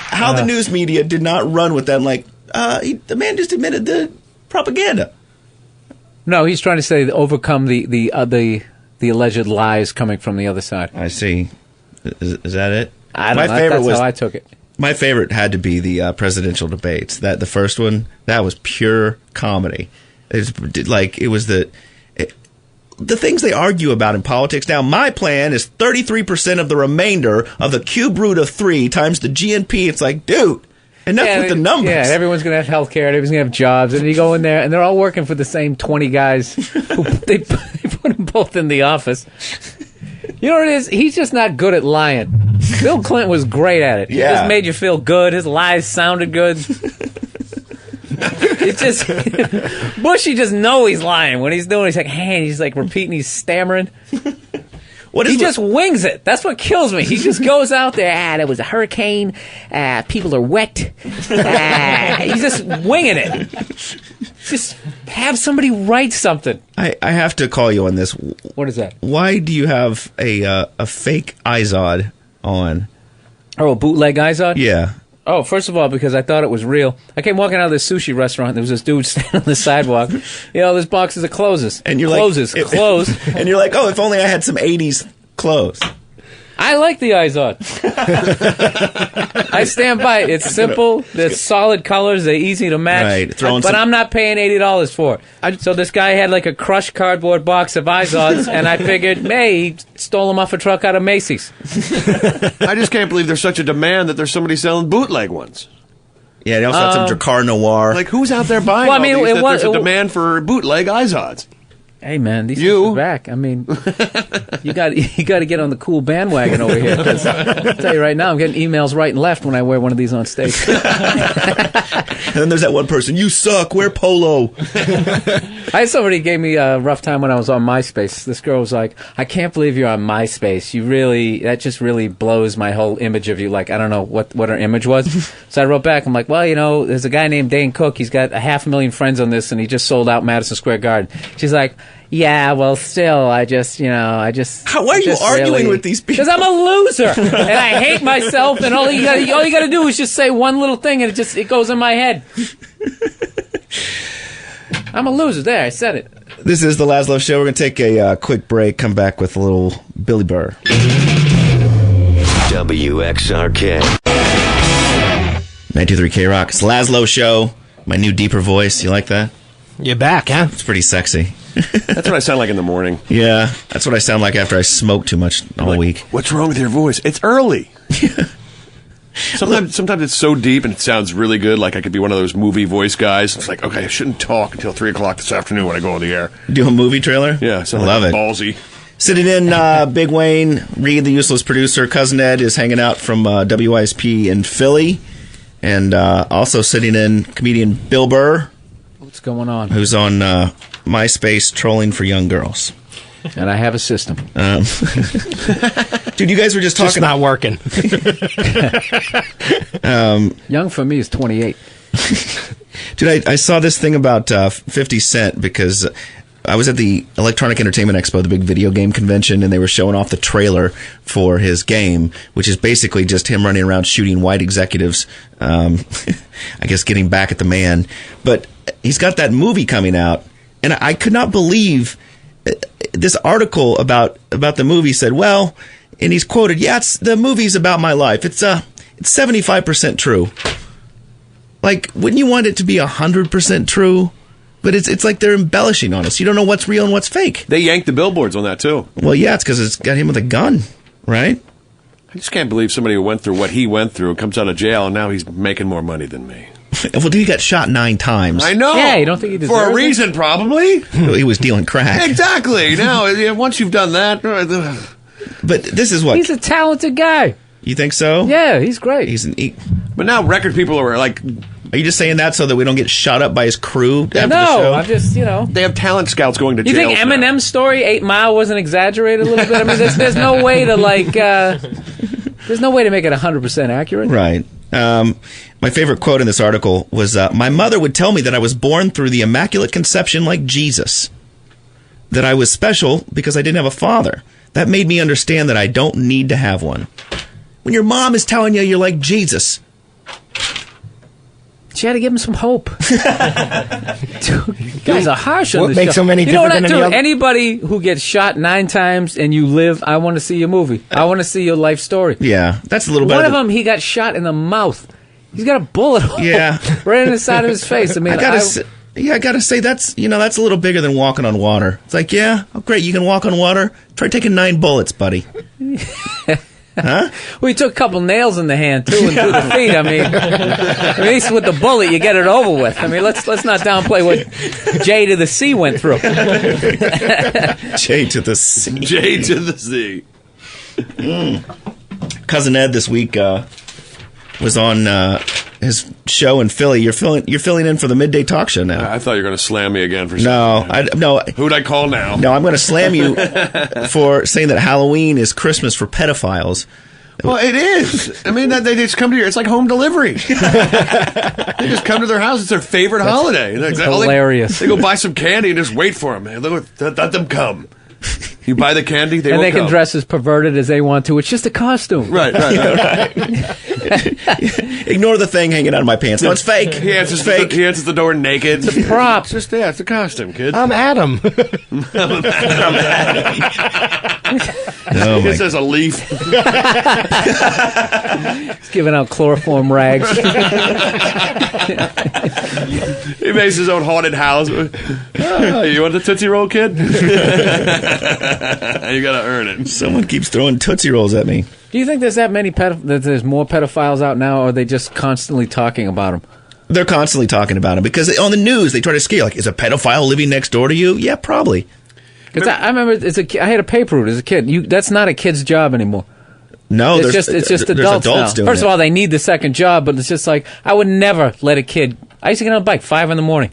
How the news media did not run with that, like, the man just admitted the propaganda. No, he's trying to say overcome the alleged lies coming from the other side. I see. Is that it? I don't know. That's how I took it. My favorite had to be the presidential debates. The first one, that was pure comedy. It was the things they argue about in politics. Now, my plan is 33% of the remainder of the cube root of 3 times the GNP. It's like, dude, enough with the numbers. Yeah, everyone's going to have health care. Everyone's going to have jobs. And you go in there, and they're all working for the same 20 guys. They put them both in the office. You know what it is? He's just not good at lying. Bill Clinton was great at it. He just made you feel good. His lies sounded good. It just Bushy just know he's lying when he's doing. He's like, hey, he's like repeating. He's stammering. He just wings it. That's what kills me. He just goes out there. There was a hurricane. People are wet. He's just winging it. Just have somebody write something. I have to call you on this. What is that? Why do you have a fake Izod on? Oh, a bootleg Izod? Yeah. Oh, first of all, because I thought it was real. I came walking out of this sushi restaurant. There was this dude standing on the sidewalk. There's boxes of closes. And you're closes. And you're like, oh, if only I had some 80s clothes. I like the Izod. I stand by it. It's simple. They're solid colors. They're easy to match. Right. But I'm not paying $80 for it. So this guy had like a crushed cardboard box of Izods, and I figured, hey, he stole them off a truck out of Macy's. I just can't believe there's such a demand that there's somebody selling bootleg ones. Yeah, they also had some Dracar Noir. Like, who's out there buying all these? There's a demand for bootleg Izods. Hey man, these things are back. I mean, you got to get on the cool bandwagon over here. 'Cause I'll tell you right now, I'm getting emails right and left when I wear one of these on stage. And then there's that one person, you suck, wear polo. I had somebody gave me a rough time when I was on MySpace. This girl was like, I can't believe you're on MySpace. That just really blows my whole image of you. Like, I don't know what her image was. So I wrote back, I'm like, well, there's a guy named Dane Cook. He's got 500,000 friends on this, and he just sold out Madison Square Garden. She's like, yeah, well, still, why are you arguing with these people? Because I'm a loser, and I hate myself, and all you got to do is just say one little thing, and it goes in my head. I'm a loser. There, I said it. This is the Lazlow Show. We're going to take a quick break, come back with a little Billy Burr. WXRK. 93 K-Rock. It's Lazlow Show. My new deeper voice. You like that? You're back, huh? It's pretty sexy. That's what I sound like in the morning. Yeah, that's what I sound like after I smoke too much all week. What's wrong with your voice? It's early. Sometimes it's so deep and it sounds really good. Like I could be one of those movie voice guys. It's like, okay, I shouldn't talk until 3 o'clock this afternoon when I go on the air. Do a movie trailer? Yeah, I love it. Ballsy. Sitting in, Big Wayne, Reed, the useless producer. Cousin Ed is hanging out from WISP in Philly. And also sitting in, comedian Burr. What's going on? Who's on MySpace trolling for young girls. And I have a system. Dude, you guys were just talking. Just not working. Young for me is 28. Dude, I saw this thing about 50 Cent because I was at the Electronic Entertainment Expo, the big video game convention, and they were showing off the trailer for his game, which is basically just him running around shooting white executives, I guess getting back at the man. But he's got that movie coming out, and I could not believe this article about the movie said, well, and he's quoted, yeah, the movie's about my life. It's 75% true. Like, wouldn't you want it to be 100% true? But it's like they're embellishing on us. You don't know what's real and what's fake. They yanked the billboards on that, too. Well, yeah, it's because it's got him with a gun, right? I just can't believe somebody who went through what he went through comes out of jail, and now he's making more money than me. Well, dude, he got shot 9 times. I know. Yeah, you don't think he deserves For a it? reason, probably. He was dealing crack. Exactly. Now, once you've done that... But this is what... He's a talented guy. You think so? Yeah, he's great. But now record people are like... Are you just saying that so that we don't get shot up by his crew after the No, show? I'm just, They have talent scouts going to You jail. think Eminem's story, 8 Mile, wasn't exaggerated a little bit? I mean, there's no way to, there's no way to make it 100% accurate. Right. My favorite quote in this article was, my mother would tell me that I was born through the Immaculate Conception like Jesus. That I was special because I didn't have a father. That made me understand that I don't need to have one. When your mom is telling you you're like Jesus... She had to give him some hope. Dude, guys are harsh on What this makes show. him any You know different what, than any other? Anybody who gets shot 9 times and you live, I want to see your movie. I want to see your life story. Yeah, that's a little better. One of them, he got shot in the mouth. He's got a bullet hole right in the side of his face. I mean, I gotta say that's a little bigger than walking on water. It's like, yeah, oh, great, you can walk on water. Try taking 9 bullets, buddy. Huh? Well, he took a couple nails in the hand too and through the feet. I mean, at least with the bullet, you get it over with. I mean, let's not downplay what J to the C went through. J to the C. J to the C. Cousin Ed this week was on his show in Philly. You're filling in for the midday talk show now. I thought you were going to slam me again for no. Who'd I call now? No, I'm going to slam you for saying that Halloween is Christmas for pedophiles. Well, it is. I mean, they just come to here. It's like home delivery. They just come to their house. It's their favorite holiday. That's hilarious. They go buy some candy and just wait for them. Man. Let them come. You buy the candy, they and will they can come. dress as perverted as they want to. It's just a costume. Right. Ignore the thing hanging out of my pants. No, it's fake. He answers fake. He answers the door naked. It's a prop. It's it's a costume, kid. I'm Adam. Oh This is a leaf. He's giving out chloroform rags. He makes his own haunted house. Oh, you want the Tootsie Roll, kid? You got to earn it. Someone keeps throwing Tootsie Rolls at me. Do you think there's that there's more pedophiles out now, or are they just constantly talking about them? They're constantly talking about them because on the news they try to scare like, is a pedophile living next door to you? Yeah, probably. Because I remember I had a paper route as a kid. That's not a kid's job anymore. No, it's just adults now. doing First it. of all, they need the second job, but it's just like I would never let a kid. I used to get on a bike 5 a.m,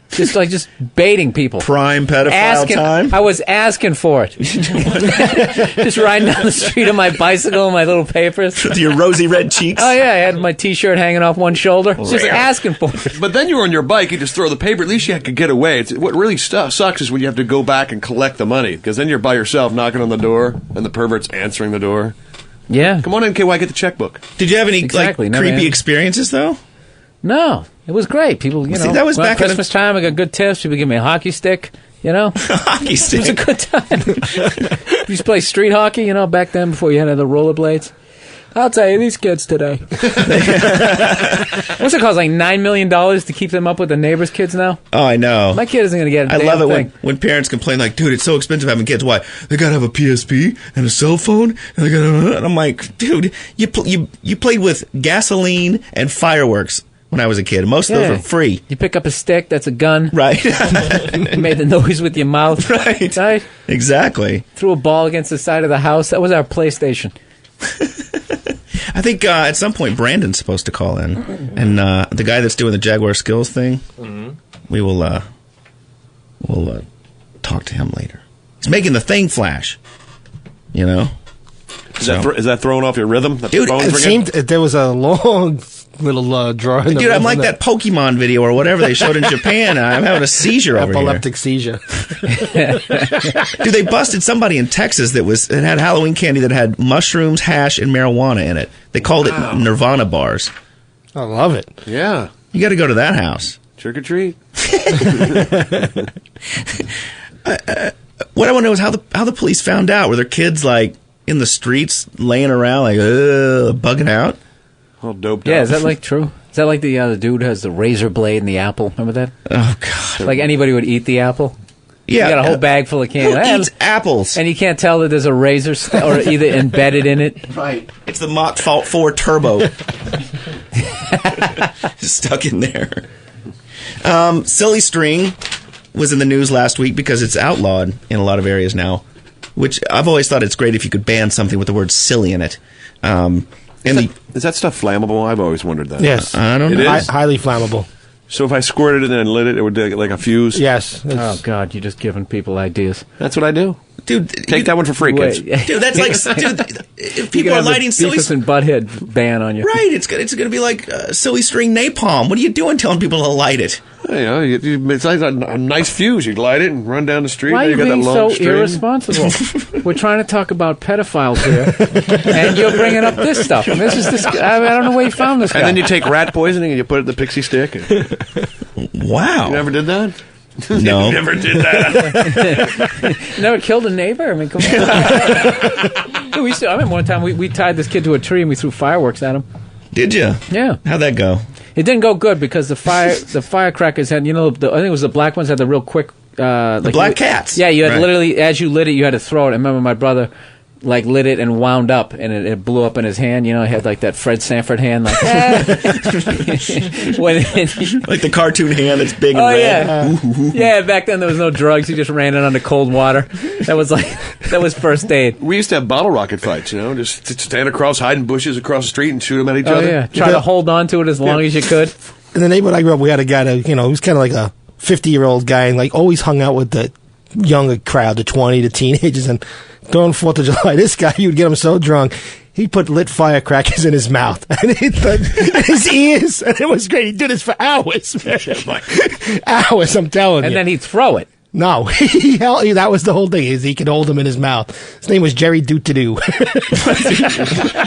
just baiting people. Prime pedophile time. I was asking for it. Just riding down the street on my bicycle and my little papers. With your rosy red cheeks. Oh yeah, I had my T-shirt hanging off one shoulder. Just asking for it. But then you were on your bike, you just throw the paper. At least you could get away. What really sucks is when you have to go back and collect the money, because then you're by yourself knocking on the door, and the pervert's answering the door. Yeah. Come on in, KY, get the checkbook. Did you have any creepy experiences though? No, it was great. People, you know, that was back Christmas time. I got good tips. People give me a hockey stick. You know, hockey stick. It was a good time. We used to play street hockey. You know, back then before you had the rollerblades. I'll tell you, these kids today. What's it cost? Like $9 million to keep them up with the neighbors' kids now? Oh, I know. My kid isn't going to get a I damn love it thing. when parents complain like, dude, it's so expensive having kids. Why? They got to have a PSP and a cell phone. And they got. And I'm like, dude, you played with gasoline and fireworks when I was a kid. Most of those were free. You pick up a stick, that's a gun. Right. You made the noise with your mouth. Right. Exactly. Threw a ball against the side of the house. That was our PlayStation. I think at some point Brandon's supposed to call in, and the guy that's doing the Jaguar Skills thing, we will we'll talk to him later. He's making the thing flash. You know? Is that throwing off your rhythm? That Dude, the phone's It ringing? seemed there was a long little drawer in the Dude, I'm rhythm like that Pokemon video or whatever they showed in Japan. I'm having a seizure over here. epileptic seizure. Dude, they busted somebody in Texas that had Halloween candy that had mushrooms, hash, and marijuana in it. They called it Nirvana bars. I love it. Yeah. You got to go to that house. Trick or treat. What I want to know is how the police found out. Were their kids like in the streets laying around like bugging out? All doped Yeah, up. is that like true? Is that like the dude who has the razor blade and the apple? Remember that? Oh God! Like anybody would eat the apple. Yeah, you got a whole bag full of candy. Who eats apples? And you can't tell that there's a razor or either embedded in it. Right. It's the Mach 4 Turbo. Stuck in there. Silly string was in the news last week because it's outlawed in a lot of areas now, which I've always thought it's great if you could ban something with the word silly in it. Is that stuff flammable? I've always wondered that. Yes. I don't know. Highly flammable. So if I squirted it and then lit it, it would like a fuse? Yes. Oh, God, you're just giving people ideas. That's what I do. Dude, take that one for free, kids. Dude, that's like, if people are lighting silly Beavis and Butthead ban on you. Right, it's going to be like silly string napalm. What are you doing telling people to light it? You know, it's like a nice fuse. You light it and run down the street. Why are and you got being that long so string. irresponsible? We're trying to talk about pedophiles here, and you're bringing up this stuff. And I don't know where you found this guy. And then you take rat poisoning and you put it in the pixie stick. Wow. You never did that? No. You never did that. Never killed a neighbor? I mean, come on. Dude, I remember one time we tied this kid to a tree and we threw fireworks at him. Did you? Yeah. How'd that go? It didn't go good because the firecrackers had, I think it was the black ones had the real quick... the black cats. Yeah, you had literally, as you lit it, you had to throw it. I remember my brother... lit it and wound up, and it blew up in his hand. You know, he had like that Fred Sanford hand, like like the cartoon hand that's big and red. Yeah, back then there was no drugs. He just ran it under cold water. That was first aid. We used to have bottle rocket fights. You know, just stand across, hide in bushes across the street, and shoot them at each other. Yeah, try to hold on to it as long as you could. In the neighborhood I grew up, we had a guy that, he was kind of like a 50-year-old guy, and like always hung out with the younger crowd, the 20, the teenagers, and during 4th of July, this guy, you would get him so drunk, he put lit firecrackers in his mouth and in his ears, and it was great. He did this for hours, man. Hours, I'm telling you. And then he'd throw it. No, that was the whole thing, is he could hold them in his mouth. His name was Jerry Doot-to-Doo.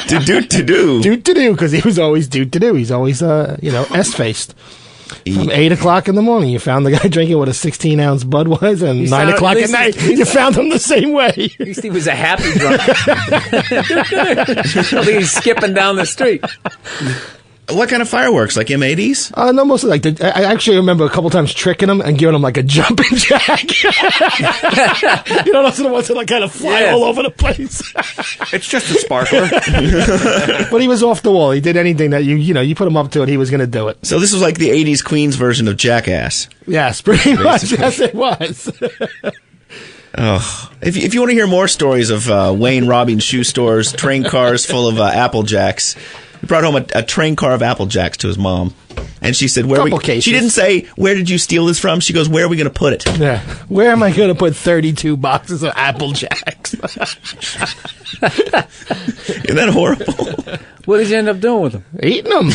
Doot-to-Doo. Doot-to-Doo, because he was always Doot-to-Doo. He's always, S-faced. From 8 o'clock in the morning, you found the guy drinking with a 16-ounce Budweiser, and 9 o'clock at night, you found him the same way. At least he was a happy drunk. I think he's skipping down the street. What kind of fireworks? Like M80s? No, mostly like I actually remember a couple times tricking him and giving him like a jumping jack. Those are the ones that like kind of fly all over the place. It's just a sparkler. But he was off the wall. He did anything that you put him up to it, he was going to do it. So this was like the 80s Queens version of Jackass. Yes, pretty much. Yes, it was. Oh, if you want to hear more stories of Wayne robbing shoe stores, train cars full of Apple Jacks, he brought home a train car of Apple Jacks to his mom. And she said, she didn't say, where did you steal this from? She goes, where are we going to put it? Yeah. Where am I going to put 32 boxes of Apple Jacks? Isn't that horrible? What did you end up doing with them? Eating them.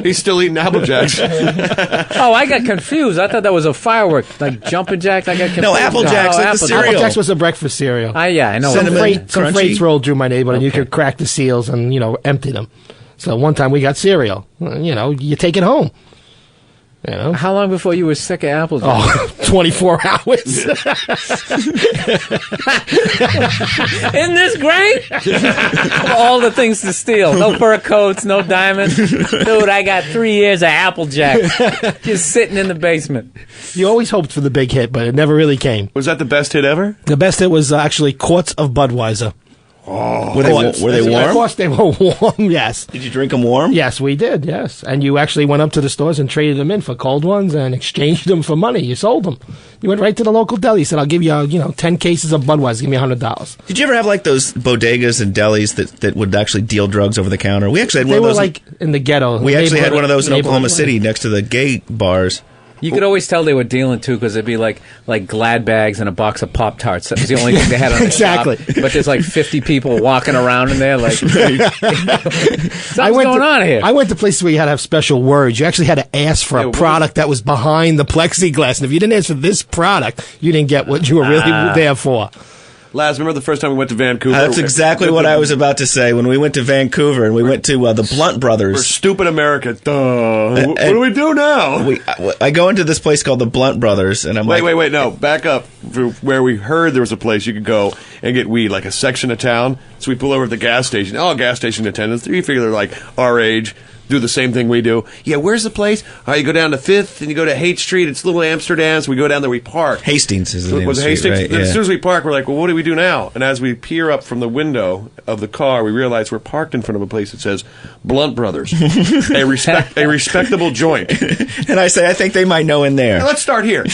He's still eating Apple Jacks. Oh, I got confused. I thought that was a firework, like jumping jacks. I got confused. No, Apple Jacks, like the cereal. Apple Jacks was a breakfast cereal. Yeah, I know. Some freights rolled through my neighborhood, and you could crack the seals and, empty them. So one time we got cereal. You take it home. How long before you were sick of Apple Jacks? Oh, 24 hours. Isn't this great? All the things to steal. No fur coats, no diamonds. Dude, I got 3 years of Apple Jacks just sitting in the basement. You always hoped for the big hit, but it never really came. Was that the best hit ever? The best hit was actually quarts of Budweiser. Oh, were they warm? Of course they were warm, yes. Did you drink them warm? Yes, we did, yes. And you actually went up to the stores and traded them in for cold ones and exchanged them for money. You sold them. You went right to the local deli. You said, I'll give you, 10 cases of Budweiser. Give me $100. Did you ever have like those bodegas and delis that would actually deal drugs over the counter? We actually had one of those. They were like in the ghetto. We actually had one of those in Oklahoma City next to the gay bars. You could always tell they were dealing too, because it'd be like Glad bags and a box of Pop-Tarts. That was the only thing they had on the Exactly. shop. But there's like 50 people walking around in there, like something's going on here. I went to places where you had to have special words. You actually had to ask for a product that was behind the plexiglass, and if you didn't ask for this product, you didn't get what you were really there for. Laz, remember the first time we went to Vancouver? That's exactly what I was about to say. When we went to Vancouver and we went to the Blunt Brothers. We're stupid America. Duh. What do we do now? I go into this place called the Blunt Brothers, and I'm Wait, no. Back up for where we heard there was a place you could go and get weed, like a section of town. So we pull over at the gas station. All gas station attendants, you figure they're like our age, do the same thing we do. Yeah, where's the place? All right, you go down to 5th, and you go to Haight Street. It's Little Amsterdam, so we go down there, we park. Hastings is the name Was of it the street, Hastings? right? As soon as we park, we're like, well, what do we do now? And as we peer up from the window of the car, we realize we're parked in front of a place that says Blunt Brothers, a respectable joint. And I say, I think they might know in there. Now, let's start here.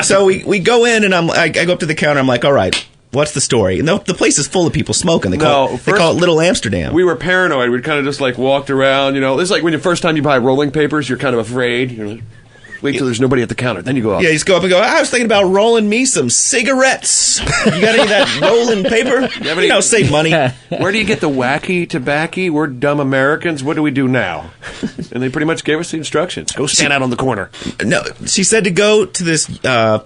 So we go in, and I go up to the counter. I'm like, all right, what's the story? And the place is full of people smoking. They call it Little Amsterdam. We were paranoid. We kind of just like walked around. You know, it's like when the first time you buy rolling papers, you're kind of afraid. You're like, wait till there's nobody at the counter, then you go up. Yeah, you just go up and go, I was thinking about rolling me some cigarettes. You got any of that rolling paper? Save money. Where do you get the wacky tobacco? We're dumb Americans. What do we do now? And they pretty much gave us the instructions. Go stand out on the corner. No, she said to go to this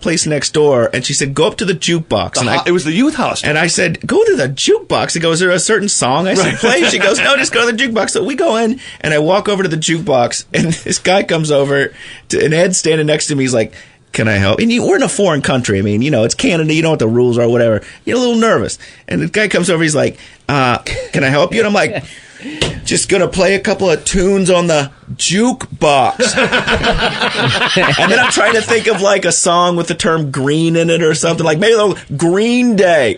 place next door, and she said, go up to the jukebox. It was the youth hostel. And I said, go to the jukebox. He goes, is there a certain song I should play? She goes, no, just go to the jukebox. So we go in, and I walk over to the jukebox, and this guy comes over, and Ed's standing next to me. He's like, can I help? And we're in a foreign country. I mean, it's Canada. You know what the rules are or whatever. You're a little nervous. And the guy comes over. He's like, can I help you? And I'm like, just going to play a couple of tunes on the jukebox. And then I'm trying to think of like a song with the term green in it or something. Like maybe a little Green Day.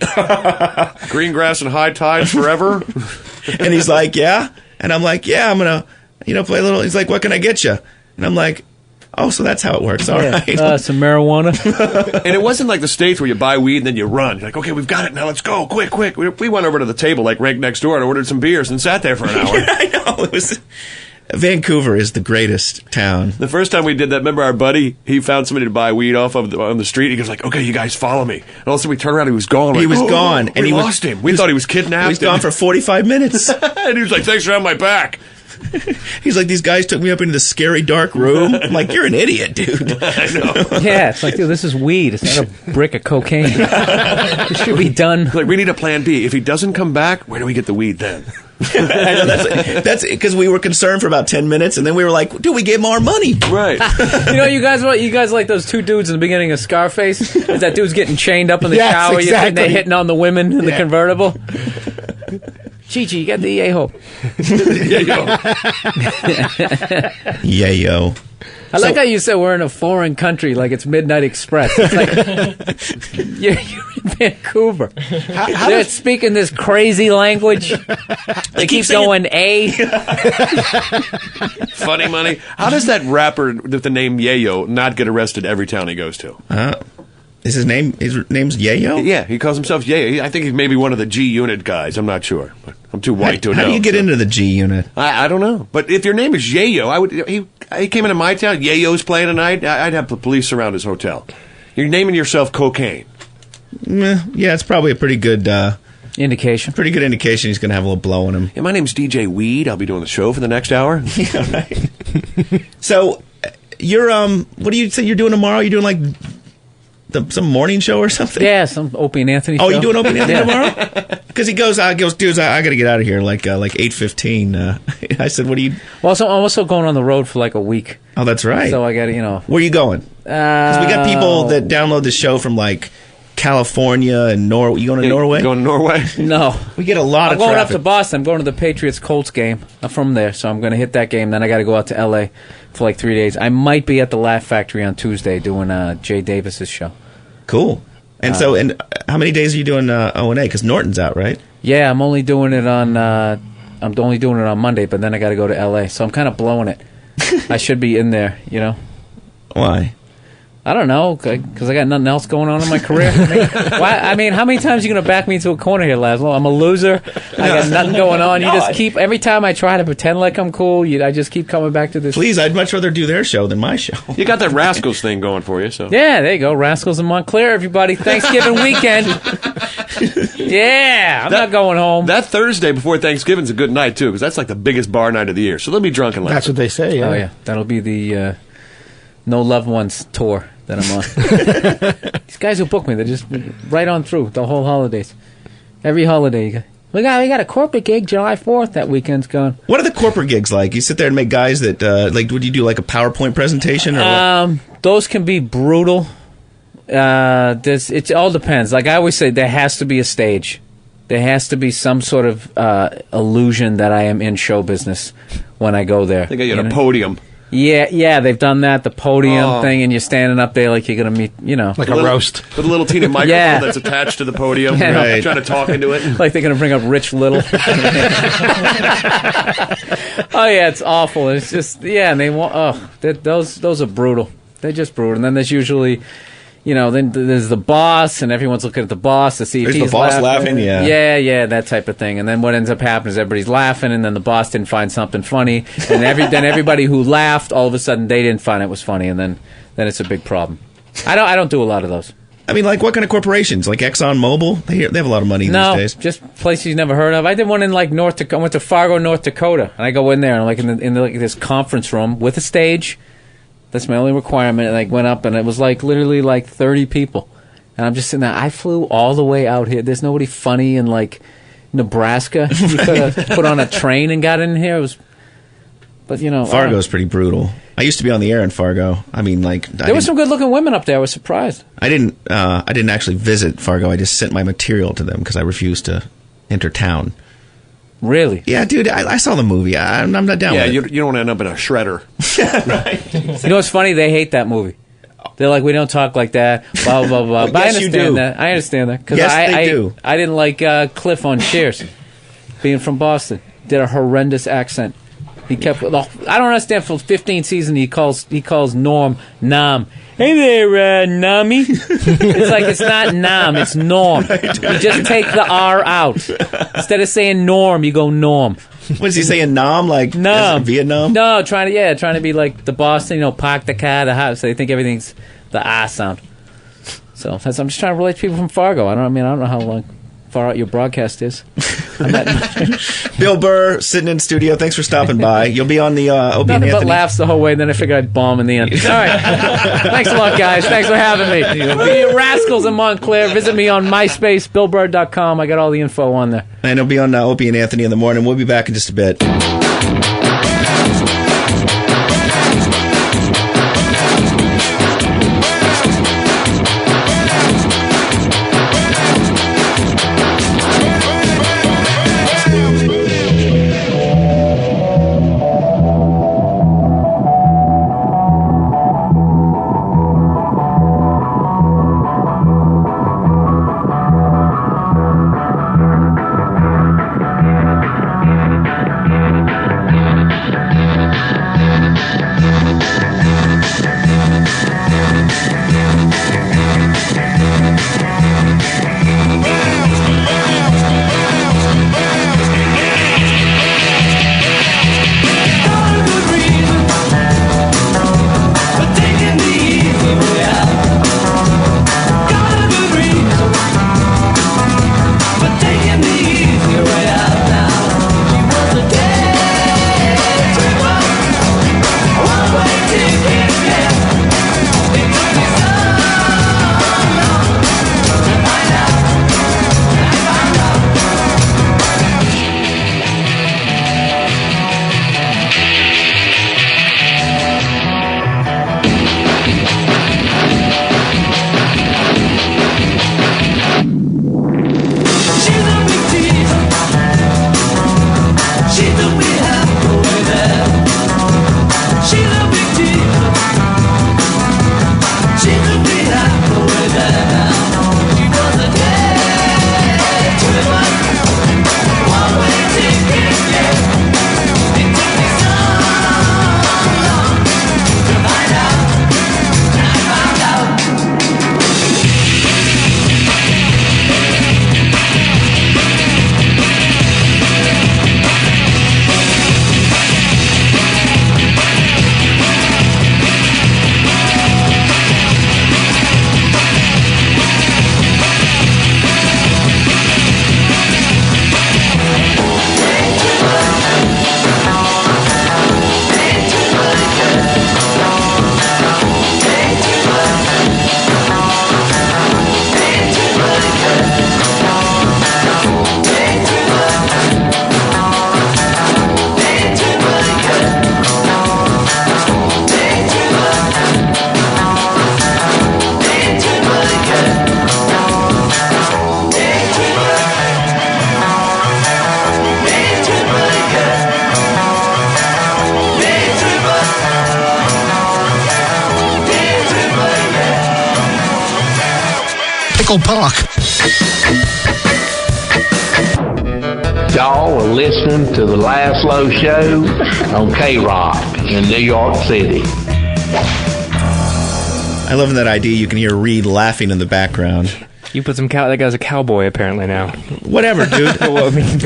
Green grass and high tides forever. And he's like, yeah. And I'm like, yeah, I'm going to, play a little. He's like, what can I get you? And I'm like, oh, so that's how it works. All right. Some marijuana. And it wasn't like the States where you buy weed and then you run. You're like, okay, we've got it now. Let's go. Quick. We went over to the table, like right next door, and ordered some beers and sat there for an hour. Yeah, I know. Vancouver is the greatest town. The first time we did that, remember our buddy? He found somebody to buy weed off of on the street. He goes like, okay, you guys follow me. And all of a sudden we turned around, he was gone. He was gone. And we lost him. We thought he was kidnapped. He was gone for 45 minutes. And he was like, thanks for having my back. He's like, these guys took me up into the scary dark room. I'm like, you're an idiot, dude. I know. Yeah, it's like, dude, this is weed. It's not a brick of cocaine. It should be done. Like, we need a plan B. If he doesn't come back, where do we get the weed then? I know, that's because we were concerned for about 10 minutes, and then we were like, dude, we gave him our money. Right. You guys like those two dudes in the beginning of Scarface? Is that dude's getting chained up in the shower, exactly. and they're hitting on the women in the convertible? Chi-Chi, you got the yayo. Yayo. I like how you said we're in a foreign country, like it's Midnight Express. It's like you're in Vancouver. They're speaking this crazy language. They keep going A. Funny money. How does that rapper with the name Yayo not get arrested every town he goes to? Is his name's Yayo? Yeah, he calls himself Yayo. I think he's maybe one of the G Unit guys. I'm not sure. But I'm too white to know. How do you get into the G Unit? I don't know. But if your name is Yayo, he came into my town. Yayo's playing tonight. I'd have the police surround his hotel. You're naming yourself cocaine. Yeah, it's probably a pretty good indication. Pretty good indication he's going to have a little blow in him. Yeah, my name's DJ Weed. I'll be doing the show for the next hour. Yeah, right. So, you're what do you say you're doing tomorrow? You're doing like some morning show or something? Yeah, some Opie and Anthony show. Oh, you doing Opie and Anthony tomorrow? Because he goes, dudes, I got to get out of here like 8:15. I said, what do you? Well, so I'm also going on the road for like a week. Oh, that's right. So I got to, Where are you going? Because we got people that download the show from like California and Norway. You going to Norway? Going to Norway? No. We get a lot of traffic. I'm going traffic. up to Boston. I'm going to the Patriots-Colts game. I'm from there, so I'm going to hit that game. Then I got to go out to L.A. for like 3 days. I might be at the Laugh Factory on Tuesday doing Jay Davis's show. Cool. And and how many days are you doing O&A? Because Norton's out, right? Yeah, I'm only doing it on Monday, but then I got to go to L.A., so I'm kind of blowing it. I should be in there, Why? I don't know, because I got nothing else going on in my career. I mean, how many times are you going to back me into a corner here, Lazlow? I'm a loser. I got nothing going on. You just keep, every time I try to pretend like I'm cool, I just keep coming back to this. Please, I'd much rather do their show than my show. You got that Rascals thing going for you, so. Yeah, there you go. Rascals in Montclair, everybody. Thanksgiving weekend. Yeah, I'm not going home. That Thursday before Thanksgiving's a good night, too, because that's like the biggest bar night of the year. So they'll be drunk and That's what they say, yeah. Oh, yeah. That'll be the No Loved Ones tour that I'm on. These guys who book me, they're just right on through the whole holidays. Every holiday. We got a corporate gig July 4th that weekend's going. What are the corporate gigs like? You sit there and make guys that, would you do like a PowerPoint presentation? Or those can be brutal. It all depends. Like I always say, there has to be a stage. There has to be some sort of illusion that I am in show business when I go there. They got you on a podium. Yeah, they've done that, the podium thing, and you're standing up there like you're going to meet, Like a roast. With a little teeny microphone that's attached to the podium, trying to talk into it. Like they're going to bring up Rich Little. Oh, yeah, it's awful. It's just, and they want, those are brutal. They're just brutal. And then there's usually, then there's the boss, and everyone's looking at the boss to see if he's the boss laughing, Yeah, that type of thing. And then what ends up happening is everybody's laughing, and then the boss didn't find something funny, and then everybody who laughed, all of a sudden they didn't find it was funny, and then it's a big problem. I don't do a lot of those. I mean, like what kind of corporations? Like ExxonMobil? They have a lot of money these days. No, just places you've never heard of. I did one in like North Dakota. I went to Fargo, North Dakota, and I go in there and I'm like in like this conference room with a stage. That's my only requirement. And I went up, and it was like literally like 30 people. And I'm just sitting there. I flew all the way out here. There's nobody funny in like Nebraska. You could have put on a train and got in here. But Fargo's pretty brutal. I used to be on the air in Fargo. I mean, there were some good-looking women up there. I was surprised. I didn't actually visit Fargo. I just sent my material to them because I refused to enter town. Really? Yeah, dude, I saw the movie. I'm not down with it. Yeah, you don't want to end up in a shredder. Right. You know what's funny? They hate that movie. They're like, we don't talk like that, blah, blah, blah. But yes, I understand that. I understand that. Yes, they do. I didn't like Cliff on Cheers, being from Boston. Did a horrendous accent. He kept. I don't understand. For 15 seasons, he calls Norm Nam. Hey there, Nami. It's like it's not Nam, it's Norm. You just take the R out. Instead of saying Norm, you go Norm. What is he saying? Nam, like Nam. Vietnam? No, trying to be like the Boston. Park the car, the house. So they think everything's the ah sound. So I'm just trying to relate to people from Fargo. I don't know how far out your broadcast is. Bill Burr sitting in studio. Thanks for stopping by. You'll be on the Opie and Anthony. But laughs the whole way, and then I figured I'd bomb in the end. All right. Thanks a lot, guys. Thanks for having me. The Rascals in Montclair. Visit me on MySpace, BillBurr.com. I got all the info on there. And it'll be on Opie and Anthony in the morning. We'll be back in just a bit. Pickle Park. Y'all are listening to the Lazlow Show on K-Rock in New York City. I love that idea. You can hear Reed laughing in the background. You put some that guy's a cowboy apparently now. Whatever, dude. Well, I mean,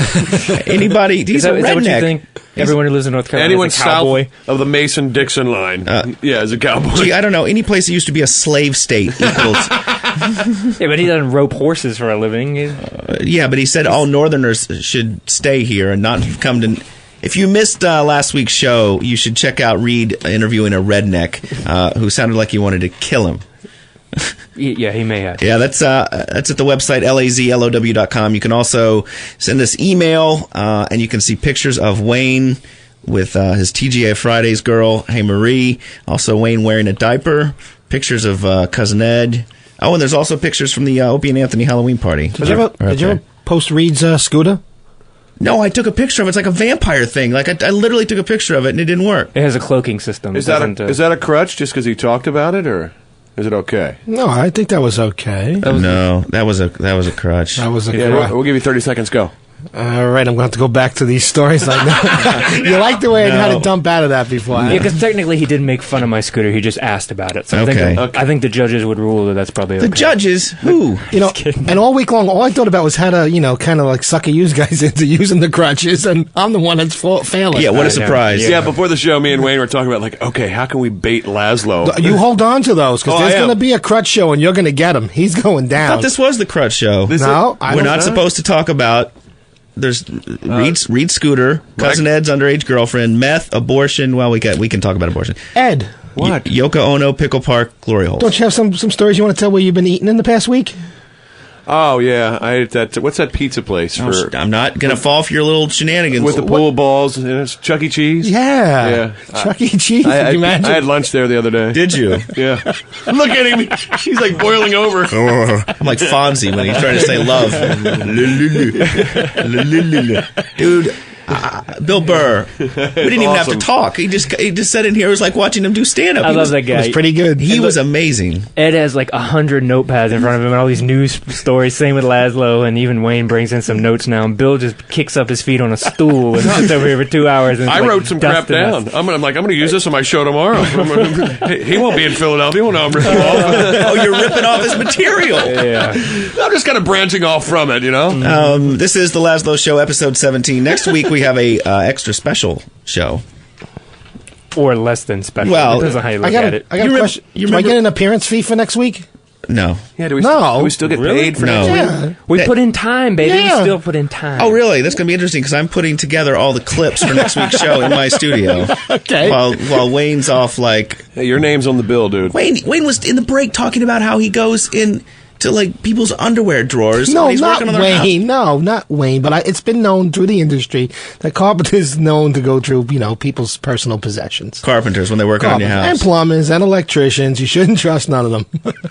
anybody? He's a redneck. Is that what you think? Everyone who lives in North Carolina Anyone is a cowboy. south of the Mason-Dixon line, is a cowboy. Gee, I don't know. Any place that used to be a slave state equals. Yeah, but he doesn't rope horses for a living. Yeah, but he said all Northerners should stay here and not come to. If you missed last week's show, you should check out Reed interviewing a redneck who sounded like he wanted to kill him. Yeah, he may have. Yeah, that's at the website lazlow.com. You can also send us email, and you can see pictures of Wayne with his TGA Fridays girl, Hey Marie. Also, Wayne wearing a diaper. Pictures of Cousin Ed. Oh, and there's also pictures from the Opie and Anthony Halloween party. Did you ever post Reed's scooter? No, I took a picture of it. It's like a vampire thing. Like I literally took a picture of it, and it didn't work. It has a cloaking system. Is that a crutch just because he talked about it, or is it okay? No, I think that was okay. That was a crutch. That was a Yeah, crutch. we'll give you 30 seconds. Go. All right, I'm going to have to go back to these stories. Like that. You like the way I had to dump out of that before. Yeah, because technically he didn't make fun of my scooter. He just asked about it. So Okay. I think the judges would rule that that's probably okay. The judges? Who? And all week long, all I thought about was how to, kind of like sucker you guys into using the crutches, and I'm the one that's failing. Yeah, what a surprise. Yeah, before the show, me and Wayne were talking about, like, okay, how can we bait Lazlow? You hold on to those, because there's going to be a crutch show, and you're going to get him. He's going I down. thought this was the crutch show. We're not supposed to talk about. There's Reed's scooter, Cousin Ed's underage girlfriend, meth, abortion. Well, we can talk about abortion. Ed. What? Yoko Ono, Pickle Park, Glory Hole. Don't you have some stories you want to tell where you've been eating in the past week? Oh, yeah. I ate that. What's that pizza place? I'm not going to fall for your little shenanigans. With the pool balls, and it's Chuck E. Cheese? Yeah. Chuck E. Cheese, I can you imagine? had lunch there the other day. Did you? Yeah. Look at him. He's like boiling over. I'm like Fonzie when he's trying to say love. Dude, Bill Burr. We didn't even have to talk. He just sat in here. It was like watching him do stand-up. I love that guy. He was pretty good. He was amazing. Ed has like 100 notepads in front of him and all these news stories. Same with Lazlow, and even Wayne brings in some notes now. And Bill just kicks up his feet on a stool and sits over here for 2 hours. And I wrote some crap down. I'm going to use this on my show tomorrow. He won't be in Philadelphia. He won't know I'm ripping off. Oh, you're ripping off his material. Yeah. I'm just kind of branching off from it, This is the Lazlow Show, episode 17. Next week we have a extra special show. Or less than special. Well, it depends on how you look at it. I got a question. Do I get an appearance fee for next week? No. Yeah, do we still get Really? paid for No. next week? We put in time, baby. Yeah. We still put in time. Oh, really? That's going to be interesting because I'm putting together all the clips for next week's show in my studio. Okay. While Wayne's off, like... Hey, your name's on the bill, dude. Wayne was in the break talking about how he goes in to like people's underwear drawers. No, when he's not working on their Wayne. house. No, not Wayne. But it's been known through the industry that carpenters known to go through, people's personal possessions. Carpenters when they're working on your house. And plumbers and electricians. You shouldn't trust none of them.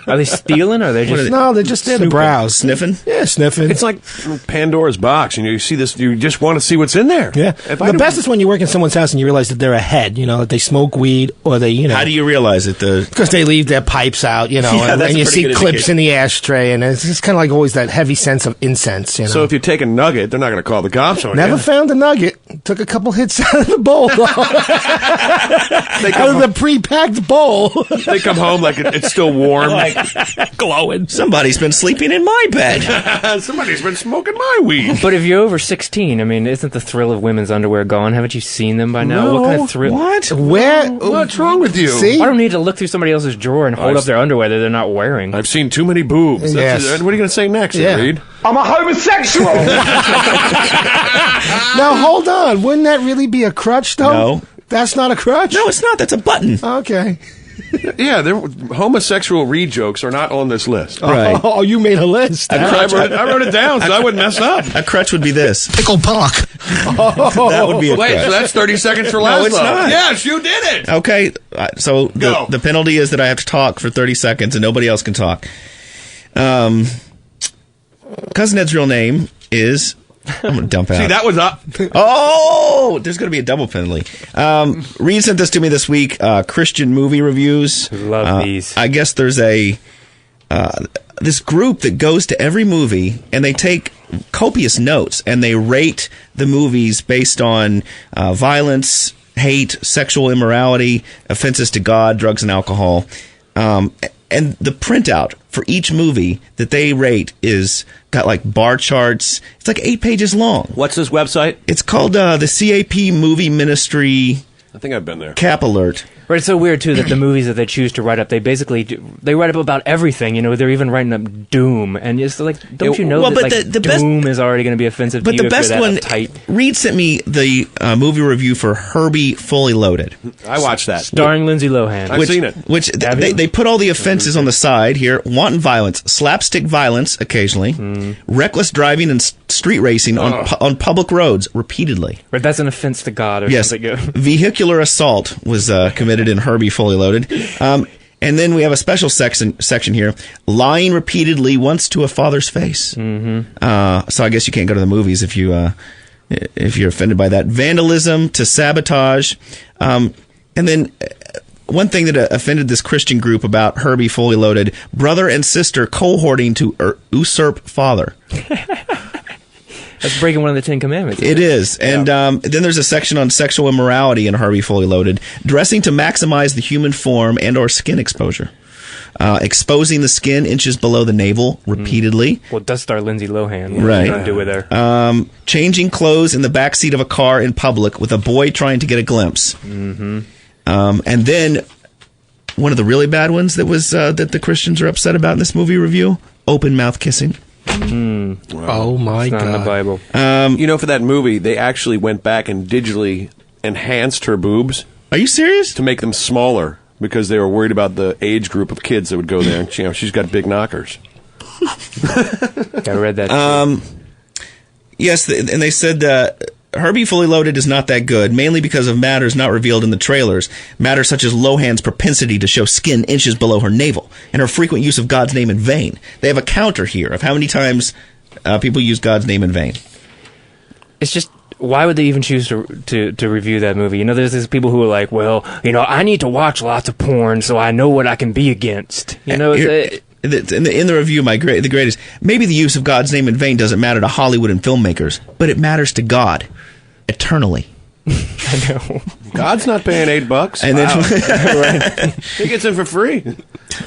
Are they stealing or are they just... No, they're just there to browse. Sniffing? Yeah, sniffing. It's like Pandora's box, and you see this, you just want to see what's in there. Yeah. The best is when you work in someone's house and you realize that they're ahead, that they smoke weed or they, How do you realize it? Because they leave their pipes out, Yeah, and that's you a pretty see good clips indication. in the ashtray, and it's just kind of like always that heavy sense of incense, So if you take a nugget, they're not going to call the cops on Never you. found a nugget. Took a couple hits out of the bowl. Out of the pre-packed bowl. They come home like it's still warm. Glowing. Somebody's been sleeping in my bed. Somebody's been smoking my weed. But if you're over 16, I mean, isn't the thrill of women's underwear gone? Haven't you seen them by now? No. What kind of thrill? What? Where? What's wrong with you? See? I don't need to look through somebody else's drawer and hold up their underwear that they're not wearing. I've seen too many boobs. Yes. What are you going to say next, Yeah. Reed? I'm a homosexual. Now, hold on. Wouldn't that really be a crutch, though? No. That's not a crutch? No, it's not. That's a button. Okay. Yeah, homosexual Reed jokes are not on this list. Right. Oh, you made a list. I wrote it down so I wouldn't mess up. A crutch would be this. Pickle Park. That would be a Wait, crutch. so that's 30 seconds for Lazlow. No, it's not. Yes, you did it. Okay, so Go. the penalty is that I have to talk for 30 seconds and nobody else can talk. Cousin Ed's real name is... I'm going to dump out. See, that was up. Oh, there's going to be a double penalty. Reed sent this to me this week, Christian movie reviews. Love these. I guess there's a this group that goes to every movie and they take copious notes and they rate the movies based on violence, hate, sexual immorality, offenses to God, drugs and alcohol. And the printout for each movie that they rate is got like bar charts. It's like 8 pages long. What's this website? It's called the CAP Movie Ministry. I think I've been there. Cap Alert. Right, it's so weird too that the movies that they choose to write up, they write up about everything. You know, they're even writing up Doom, and it's like, don't you know that like, Doom is already going to be offensive to you? But the best one, uptight? Reed sent me the movie review for Herbie Fully Loaded. I watched that, starring Lindsay Lohan. I've seen it. Which they put all the offenses on the side here: wanton violence, slapstick violence occasionally, reckless driving and street racing on public roads repeatedly. Right, that's an offense to God or something. Vehicular assault was committed in Herbie Fully Loaded. And then we have a special section here: lying repeatedly once to a father's face. Mm-hmm. So I guess you can't go to the movies if you're offended by that. Vandalism to sabotage. And then one thing that offended this Christian group about Herbie Fully Loaded: brother and sister cohorting to usurp father. That's breaking one of the 10 Commandments. It is. And then there's a section on sexual immorality in Herbie Fully Loaded. Dressing to maximize the human form and or skin exposure. Exposing the skin inches below the navel repeatedly. Well, it does star Lindsay Lohan. What right. are you going to do with her? Changing clothes in the backseat of a car in public with a boy trying to get a glimpse. Mm-hmm. And then one of the really bad ones that was that the Christians are upset about in this movie review: open mouth kissing. Wow. Oh my God! It's not in the Bible. You know, for that movie, they actually went back and digitally enhanced her boobs. Are you serious? To make them smaller because they were worried about the age group of kids that would go there. And she's got big knockers. I read that. Yes, and they said Herbie Fully Loaded is not that good, mainly because of matters not revealed in the trailers. Matters such as Lohan's propensity to show skin inches below her navel and her frequent use of God's name in vain. They have a counter here of how many times people use God's name in vain. It's just, why would they even choose to review that movie? You know, there's these people who are like, well, you know, I need to watch lots of porn so I know what I can be against. You know, in the review, the greatest, maybe the use of God's name in vain doesn't matter to Hollywood and filmmakers, but it matters to God eternally. I know. God's not paying $8. And then he gets in for free.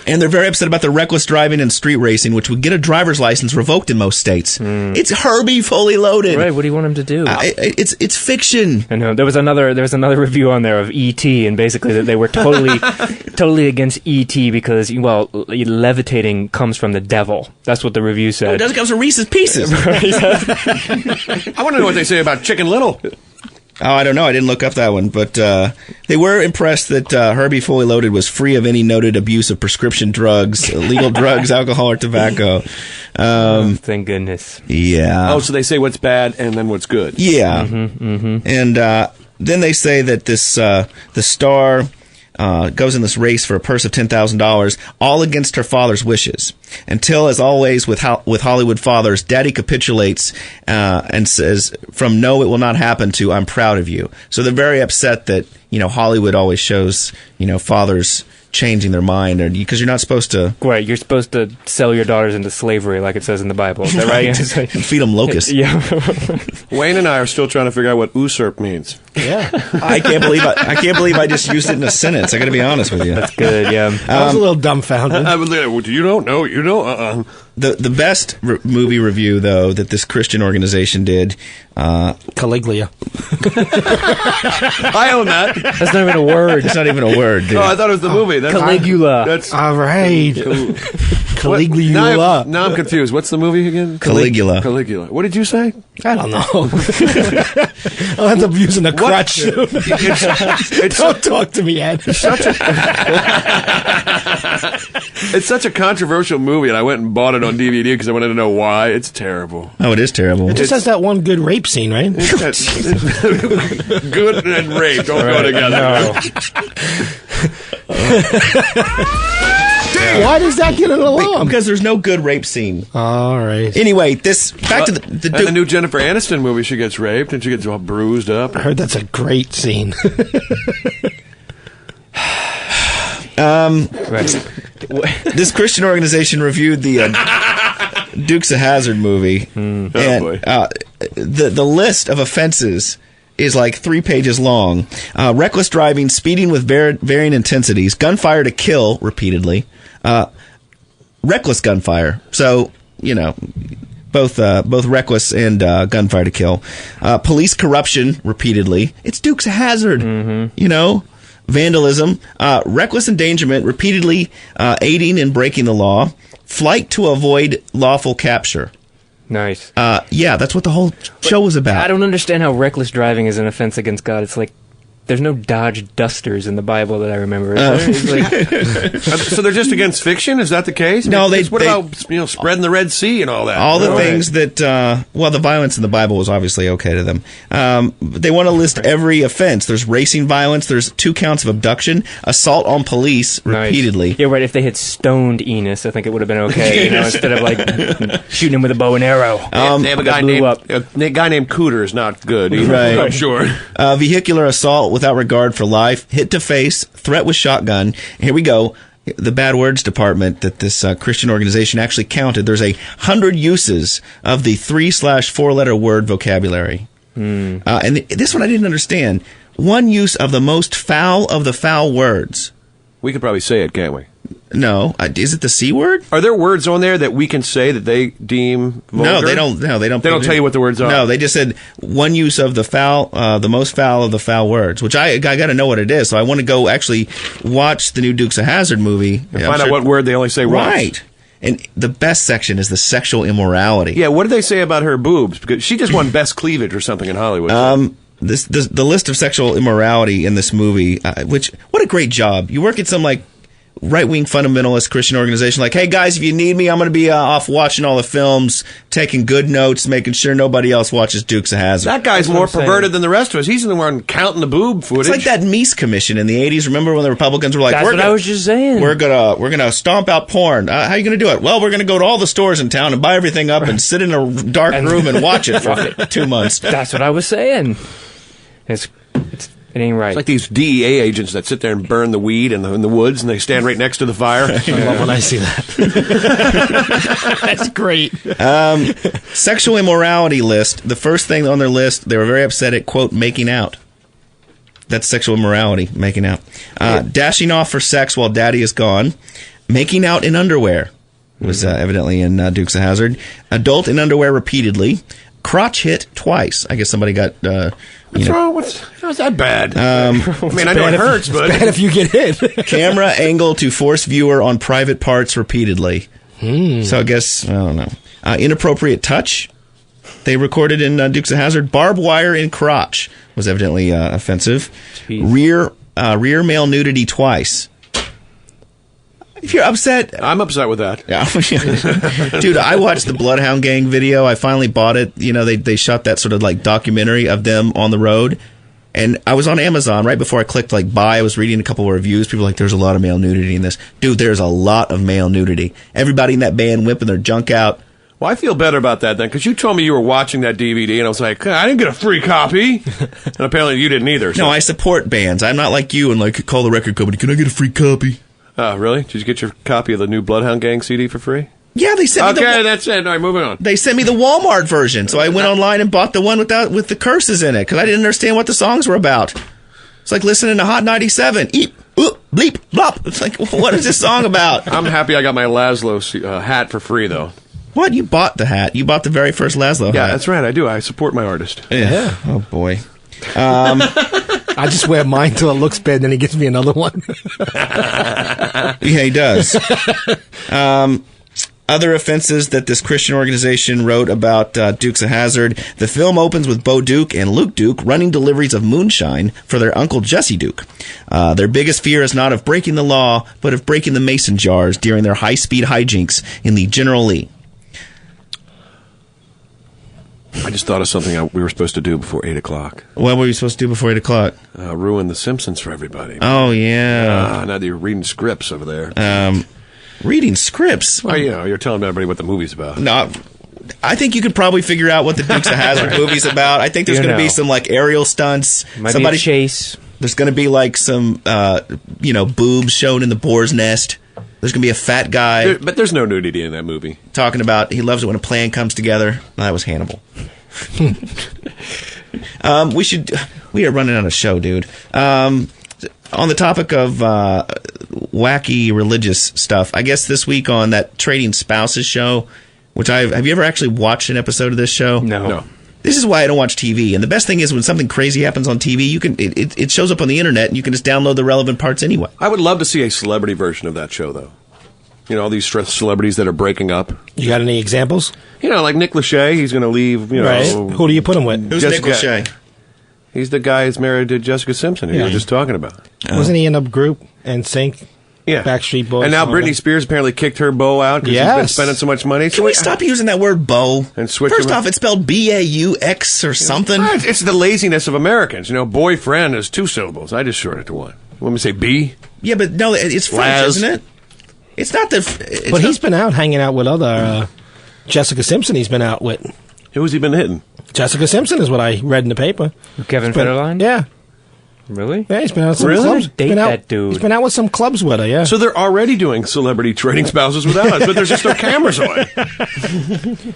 And they're very upset about the reckless driving and street racing, which would get a driver's license revoked in most states. It's Herbie Fully Loaded. Right, what do you want him to do? It's fiction. I know. There was another review on there of E.T. and basically that they were totally against E.T. because, well, levitating comes from the devil. That's what the review said. It doesn't come from Reese's Pieces. I want to know what they say about Chicken Little. Oh, I don't know. I didn't look up that one. But they were impressed that Herbie Fully Loaded was free of any noted abuse of prescription drugs, illegal drugs, alcohol, or tobacco. Thank goodness. Yeah. Oh, so they say what's bad and then what's good. Yeah. And then they say that this the star goes in this race for a purse of $10,000, all against her father's wishes. Until, as always with Hollywood fathers, Daddy capitulates and says, from no, it will not happen, to I'm proud of you. So they're very upset that, you know, Hollywood always shows, you know, fathers changing their mind, or because you're not supposed to. Right, you're supposed to sell your daughters into slavery, like it says in the Bible. Is that right? And feed them locusts. Yeah. Wayne and I are still trying to figure out what usurp means. Yeah. I can't believe I just used it in a sentence. I got to be honest with you. That's good. Yeah. I was a little dumbfounded. You don't know. You don't. The best movie review, though, that this Christian organization did, Caligula. I own that. That's not even a word. It's not even a word, dude. Oh, I thought it was the movie. Caligula. That's all right. Caligula. Now I'm confused. What's the movie again? Caligula. Caligula. What did you say? I don't know. I'll end up using a crutch. Don't talk to me, Ed. It's such a controversial movie, and I went and bought it on DVD because I wanted to know why. It's terrible. Oh, it is terrible. It just has that one good rape scene, right? Good and rape don't go together. No. Why does that get it along? Because there's no good rape scene. All right. Anyway, back to the new Jennifer Aniston movie. She gets raped and she gets all bruised up. I heard that's a great scene. Right. This Christian organization reviewed the Dukes of Hazzard movie, and the list of offenses is like 3 pages long. Reckless driving, speeding with varying intensities, gunfire to kill repeatedly, reckless gunfire. So, both reckless and gunfire to kill. Police corruption repeatedly. It's Dukes of Hazzard, Vandalism, reckless endangerment, repeatedly aiding and breaking the law. Flight to avoid lawful capture. Nice. Yeah, that's what the whole show was about. I don't understand how reckless driving is an offense against God. It's like there's no Dodge Dusters in the Bible that I remember. So they're just against fiction? Is that the case? No, what about spreading the Red Sea and all that? All the things that, the violence in the Bible was obviously okay to them. They want to list every offense. There's racing violence. There's 2 counts of abduction, assault on police repeatedly. Yeah, right. If they had stoned Enos, I think it would have been okay. Instead of like shooting him with a bow and arrow. They have a guy named Cooter is not good either, right. I'm sure. Vehicular assault without regard for life, hit to face, threat with shotgun. Here we go. The bad words department that this Christian organization actually counted. There's 100 uses of the 3/4 letter word vocabulary. And this one I didn't understand. 1 use of the most foul of the foul words. We could probably say it, can't we? No. Is it the C word? Are there words on there that we can say that they deem vulgar? No, they don't. They don't tell you what the words are. No, they just said 1 use of the foul, the most foul of the foul words, which I got to know what it is. So I want to go actually watch the new Dukes of Hazzard movie and find out what word they only say once. Right. And the best section is the sexual immorality. Yeah, what did they say about her boobs? Because she just won best cleavage or something in Hollywood. The list of sexual immorality in this movie, what a great job. You work at some right-wing fundamentalist Christian organization, like, hey guys, if you need me, I'm going to be off watching all the films, taking good notes, making sure nobody else watches Dukes of Hazzard. That guy's more perverted than the rest of us. He's the one counting the boob footage. It's like that Meese Commission in the 80s. Remember when the Republicans were like, that's what I was just saying. We're gonna stomp out porn. How are you gonna do it? Well, we're gonna go to all the stores in town and buy everything up and sit in a dark room and watch it for 2 months. That's what I was saying. It ain't right. It's like these DEA agents that sit there and burn the weed in the woods, and they stand right next to the fire. I love when I see that. That's great. Sexual immorality list. The first thing on their list, they were very upset at, quote, making out. That's sexual immorality, making out. Dashing off for sex while daddy is gone. Making out in underwear was evidently in Dukes of Hazzard. Adult in underwear repeatedly. Crotch hit twice. I guess somebody got... What's wrong? How's that bad? I know it hurts, but... It's bad if you get hit. Camera angle to force viewer on private parts repeatedly. So I guess, I don't know. Inappropriate touch. They recorded in Dukes of Hazzard. Barbed wire in crotch was evidently offensive. Jeez. Rear male nudity twice. If you're upset... I'm upset with that. Yeah. Dude, I watched the Bloodhound Gang video. I finally bought it. They shot that sort of documentary of them on the road. And I was on Amazon right before I clicked buy. I was reading a couple of reviews. People were like, there's a lot of male nudity in this. Dude, there's a lot of male nudity. Everybody in that band whipping their junk out. Well, I feel better about that then, because you told me you were watching that DVD, and I was like, I didn't get a free copy. And apparently you didn't either. So. No, I support bands. I'm not like you and call the record company, can I get a free copy? Oh, really? Did you get your copy of the new Bloodhound Gang CD for free? Yeah, they sent me Okay, that's it. All right, moving on. They sent me the Walmart version, so I went online and bought the one with the curses in it, because I didn't understand what the songs were about. It's like listening to Hot 97. Eep, oop, bleep, blop. It's like, what is this song about? I'm happy I got my Lazlow hat for free, though. What? You bought the hat. You bought the very first Lazlow hat. Yeah, that's right. I do. I support my artist. Yeah. Oh, boy. I just wear mine till it looks bad, then he gives me another one. Yeah, he does. Other offenses that this Christian organization wrote about Dukes of Hazzard. The film opens with Bo Duke and Luke Duke running deliveries of moonshine for their uncle Jesse Duke. Their biggest fear is not of breaking the law, but of breaking the mason jars during their high-speed hijinks in the General Lee. I just thought of something we were supposed to do before 8 o'clock. What were you supposed to do before 8 o'clock? Ruin The Simpsons for everybody. Oh, yeah. Now that you're reading scripts over there. Reading scripts? Well, you're telling everybody what the movie's about. No, I think you could probably figure out what the Dukes of Hazzard movie's about. I think there's going to be some aerial stunts. Might be a chase. There's going to be some, boobs shown in the boar's nest. There's going to be a fat guy. But there's no nudity in that movie. Talking about he loves it when a plan comes together. That was Hannibal. We are running out of show, dude. On the topic of wacky religious stuff, I guess this week on that Trading Spouses show, have you ever actually watched an episode of this show? No. This is why I don't watch TV. And the best thing is when something crazy happens on TV, it shows up on the internet and you can just download the relevant parts anyway. I would love to see a celebrity version of that show, though. You know, all these celebrities that are breaking up. You got any examples? You know, like Nick Lachey, he's going to leave, you know. Right. Who do you put him with? Who's Nick Lachey? He's the guy who's married to Jessica Simpson, who you were just talking about. Wasn't he in a group and sync? Yeah. Backstreet Boys. And now all Britney that? Spears apparently kicked her beau out because he's been spending so much money. Can we stop using that word beau? And switch First off, it's spelled B-A-U-X or something. It's the laziness of Americans. You know, boyfriend is 2 syllables. I just shortened it to 1. You want me to say B? Yeah, but no, it's French, isn't it? It's not the... But he's been out hanging out with other... Jessica Simpson he's been out with. Who's he been hitting? Jessica Simpson is what I read in the paper. Kevin Federline? Yeah. Really? Yeah, he's been out with some clubs. Date that dude. He's been out with some clubs with her, yeah. So they're already doing celebrity trading spouses without us, but there's just no cameras on.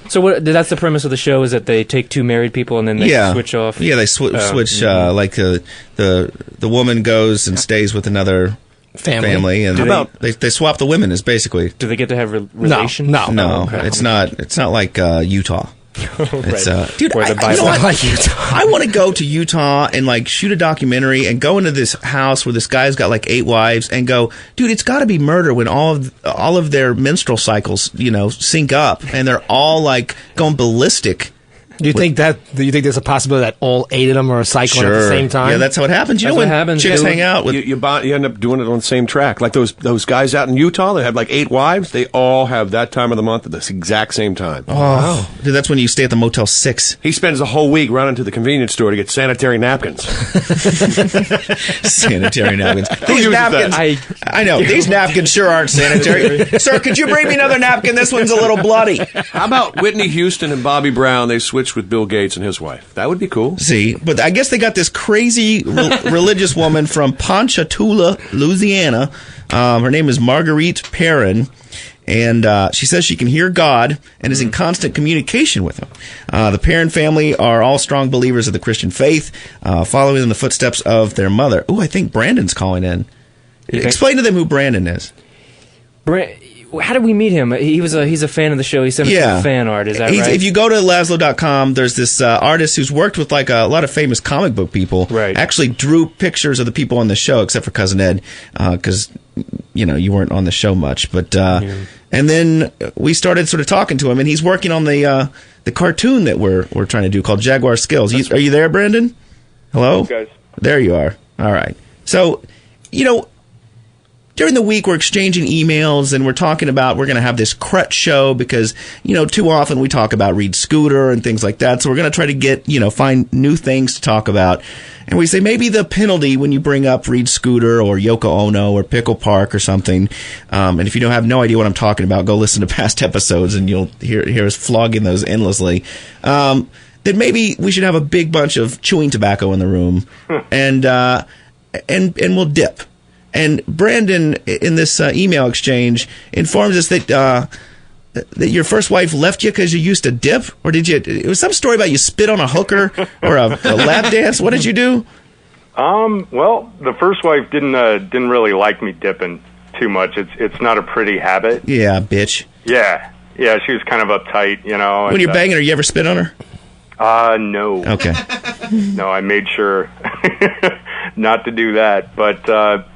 So that's the premise of the show, is that they take 2 married people and then they switch off? Yeah, they switch. Like the woman goes and stays with another family and they swap the women. Is basically. Do they get to have relations? No. Oh, okay. It's not like Utah. It's, dude, Where the you know what? like Utah. I want to go to Utah and like shoot a documentary and go into this house where this guy's got like 8 wives and go, dude, it's got to be murder when all of their menstrual cycles, sync up and they're all like going ballistic. Do you think there's a possibility that all 8 of them are cycling at the same time? Yeah, that's how it happens. You know when chicks hang out with you end up doing it on the same track. Like those guys out in Utah, they have like 8 wives. They all have that time of the month at the exact same time. Oh, wow. Dude, that's when you stay at the Motel 6. He spends the whole week running to the convenience store to get sanitary napkins. Sanitary napkins. These napkins. I know. These napkins sure aren't sanitary. Sir, could you bring me another napkin? This one's a little bloody. How about Whitney Houston and Bobby Brown? They switched with Bill Gates and his wife. That would be cool. See, but I guess they got this crazy religious woman from Ponchatoula, Louisiana. Her name is Marguerite Perrin. And she says she can hear God and is in constant communication with him. The Perrin family are all strong believers of the Christian faith, following in the footsteps of their mother. Ooh, I think Brandon's calling in. Explain to them who Brandon is. How did we meet him? He's a fan of the show. He sent me some fan art. Is that right? If you go to Lazlow.com, there's this artist who's worked with like a lot of famous comic book people. Right. Actually drew pictures of the people on the show, except for Cousin Ed, because you weren't on the show much. But and then we started sort of talking to him, and he's working on the cartoon that we're trying to do called Jaguar Skills. Are you there, Brandon? Hello, guys. There you are. All right. So, during the week, we're exchanging emails and we're talking about we're going to have this crutch show because, too often we talk about Reed Scooter and things like that. So we're going to try to get, find new things to talk about. And we say maybe the penalty when you bring up Reed Scooter or Yoko Ono or Pickle Park or something. And if you don't have no idea what I'm talking about, go listen to past episodes and you'll hear us flogging those endlessly. That maybe we should have a big bunch of chewing tobacco in the room and we'll dip. And Brandon, in this email exchange, informs us that your first wife left you because you used to dip, or did you? It was some story about you spit on a hooker or a lap dance. What did you do? Well, the first wife didn't really like me dipping too much. It's not a pretty habit. Yeah, bitch. Yeah, she was kind of uptight, When you're banging her, you ever spit on her? No. Okay. No, I made sure not to do that, but.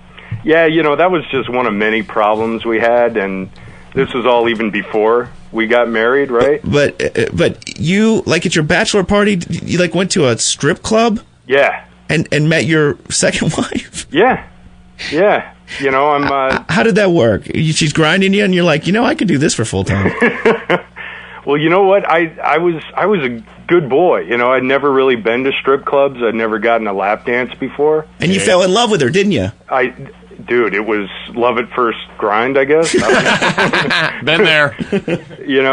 Yeah, that was just one of many problems we had, and this was all even before we got married, right? But you, like at your bachelor party, you like went to a strip club? Yeah. And met your second wife? Yeah. I'm... How did that work? She's grinding you, and you're like, I could do this for full time. Well, you know what? I was a good boy. I'd never really been to strip clubs. I'd never gotten a lap dance before. And you fell in love with her, didn't you? Dude, it was love at first grind, I guess. Been there.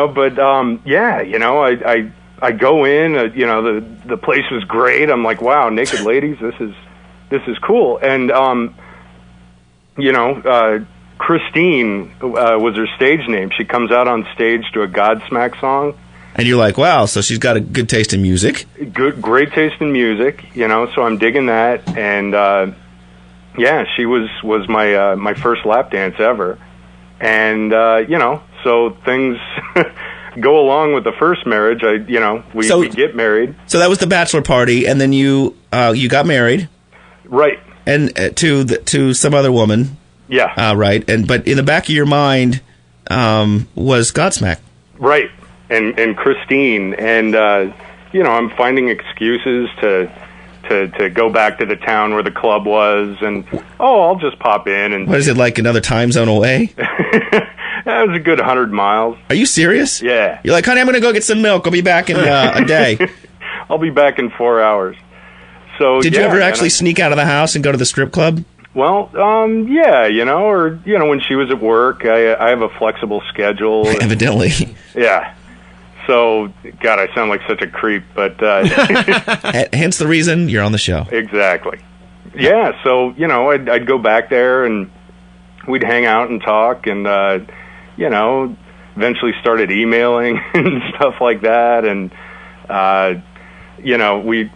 But I go in, the place was great. I'm like, wow, naked ladies, this is cool. And Christine was her stage name. She comes out on stage to a Godsmack song. And you're like, wow, so she's got a good taste in music. Great taste in music, so I'm digging that. And, she was my first lap dance ever. And, so things go along with the first marriage. We get married. So that was the bachelor party, and then you got married. Right. And to some other woman. Yeah. Right. But in the back of your mind was Godsmack. Right. And Christine, and I'm finding excuses to go back to the town where the club was, and I'll just pop in. And what is it, like another time zone away? That was a good 100 miles. Are you serious? Yeah. You're like, honey, I'm going to go get some milk. I'll be back in a day. I'll be back in 4 hours. So did you ever actually sneak out of the house and go to the strip club? Well, yeah, or when she was at work, I have a flexible schedule. Evidently. Yeah. So, God, I sound like such a creep, but... Hence the reason you're on the show. Exactly. Yeah, so, I'd go back there, and we'd hang out and talk, and, eventually started emailing and stuff like that, and, we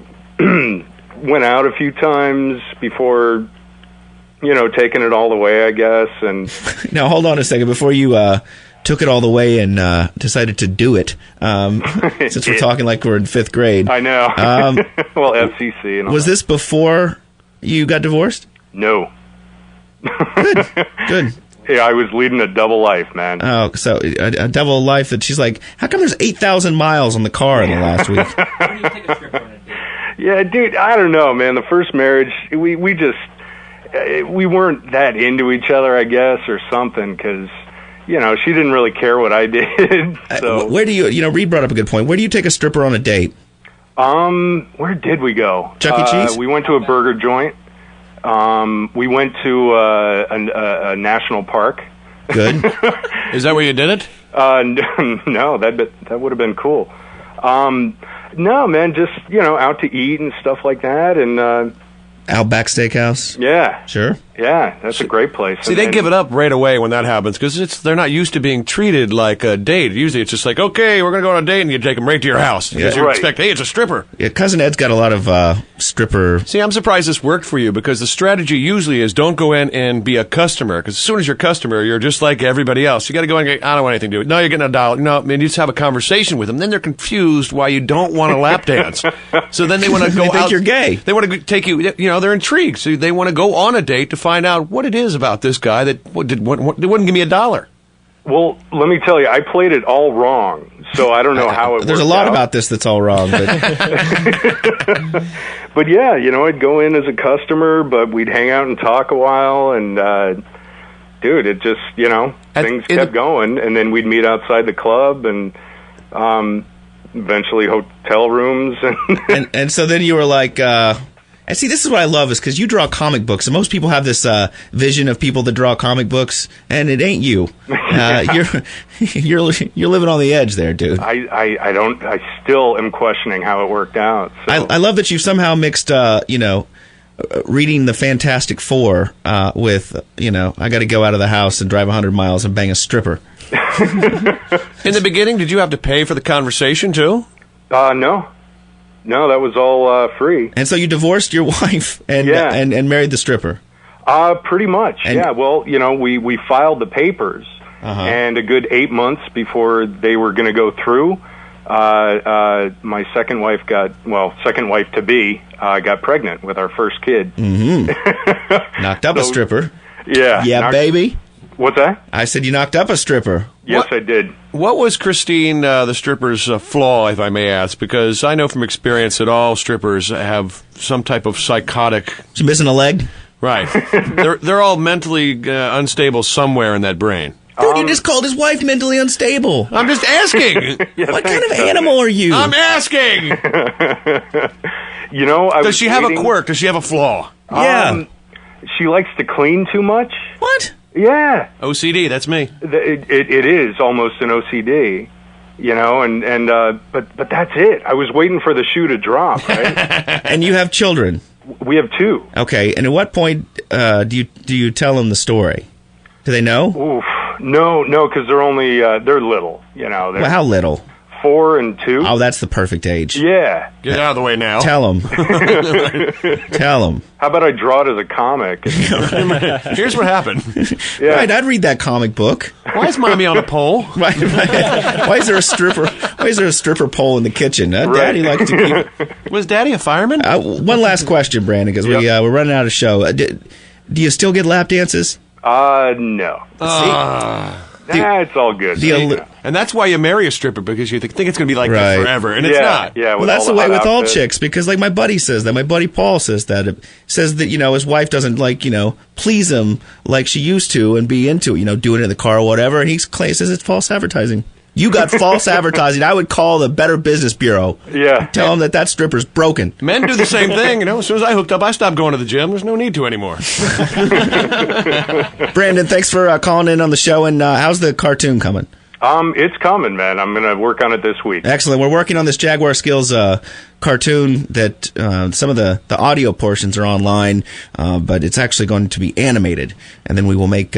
went out a few times before, taking it all the way, I guess, and... Now, hold on a second, before you... took it all the way and decided to do it. Since we're talking like we're in 5th grade. I know. Well, FCC and all was that. this before you got divorced? No. Good. Yeah, I was leading a double life, man. Oh, so a double life that she's like, how come there's 8,000 miles on the car in the last week? Yeah, dude, I don't know, man. The first marriage, we weren't that into each other, I guess, or something, because... she didn't really care what I did. So where do you, Reed brought up a good point. Where do you take a stripper on a date? Where did we go? Chuck E. Cheese? We went to a burger joint. We went to a national park. Good. Is that where you did it? No, that would have been cool. No, man, just, out to eat and stuff like that. And, Outback Steakhouse? Yeah. Sure. Yeah, that's a great place. See, they give it up right away when that happens because they're not used to being treated like a date. Usually it's just like, okay, we're going to go on a date, and you take them right to your house because you expect, hey, it's a stripper. Yeah, Cousin Ed's got a lot of stripper... See, I'm surprised this worked for you because the strategy usually is don't go in and be a customer because as soon as you're a customer, you're just like everybody else. You got to go in and go, I don't want anything to do with it. No, you're getting $1. No, I mean, you just have a conversation with them. Then they're confused why you don't want to lap dance. So then they want to go They think you're gay. They want to take you, they're intrigued. So they want to go on a date to find out what it is about this guy that they wouldn't give me $1. Well, let me tell you, I played it all wrong, so I don't know how it There's a worked lot out. about this that's all wrong. But, but yeah, I'd go in as a customer, but we'd hang out and talk a while, and dude, it just, things kept going, and then we'd meet outside the club, and eventually hotel rooms. and so then you were like... And see, this is what I love is because you draw comic books, and most people have this vision of people that draw comic books, and it ain't you. You're living on the edge there, dude. I still am questioning how it worked out. So. I love that you've somehow mixed, reading the Fantastic Four with, I got to go out of the house and drive 100 miles and bang a stripper. In the beginning, did you have to pay for the conversation too? No. No, that was all free. And so you divorced your wife and married the stripper? Pretty much, yeah. Well, we filed the papers, and a good 8 months before they were going to go through, my second wife to-be got pregnant with our first kid. Mm-hmm. Knocked up a stripper. Yeah. Yeah, baby. What's that? I said you knocked up a stripper. Yes, I did. What was Christine, the stripper's flaw, if I may ask? Because I know from experience that all strippers have some type of psychotic... She missing a leg? Right. they're all mentally unstable somewhere in that brain. Dude, you just called his wife mentally unstable. I'm just asking. What kind of animal are you? I'm asking. Does she have a quirk? Does she have a flaw? Yeah. She likes to clean too much. What? Yeah. OCD, that's me. It is almost an OCD, but that's it. I was waiting for the shoe to drop, right? And you have children? We have 2. Okay, and at what point do you tell them the story? Do they know? Oof. No, because they're only they're little. You know. Well, how little? 4 and 2. Oh, that's the perfect age. Yeah. Get out of the way now. Tell them. Tell them. How about I draw it as a comic? Here's what happened. Yeah. Right, I'd read that comic book. Why is Mommy on a pole? Why is there a stripper? Why is there a stripper pole in the kitchen? Daddy likes to keep. Was Daddy a fireman? One last question, Brandon, because we're running out of show. Do you still get lap dances? No. It's all good. And that's why you marry a stripper, because you think it's going to be like that forever, and it's not. Yeah, well, that's the way with all chicks, because like my buddy says that. My buddy Paul says that. It says that, his wife doesn't please him like she used to and be into it, doing it in the car or whatever, and he says it's false advertising. You got false advertising. I would call the Better Business Bureau. Yeah. Tell them that stripper's broken. Men do the same thing. As soon as I hooked up, I stopped going to the gym. There's no need to anymore. Brandon, thanks for calling in on the show. And how's the cartoon coming? It's coming, man. I'm going to work on it this week. Excellent. We're working on this Jaguar Skills cartoon that some of the audio portions are online, but it's actually going to be animated. And then we will make...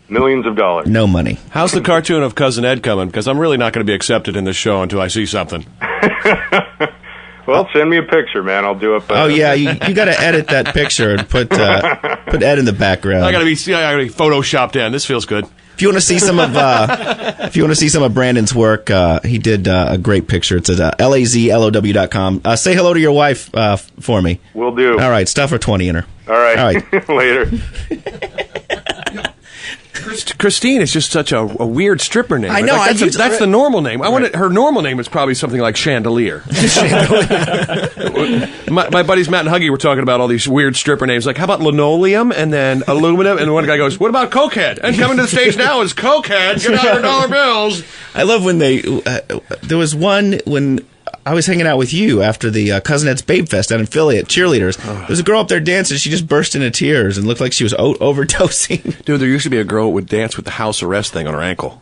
millions of dollars. No money. How's the cartoon of Cousin Ed coming? Because I'm really not going to be accepted in this show until I see something. Well, send me a picture, man. I'll do it. Oh yeah, you got to edit that picture and put Ed in the background. I got to be photoshopped in. This feels good. If you want to see some of Brandon's work, he did a great picture. It's at lazlow.com. Say hello to your wife for me. Will do. All right, stuff her 20 in her. All right. Later. Christine is just such a weird stripper name. I know. That's the normal name. I wanted her normal name is probably something like Chandelier. my buddies Matt and Huggy were talking about all these weird stripper names. Like, how about Linoleum and then Aluminum? And one guy goes, "What about Cokehead?" And coming to the stage now is Cokehead. Get out your dollar bills. I love when there was one when I was hanging out with you after the Cousin Ed's Babe Fest down in Philly at Cheerleaders. There was a girl up there dancing. She just burst into tears and looked like she was overdosing. Dude, there used to be a girl who would dance with the house arrest thing on her ankle.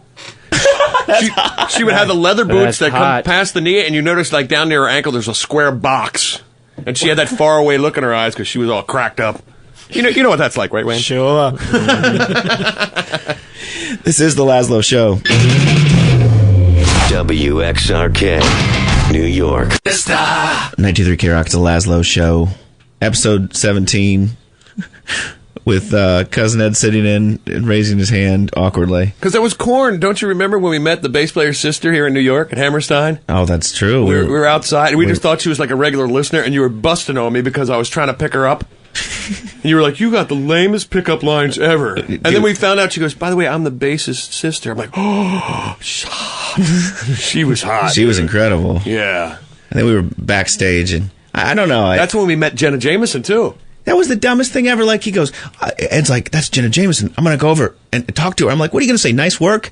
She would have the leather boots that come past the knee, and you notice, like, down near her ankle, there's a square box. And she had that faraway look in her eyes because she was all cracked up. You know what that's like, right, Wayne? Sure. This is the Lazlow Show. WXRK, New York. 92.3 K-Rock, the Lazlow Show. Episode 17. With Cousin Ed sitting in and raising his hand awkwardly. Because that was corn. Don't you remember when we met the bass player's sister here in New York at Hammerstein? Oh, that's true. We were outside, and we just thought she was like a regular listener, and you were busting on me because I was trying to pick her up. And you were like, "You got the lamest pickup lines ever." And then we found out, she goes, "By the way, I'm the bassist's sister." I'm like, "Oh, she was hot. She was incredible. Yeah." And then we were backstage, and I don't know. That's when we met Jenna Jameson, too. That was the dumbest thing ever. Like, he goes, Ed's like, "That's Jenna Jameson. I'm going to go over and talk to her." I'm like, "What are you going to say? Nice work?"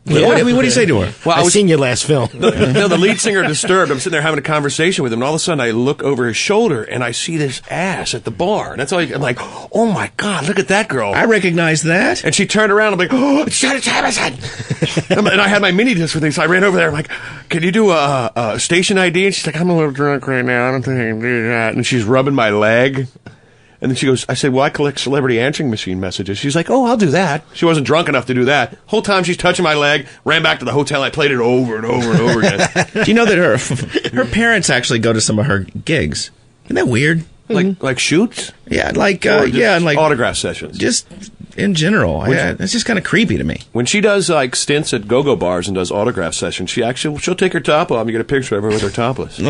Yeah. What do you say to her? Well, I've seen your last film. The lead singer Disturbed, I'm sitting there having a conversation with him, and all of a sudden I look over his shoulder, and I see this ass at the bar. And that's all I'm like, "Oh, my God, look at that girl." I recognize that. And she turned around, I'm like, "Oh, it's Jenna Jameson." And I had my mini disc with me, so I ran over there. I'm like, "Can you do a station ID?" And she's like, "I'm a little drunk right now. I don't think I can do that." And she's rubbing my leg. And then she goes, I said, "Well, I collect celebrity answering machine messages." She's like, "Oh, I'll do that." She wasn't drunk enough to do that. Whole time she's touching my leg, ran back to the hotel. I played it over and over and over again. Do you know that her parents actually go to some of her gigs? Isn't that weird? Like shoots? Yeah, and like autograph sessions. Just in general. It's just kind of creepy to me. When she does like stints at go-go bars and does autograph sessions, she'll take her top off and you get a picture of her with her topless.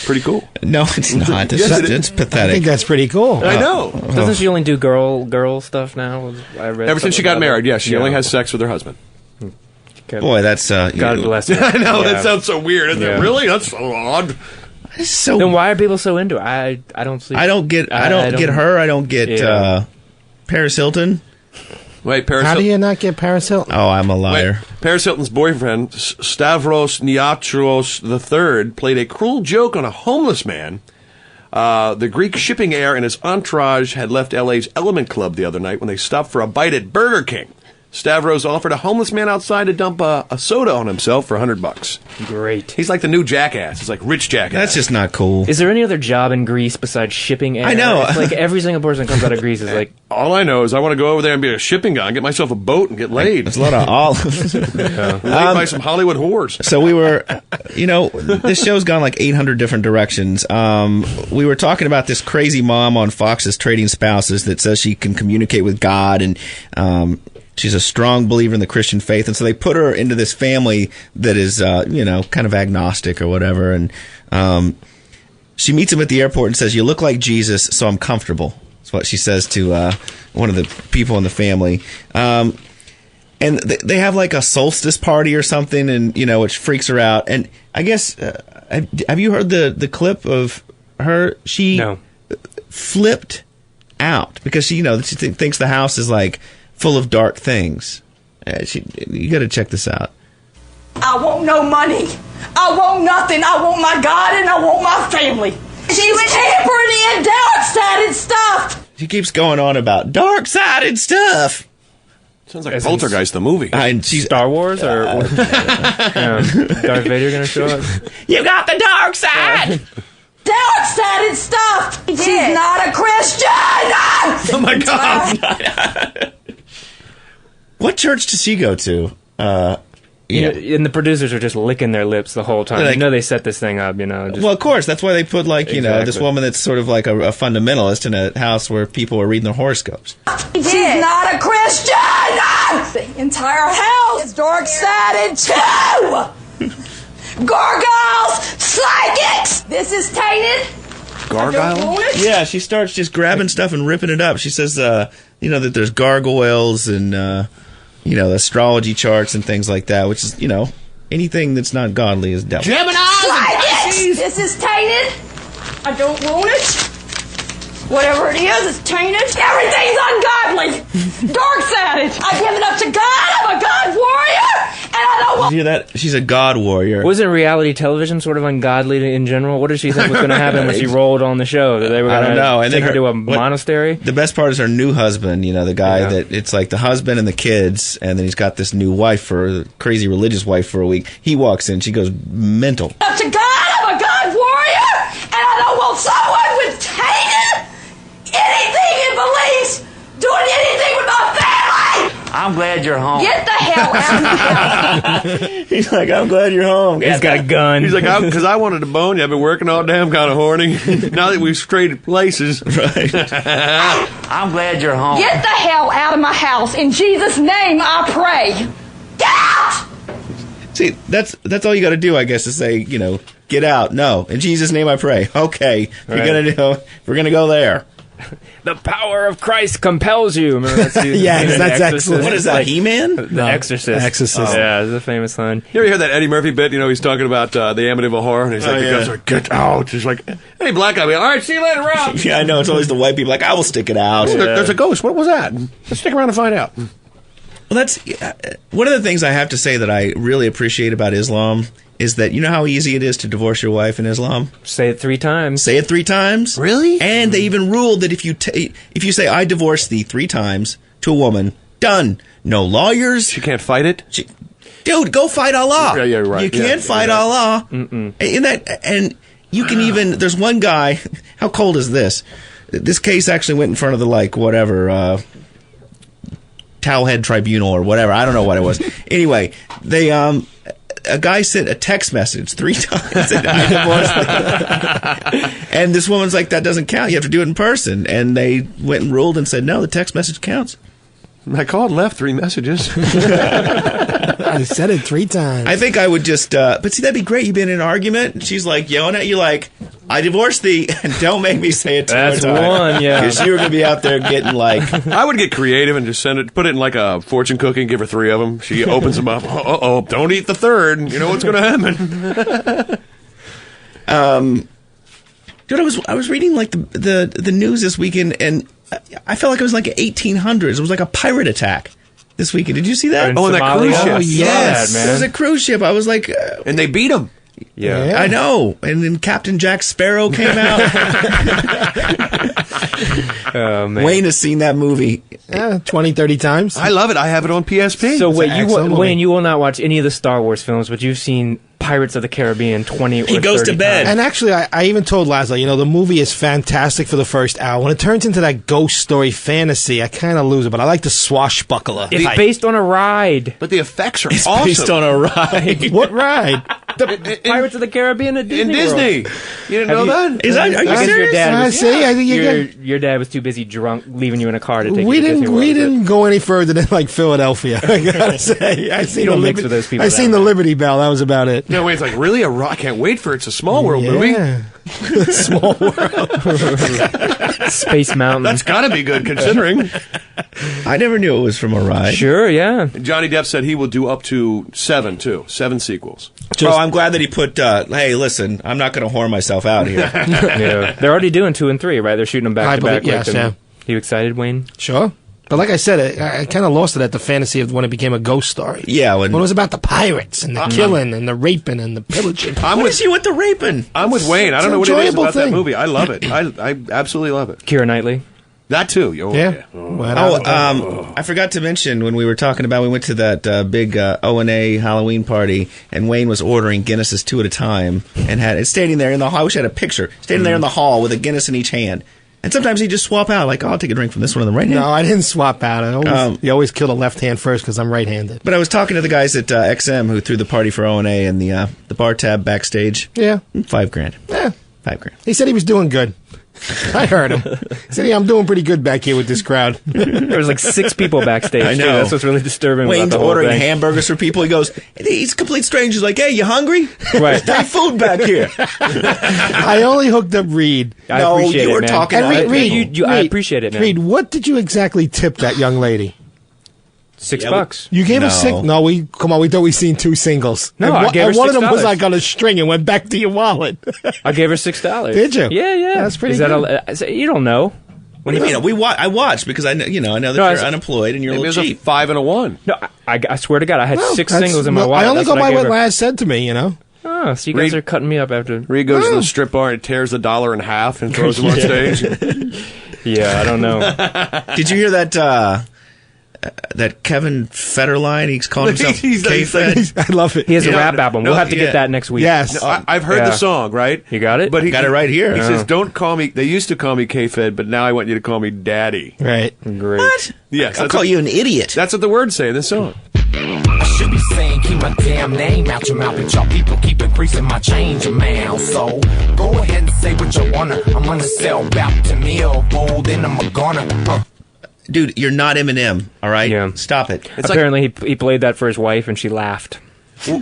Pretty cool. No, it's not. It's pathetic. I think that's pretty cool. I know. Doesn't she only do girl stuff now? I read ever since she got married, she only has sex with her husband. Boy, that's God bless her. I know, that sounds so weird, isn't it? Really? That's so odd. Then why are people so into it? I don't see. I don't get her. I don't get Paris Hilton. Wait, Paris How do you not get Paris Hilton? Oh, I'm a liar. Wait, Paris Hilton's boyfriend, Stavros Niatros III, played a cruel joke on a homeless man. The Greek shipping heir and his entourage had left LA's Element Club the other night when they stopped for a bite at Burger King. Stavros offered a homeless man outside to dump a soda on himself for $100. Great. He's like the new jackass. He's like rich jackass. That's just not cool. Is there any other job in Greece besides shipping air? I know. It's like every single person that comes out of Greece is like... All I know is I want to go over there and be a shipping guy and get myself a boat and get laid. There's a lot of olives. Laid by some Hollywood whores. So we were, this show's gone like 800 different directions. We were talking about this crazy mom on Fox's Trading Spouses that says she can communicate with God, and she's a strong believer in the Christian faith. And so they put her into this family that is, kind of agnostic or whatever. And she meets him at the airport and says, "You look like Jesus, so I'm comfortable." That's what she says to one of the people in the family. And they have like a solstice party or something, and which freaks her out. And I guess have you heard the clip of her? She flipped out because she thinks the house is like full of dark things. You got to check this out. I want no money. I want nothing. I want my God and I want my family. She's tampering in dark-sided stuff. She keeps going on about dark-sided stuff. Sounds like Poltergeist, the movie. Star Wars or Darth Vader going to show up? You got the dark side. Dark-sided stuff. She's not a Christian. Oh my God. What church does she go to? And the producers are just licking their lips the whole time. Like, they set this thing up, Well, of course. That's why they put, this woman that's sort of like a fundamentalist in a house where people are reading their horoscopes. She's not a Christian. The entire house is dark-sided, too. Gargoyles, psychics. This is tainted. Gargoyle? Yeah, she starts just grabbing stuff and ripping it up. She says, that there's gargoyles and... astrology charts and things like that, which is, anything that's not godly is devil. Psychics! This is tainted. I don't want it. Whatever it is, it's tainted. Everything's ungodly. Dark-sided. I give it up to God. I'm a God warrior. And I don't want... Did you hear that? She's a God warrior. Wasn't reality television sort of ungodly in general? What did she think was going to happen when she rolled on the show? That they were going to take her to a monastery? The best part is her new husband, the guy that it's like the husband and the kids, and then he's got this new wife, a crazy religious wife for a week. He walks in, she goes mental. Up to God, I'm a God warrior, and I don't want someone with tainted anything in beliefs doing anything with my family. I'm glad you're home. Get the hell out of my house. He's like, I'm glad you're home. He's got a gun. He's like, because I wanted to bone you. I've been working all damn kind of horny. Now that we've traded places. Right. I'm glad you're home. Get the hell out of my house. In Jesus' name, I pray. Get out! See, that's all you got to do, I guess, is say, get out. No, in Jesus' name I pray. Okay, we're gonna go there. The power of Christ compels you. Remember that season? Yes, that's excellent. What is that, He-Man? The Exorcist. Exorcist. Oh. Yeah, it's a famous line. You ever hear that Eddie Murphy bit? He's talking about the Amityville Horror, and he's like, the guy's like, get out. He's like, any black guy, all right, see you later, Rob. Yeah, I know. It's always the white people like, I will stick it out. There's a ghost. What was that? Let's stick around and find out. Well, that's one of the things I have to say that I really appreciate about Islam is that how easy it is to divorce your wife in Islam? Say it 3 times. Say it 3 times. Really? And they even ruled that if you say, I divorce thee 3 times to a woman, done. No lawyers. She can't fight it? Dude, go fight Allah. Yeah, you're right. You can't fight Allah. Mm-mm. And you can even, there's one guy, how cold is this? This case actually went in front of the, Towelhead Tribunal or whatever. I don't know what it was. Anyway, they, a guy sent a text message 3 times and I divorced and this woman's like, that doesn't count. You have to do it in person. And they went and ruled and said, no, the text message counts. I called and left 3 messages. I said it 3 times. I think I would just, but see, that'd be great. You've been in an argument and she's like yelling at you like, I divorced thee and don't make me say it 2 more times. That's one, yeah. Because you were going to be out there getting like. I would get creative and just put it in like a fortune cookie and give her 3 of them. She opens them up. Don't eat the 3rd. You know what's going to happen. Dude, I was reading like the news this weekend and I felt like it was like 1800s. It was like a pirate attack this weekend. Did you see that? Oh, and that cruise ship. Oh, yes. There was a cruise ship. I was like... and they beat him. Yeah. I know. And then Captain Jack Sparrow came out. Oh, man. Wayne has seen that movie 20, 30 times. I love it. I have it on PSP. So wait, excellent movie. Wayne, you will not watch any of the Star Wars films, but you've seen Pirates of the Caribbean 20 or 30 He goes to bed. times. And actually, I even told Lazlow, the movie is fantastic for the first hour. When it turns into that ghost story fantasy, I kind of lose it, but I like the swashbuckler. It's based on a ride. But the effects are It's awesome. based on a ride. What ride? The Pirates of the Caribbean at Disney In Disney. World. You didn't know that? Are you I guess serious? your dad was, See, I think your dad was too busy drunk leaving you in a car to take we you to Disney didn't World. we didn't go any further than like Philadelphia. I gotta say, I seen You don't the mix with those people I that seen the much. Liberty Bell. That was about it. No, Wayne's like, really? I can't wait for it. It's a Small World movie. Yeah. Small world. Space Mountain. That's got to be good considering. I never knew it was from a ride. Sure, yeah. Johnny Depp said he will do up to 7 sequels. I'm glad that he put, hey, listen, I'm not going to whore myself out here. Yeah. They're already doing 2 and 3, right? They're shooting them back I to back. believe- yes, yeah. You excited, Wayne? Sure. But like I said, I kind of lost it at the fantasy of when it became a ghost story. Yeah, when it was about the pirates and the killing and the raping and the pillaging. What is he with the raping? I'm with Wayne. I don't know what it is about that movie. I love it. I absolutely love it. Keira Knightley. That too. Yeah. I forgot to mention when we were talking about, we went to that big O&A Halloween party, and Wayne was ordering Guinnesses 2 at a time, and had it standing there in the hall. I wish I had a picture. Standing there in the hall with a Guinness in each hand. And sometimes he'd just swap out, like, I'll take a drink from this one and the right hand. No, I didn't swap out. You always kill the left hand first because I'm right-handed. But I was talking to the guys at XM who threw the party for O&A and the bar tab backstage. Yeah. $5,000. Yeah. $5,000. He said he was doing good. I heard him. He said, I'm doing pretty good back here with this crowd. There was like 6 people backstage. I know. Too. That's what's really disturbing. Wayne's about the whole ordering thing. hamburgers for people. He goes, he's a complete stranger. He's like, hey, you hungry? Right. There's food back here. I only hooked up Reed. I No, appreciate you it, were man. talking And about Reed, I appreciate it, man. Reed, what did you exactly tip that young lady? $6. You gave her No. 6? No, we thought we seen 2 singles. No, and I gave her and one of them was $6. like on a string and went back to your wallet. I gave her $6. Did you? Yeah. That's pretty Is good. That you don't know. What do you mean? I watched because I know that No, you're unemployed and you're a Maybe little it was cheap. a 5 and a 1. No, I swear to God, I had Well, 6 that's- singles in my well, wallet. I only That's go what by gave what her. Laz said to me, Oh, so you guys are cutting me up after. Reed goes to the strip bar and tears the dollar in half and throws them on stage. Yeah, I don't know. Did you hear that that Kevin Federline? He's calling himself K-Fed. I love it. He has a rap album. We'll have to get that next week. Yes. No, I've heard the song, right? You got it? But he Got it right here. He says, "Don't call me." They used to call me K-Fed, but now I want you to call me Daddy. Right. Great. What? Yes, I'll call you an idiot. That's what the words say in this song. I should be saying keep my damn name out your mouth, but y'all people keep increasing my change amount. So go ahead and say what you wanna. I'm gonna sell back to me or fold, and I'm gonna. Dude, you're not Eminem, all right? Yeah. Stop it. Apparently, he played that for his wife, and she laughed.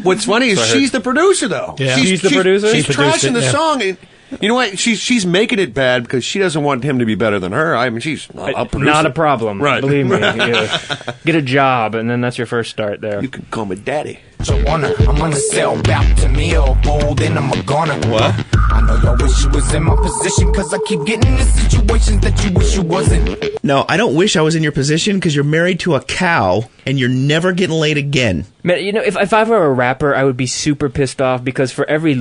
What's funny is she's the producer, though. Yeah. She's the producer? She's She produced trashing it, the yeah. song. And you know what? She's making it bad because she doesn't want him to be better than her. I mean, she's I'll produce Not it. a problem. Right. Believe me. Yeah. Get a job, and then that's your first start there. You can call me Daddy. I'm gonna sell back to me or fold, and I'm gonna. What? I know y'all wish you was in my position, cause I keep getting in situations that you wish you wasn't. No, I don't wish I was in your position because you're married to a cow and you're never getting laid again. Man, if I were a rapper, I would be super pissed off because for every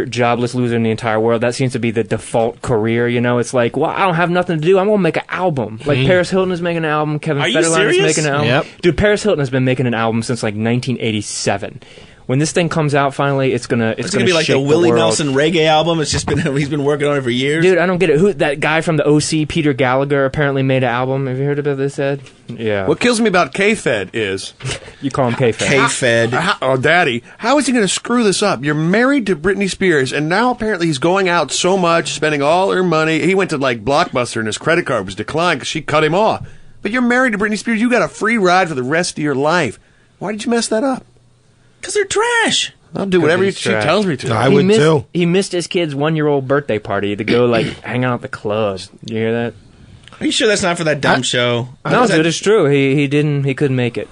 jobless loser in the entire world, that seems to be the default career. It's like, well, I don't have nothing to do. I'm gonna make an album. Like Paris Hilton is making an album. Kevin Are you Federline is serious? making an album. Yep. Dude, Paris Hilton has been making an album since like 1987. When this thing comes out, finally, it's gonna be like shake the Willie world. Nelson reggae album. It's just been he's been working on it for years. Dude, I don't get it. Who that guy from the OC, Peter Gallagher, apparently made an album. Have you heard about this, Ed? Yeah. What kills me about K-Fed is You call him K-Fed. K-Fed. Daddy. How is he going to screw this up? You're married to Britney Spears, and now apparently he's going out so much, spending all her money. He went to like Blockbuster, and his credit card was declined because she cut him off. But you're married to Britney Spears. You got a free ride for the rest of your life. Why did you mess that up? Because they're trash. I'll do whatever he's she trash. tells me to. I would too. He missed his kid's 1-year-old birthday party to go like hang out at the club. You hear that? Are you sure that's not for that dumb show? No, dude, it's true. He couldn't make it.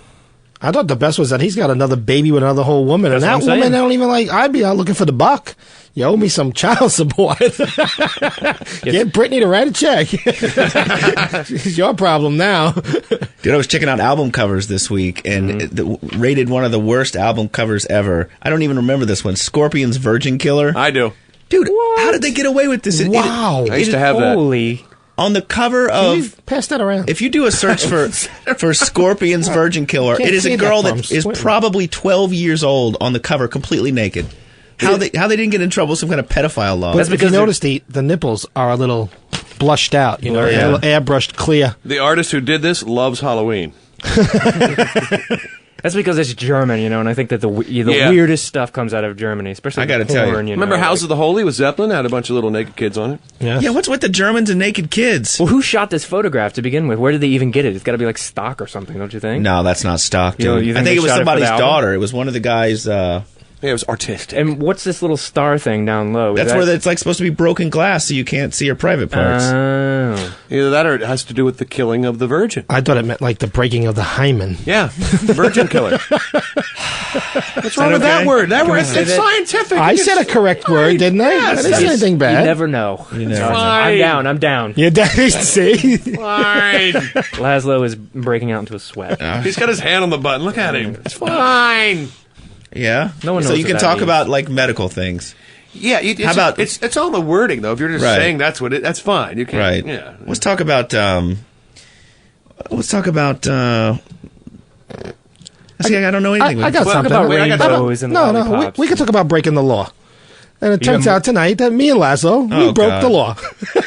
I thought the best was that he's got another baby with another whole woman. That's and what that I'm woman, saying. I don't even like, I'd be out looking for the buck. You owe me some child support. Get Brittany to write a check. It's your problem now. Dude, I was checking out album covers this week and rated one of the worst album covers ever. I don't even remember this one. Scorpion's Virgin Killer. I do. Dude, how did they get away with this? Wow. I used to have that. Holy. On the cover Can you of pass that around. If you do a search for Scorpion's Virgin Killer, Can't it is see a that girl from that is squinting. probably 12 years old on the cover, completely naked. How they didn't get in trouble with some kind of pedophile law? But if you notice, the nipples are a little blushed out. You know, Oh, yeah. a little airbrushed clear. The artist who did this loves Halloween. That's because it's German, you know, and I think that the weirdest stuff comes out of Germany, especially I gotta porn, tell you. Remember House of the Holy with Zeppelin? Had a bunch of little naked kids on it. Yeah, what's with the Germans and naked kids? Well, who shot this photograph to begin with? Where did they even get it? It's got to be like stock or something, don't you think? No, that's not stock, dude. You know, you I think think they it was shot it for the somebody's album? daughter. It was one of the guys. Yeah, it was artistic. And what's this little star thing down low? That's where it's like supposed to be broken glass, so you can't see her private parts. Oh. Either that or it has to do with the killing of the virgin. I thought it meant like the breaking of the hymen. Yeah, virgin killer. What's wrong with that word? That word, it's scientific. I said a correct word, didn't I? Yes. I didn't say anything bad. You never know. You never know. I'm down. Yeah, see? Fine. Lazlow is breaking out into a sweat. He's got his hand on the button. Look at him. It's fine. Yeah. No one so knows you what can that talk means. about like medical things. Yeah. How about it's all the wording though. If you're just Right. saying that's what that's fine. You can't. right? Yeah. Let's talk about. See, I don't know anything. I got Talk something. about Wait, I got rainbows and No, lollipops. we can talk about breaking the law. And it turns out tonight that me and Lazlow, we Oh, broke God. the law.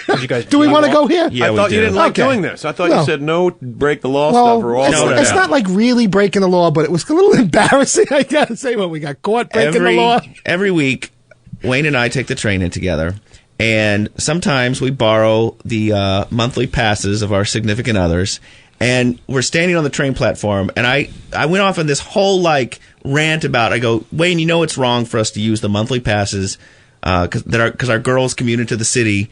Did you guys Do we want to go here? Yeah, I we thought do. you didn't like Okay. doing this. I thought No. you said no break the law Well, stuff or all it's, stuff. it's not like really breaking the law, but it was a little embarrassing. I gotta say, when we got caught breaking the law. Every week, Wayne and I take the train in together, and sometimes we borrow the monthly passes of our significant others. And we're standing on the train platform, and I went off on this whole like rant about. I go, Wayne, you know it's wrong for us to use the monthly passes because our girls commute into the city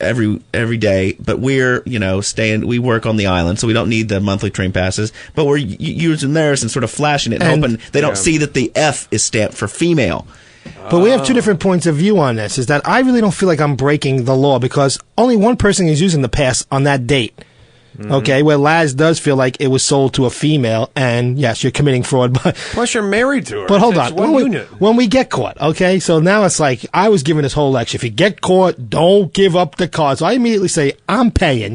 every day, but we're staying. We work on the island, so we don't need the monthly train passes. But we're using theirs and sort of flashing it, and hoping they don't see that the F is stamped for female. But we have two different points of view on this. Is that I really don't feel like I'm breaking the law because only one person is using the pass on that date. Mm-hmm. Okay, where Laz does feel like it was sold to a female, and yes, you're committing fraud. But plus, you're married to her. But hold It's on, one unit. when we get caught, okay, so now it's like I was giving this whole lecture. If you get caught, don't give up the car. So I immediately say I'm paying.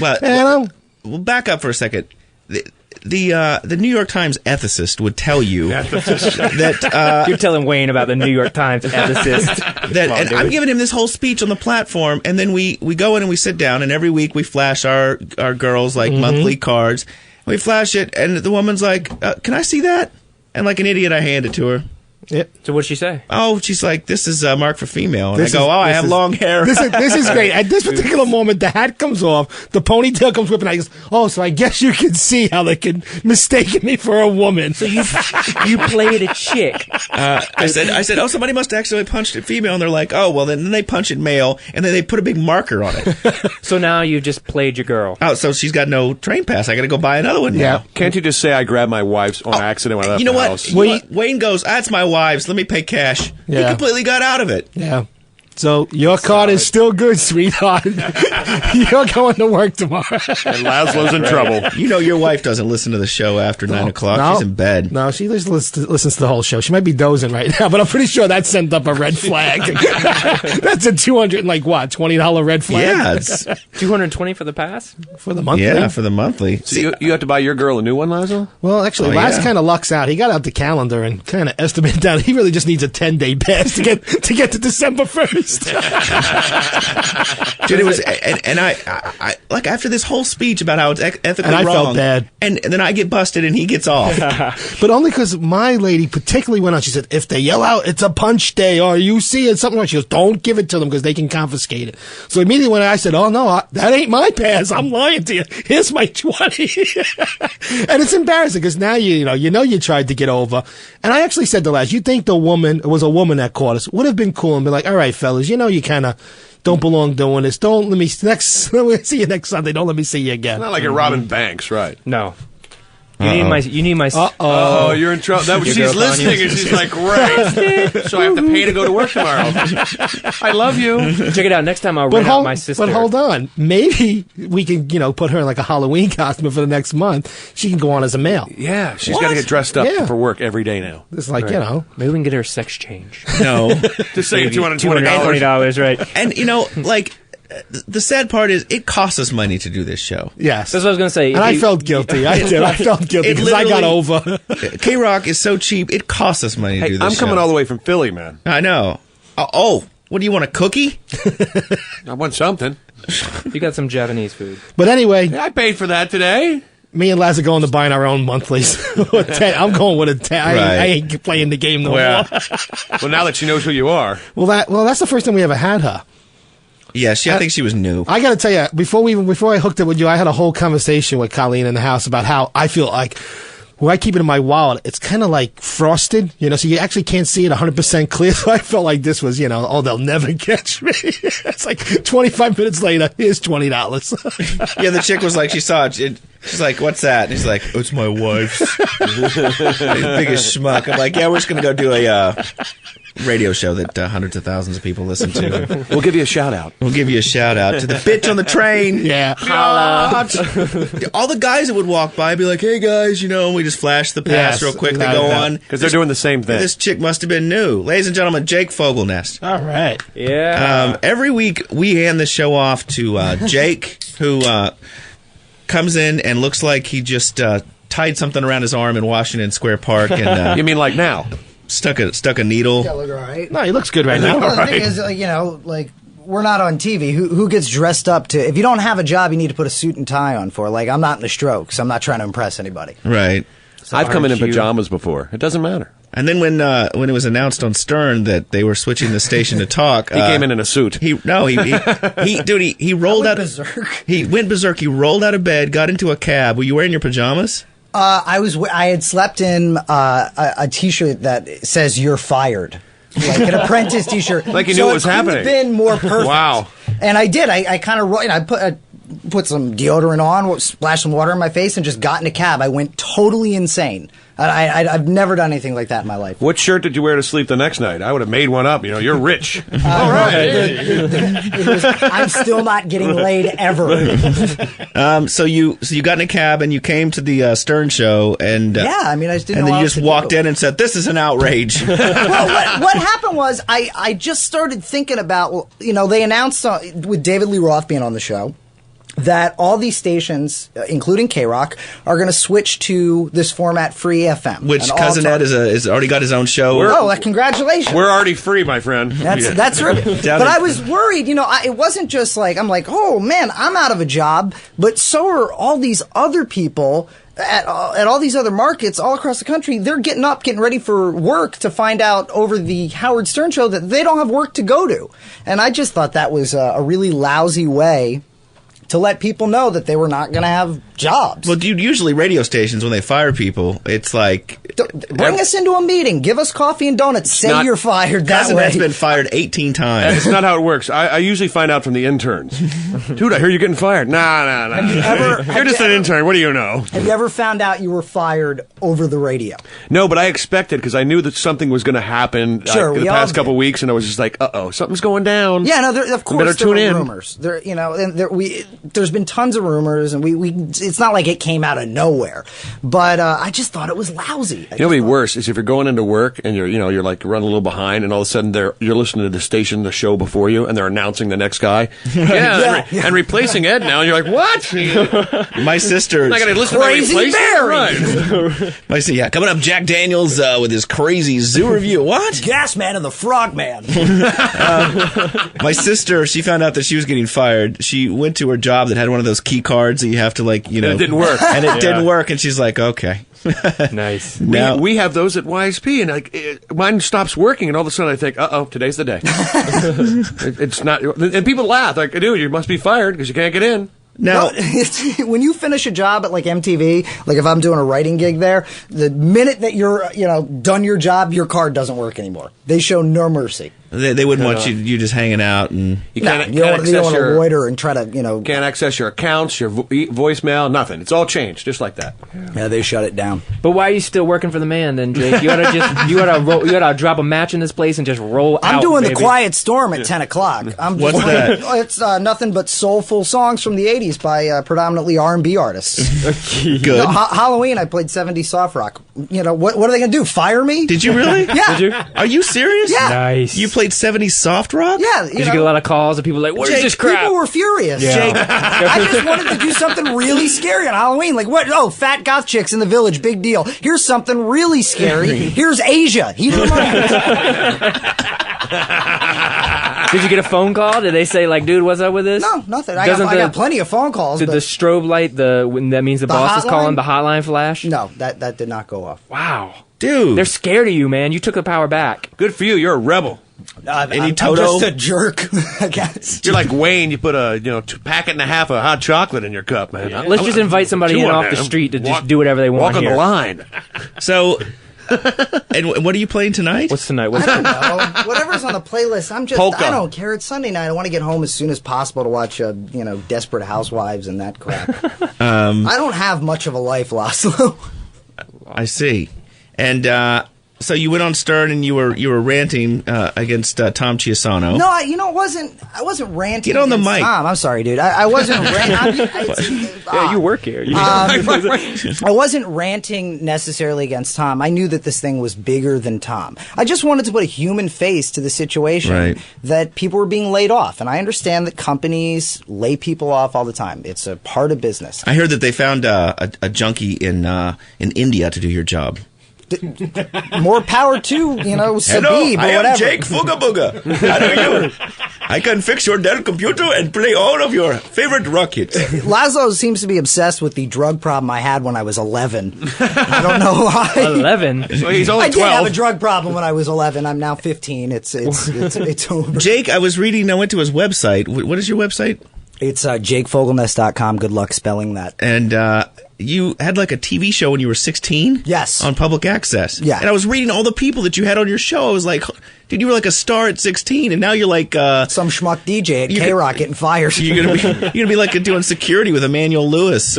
Well, back up for a second. The New York Times ethicist would tell you that you're telling Wayne about the New York Times ethicist. And I'm giving him this whole speech on the platform, and then we go in and we sit down, and every week we flash our girls like monthly cards. We flash it, and the woman's like, "Can I see that?" And like an idiot, I hand it to her. Yep. So what'd she say? Oh, she's like, "This is marked for female." And This I go, is- "Oh, I this have is- long hair." This is great. At this particular moment, the hat comes off, the ponytail comes whipping. I goes, oh, so I guess you can see how they can mistake me for a woman. So you played a chick. I said, "Oh, somebody must actually punched it female." And they're like, "Oh, well, then they punch it male," and then they put a big marker on it. So now you just played your girl. Oh, so she's got no train pass. I got to go buy another one now. Can't you just say I grabbed my wife's on accident when I left You know the what? house? Wayne goes, "That's my wife's. Let me pay cash." He Yeah. completely got out of it. Yeah. So your card is still good, sweetheart. You're going to work tomorrow. And Lazlow's in trouble. You know your wife doesn't listen to the show after 9 o'clock. No. She's in bed. No, she listens to the whole show. She might be dozing right now, but I'm pretty sure that sent up a red flag. That's a $20 red flag. Yeah, it's $220 for the pass for the monthly. Yeah, for the monthly. So you have to buy your girl a new one, Lazlow? Well, actually, Oh, Laz yeah. kind of lucks out. He got out the calendar and kind of estimated down. He really just needs a 10-day pass to get to December 1st. Dude, it was, and I like after this whole speech about how it's ethically And I wrong, felt bad. and then I get busted and he gets off. But only because my lady particularly went on. She said, if they yell out, it's a punch day, or you see it, something wrong, she goes, don't give it to them because they can confiscate it. So immediately when I said, oh, no, that ain't my pass. I'm lying to you. Here's my 20. And it's embarrassing because now you know you tried to get over. And I actually said to Laz, you think it was a woman that caught us. Would have been cool and be like, all right, fellas, you kind of don't belong doing this. Let me see you next Sunday. Don't let me see you again. Not like you're robbing banks, right? No. You need my. Oh, you're in trouble. She's girl's on listening you. and she's like, great. So I have to pay to go to work tomorrow. I love you. Check it out. Next time I'll rent out my sister. But hold on. Maybe we can, put her in like a Halloween costume for the next month. She can go on as a male. Yeah, she's got to get dressed up Yeah. for work every day now. It's like, Maybe we can get her a sex change. No, Just say $220. $220, right? And like the sad part is it costs us money to do this show. Yes. That's what I was going to say. And I felt guilty. I did. I felt guilty because I got over. K-Rock is so cheap, it costs us money to do this I'm coming show. all the way from Philly, man. I know. Oh, what do you want, a cookie? I want something. You got some Japanese food. But anyway. Yeah, I paid for that today. Me and Laz are going to buying our own monthlies. I'm going with a 10. Right. I ain't playing the game no more. Well, now that she knows who you are. Well, that's the first time we ever had her. Yeah, I think she was new. I got to tell you, before I hooked up with you, I had a whole conversation with Colleen in the house about how I feel like when I keep it in my wallet, it's kind of like frosted, so you actually can't see it 100% clear. So I felt like this was, they'll never catch me. It's like 25 minutes later, here's $20. Yeah, the chick was like, she saw it. She's like, what's that? And he's like, oh, it's my wife's. Biggest schmuck. I'm like, yeah, we're just going to go do a radio show that hundreds of thousands of people listen to. We'll give you a shout out. We'll give you a shout out to the bitch on the train. Yeah. Holla. All the guys that would walk by be like, hey guys, we just flash the pass real quick. They go on. Because they're doing the same thing. This chick must have been new. Ladies and gentlemen, Jake Fogelnest. All right. Yeah. Every week we hand the show off to Jake, who comes in and looks like he just tied something around his arm in Washington Square Park. And you mean like now? Stuck a needle. Yeah, look all right. No, he looks good right now. Well, the thing is, we're not on TV. Who gets dressed up to? If you don't have a job, you need to put a suit and tie on for. I'm not in the Strokes. I'm not trying to impress anybody. Right. So I've come in pajamas before. It doesn't matter. And then when it was announced on Stern that they were switching the station to talk, he came in a suit. He rolled out. Berserk. He went berserk. He rolled out of bed, got into a cab. Were you wearing your pajamas? I had slept in a T-shirt that says "You're fired," like an apprentice T-shirt. Like you knew what was happening. It couldn't have been more perfect. Wow. And I did. I kind of put some deodorant on, splashed some water in my face, and just got in a cab. I went totally insane. I've never done anything like that in my life. What shirt did you wear to sleep the next night? I would have made one up. You're rich. All right. I'm still not getting laid ever. So you got in a cab and you came to the Stern show and I just didn't. And know then what you just walked in and said, "This is an outrage." Well, what happened was I just started thinking about they announced with David Lee Roth being on the show that all these stations, including K-Rock, are going to switch to this format, free FM. Which Cousin Ed is already got his own show. Congratulations! We're already free, my friend. That's right. But I was worried. It wasn't just like I'm like, oh man, I'm out of a job, but so are all these other people at all these other markets all across the country. They're getting ready for work to find out over the Howard Stern show that they don't have work to go to, and I just thought that was a really lousy way to let people know that they were not going to have jobs. Well, usually radio stations, when they fire people, it's like... Bring us into a meeting. Give us coffee and donuts. Say you're fired that Cousin way. Ed's been fired 18 times. It's not how it works. I usually find out from the interns. Dude, I hear you're getting fired. Nah. You're just an intern. What do you know? Have you ever found out you were fired over the radio? No, but I expected because I knew that something was going to happen the past couple weeks, and I was just like, uh-oh, something's going down. Yeah, no, of course there were rumors. There's been tons of rumors, and it's not like it came out of nowhere. But I just thought it was lousy. What'd be worse is if you're going into work and you're like running a little behind, and all of a sudden you're listening to the station, the show before you, and they're announcing the next guy. And replacing Ed now, and you're like, what? My sister, I'm not going to listen to Crazy Right. Coming up, Jack Daniels with his crazy zoo review. What? Gas Man and the Frog Man. My sister, she found out that she was getting fired. She went to her job that had one of those key cards that you have to And it didn't work. And it didn't work, and she's like, okay. Nice. We have those at YSP, and mine stops working, and all of a sudden I think, uh-oh, today's the day. It's not, and people laugh, like, dude, you must be fired because you can't get in. Now, when you finish a job at like MTV, like if I'm doing a writing gig there, the minute that you're done your job, your card doesn't work anymore. They show no mercy. They wouldn't want you just hanging out, and you don't want to loiter and try to can't access your accounts, your voicemail, nothing. It's all changed, just like that. Yeah, they shut it down. But why are you still working for the man then, Jake? You gotta drop a match in this place and just roll out. I'm doing baby. The Quiet Storm at 10 o'clock. What's that? It's nothing but soulful songs from the 80s by predominantly R&B artists. Good. Halloween, I played 70s soft rock. What are they going to do? Fire me? Did you really? Yeah. Did you? Are you serious? Yeah. Nice. You played played 70s soft rock? Yeah. Did you get a lot of calls of people like, what is this crap? People were furious. Yeah. Jake, I just wanted to do something really scary on Halloween. Like, what? Oh, fat goth chicks in the village, big deal. Here's something really scary. Here's Asia. Heat of the moment. Did you get a phone call? Did they say, like, dude, what's up with this? No, nothing. I got plenty of phone calls. Did the strobe light, when that means the boss is calling, the hotline flash? No, that did not go off. Wow. Dude. They're scared of you, man. You took the power back. Good for you. You're a rebel. I'm just a jerk, I guess. You're like Wayne. You put a packet and a half of hot chocolate in your cup, man. Yeah. Let's just invite somebody in off the street to just do whatever they want. Walk on here. the line. So, and what are you playing tonight? What's tonight? I don't know. Whatever's on the playlist. I don't care. It's Sunday night. I want to get home as soon as possible to watch, Desperate Housewives and that crap. I don't have much of a life, Lazlow. I see. And so you went on Stern and you were ranting against Tom Chiasano. No, I wasn't ranting. Get on the against mic. Tom. I'm sorry, dude. I wasn't ranting. Yeah, you work here. I wasn't ranting necessarily against Tom. I knew that this thing was bigger than Tom. I just wanted to put a human face to the situation that people were being laid off. And I understand that companies lay people off all the time. It's a part of business. I heard that they found a junkie in India to do your job. More power to, Sabib Hello, or I am whatever. Jake Fuga Booga. How are you? I can fix your Dell computer and play all of your favorite rock hits. Lazlow seems to be obsessed with the drug problem I had when I was 11. I don't know why. 11? Well, he's only 12. I did have a drug problem when I was 11. I'm now 15. It's over. Jake, I was reading, I went to his website. What is your website? It's jakefogelnest.com. Good luck spelling that. And you had like a TV show when you were 16? Yes. On public access. Yeah. And I was reading all the people that you had on your show. I was like, dude, you were like a star at 16, and now you're like some schmuck DJ at K-Rock getting fired. You're gonna be like doing security with Emmanuel Lewis.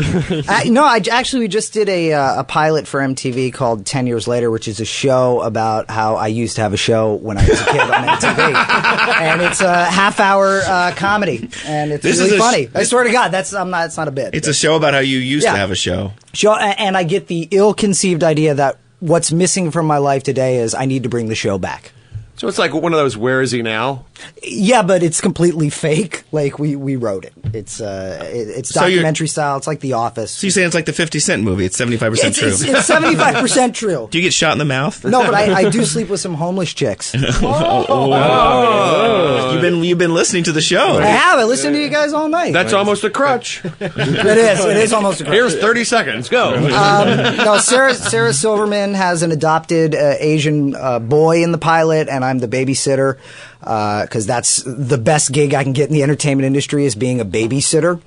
No, we just did a pilot for MTV called 10 Years Later, which is a show about how I used to have a show when I was a kid on MTV, and it's a half-hour comedy, and it's really funny. I swear to God, it's not a bit. It's a show about how you used to have a show. And I get the ill-conceived idea that what's missing from my life today is I need to bring the show back. So it's like one of those, where is he now? Yeah, but it's completely fake. Like, we wrote it. It's documentary style. It's like The Office. So you're saying it's like the 50 Cent movie. It's 75% true. It's 75% true. Do you get shot in the mouth? No, but I do sleep with some homeless chicks. You've been listening to the show. I have. I listened to you guys all night. That's almost a crutch. It is almost a crutch. Here's 30 seconds. Go. No, Sarah Silverman has an adopted Asian boy in the pilot, and I'm the babysitter, because that's the best gig I can get in the entertainment industry, is being a babysitter.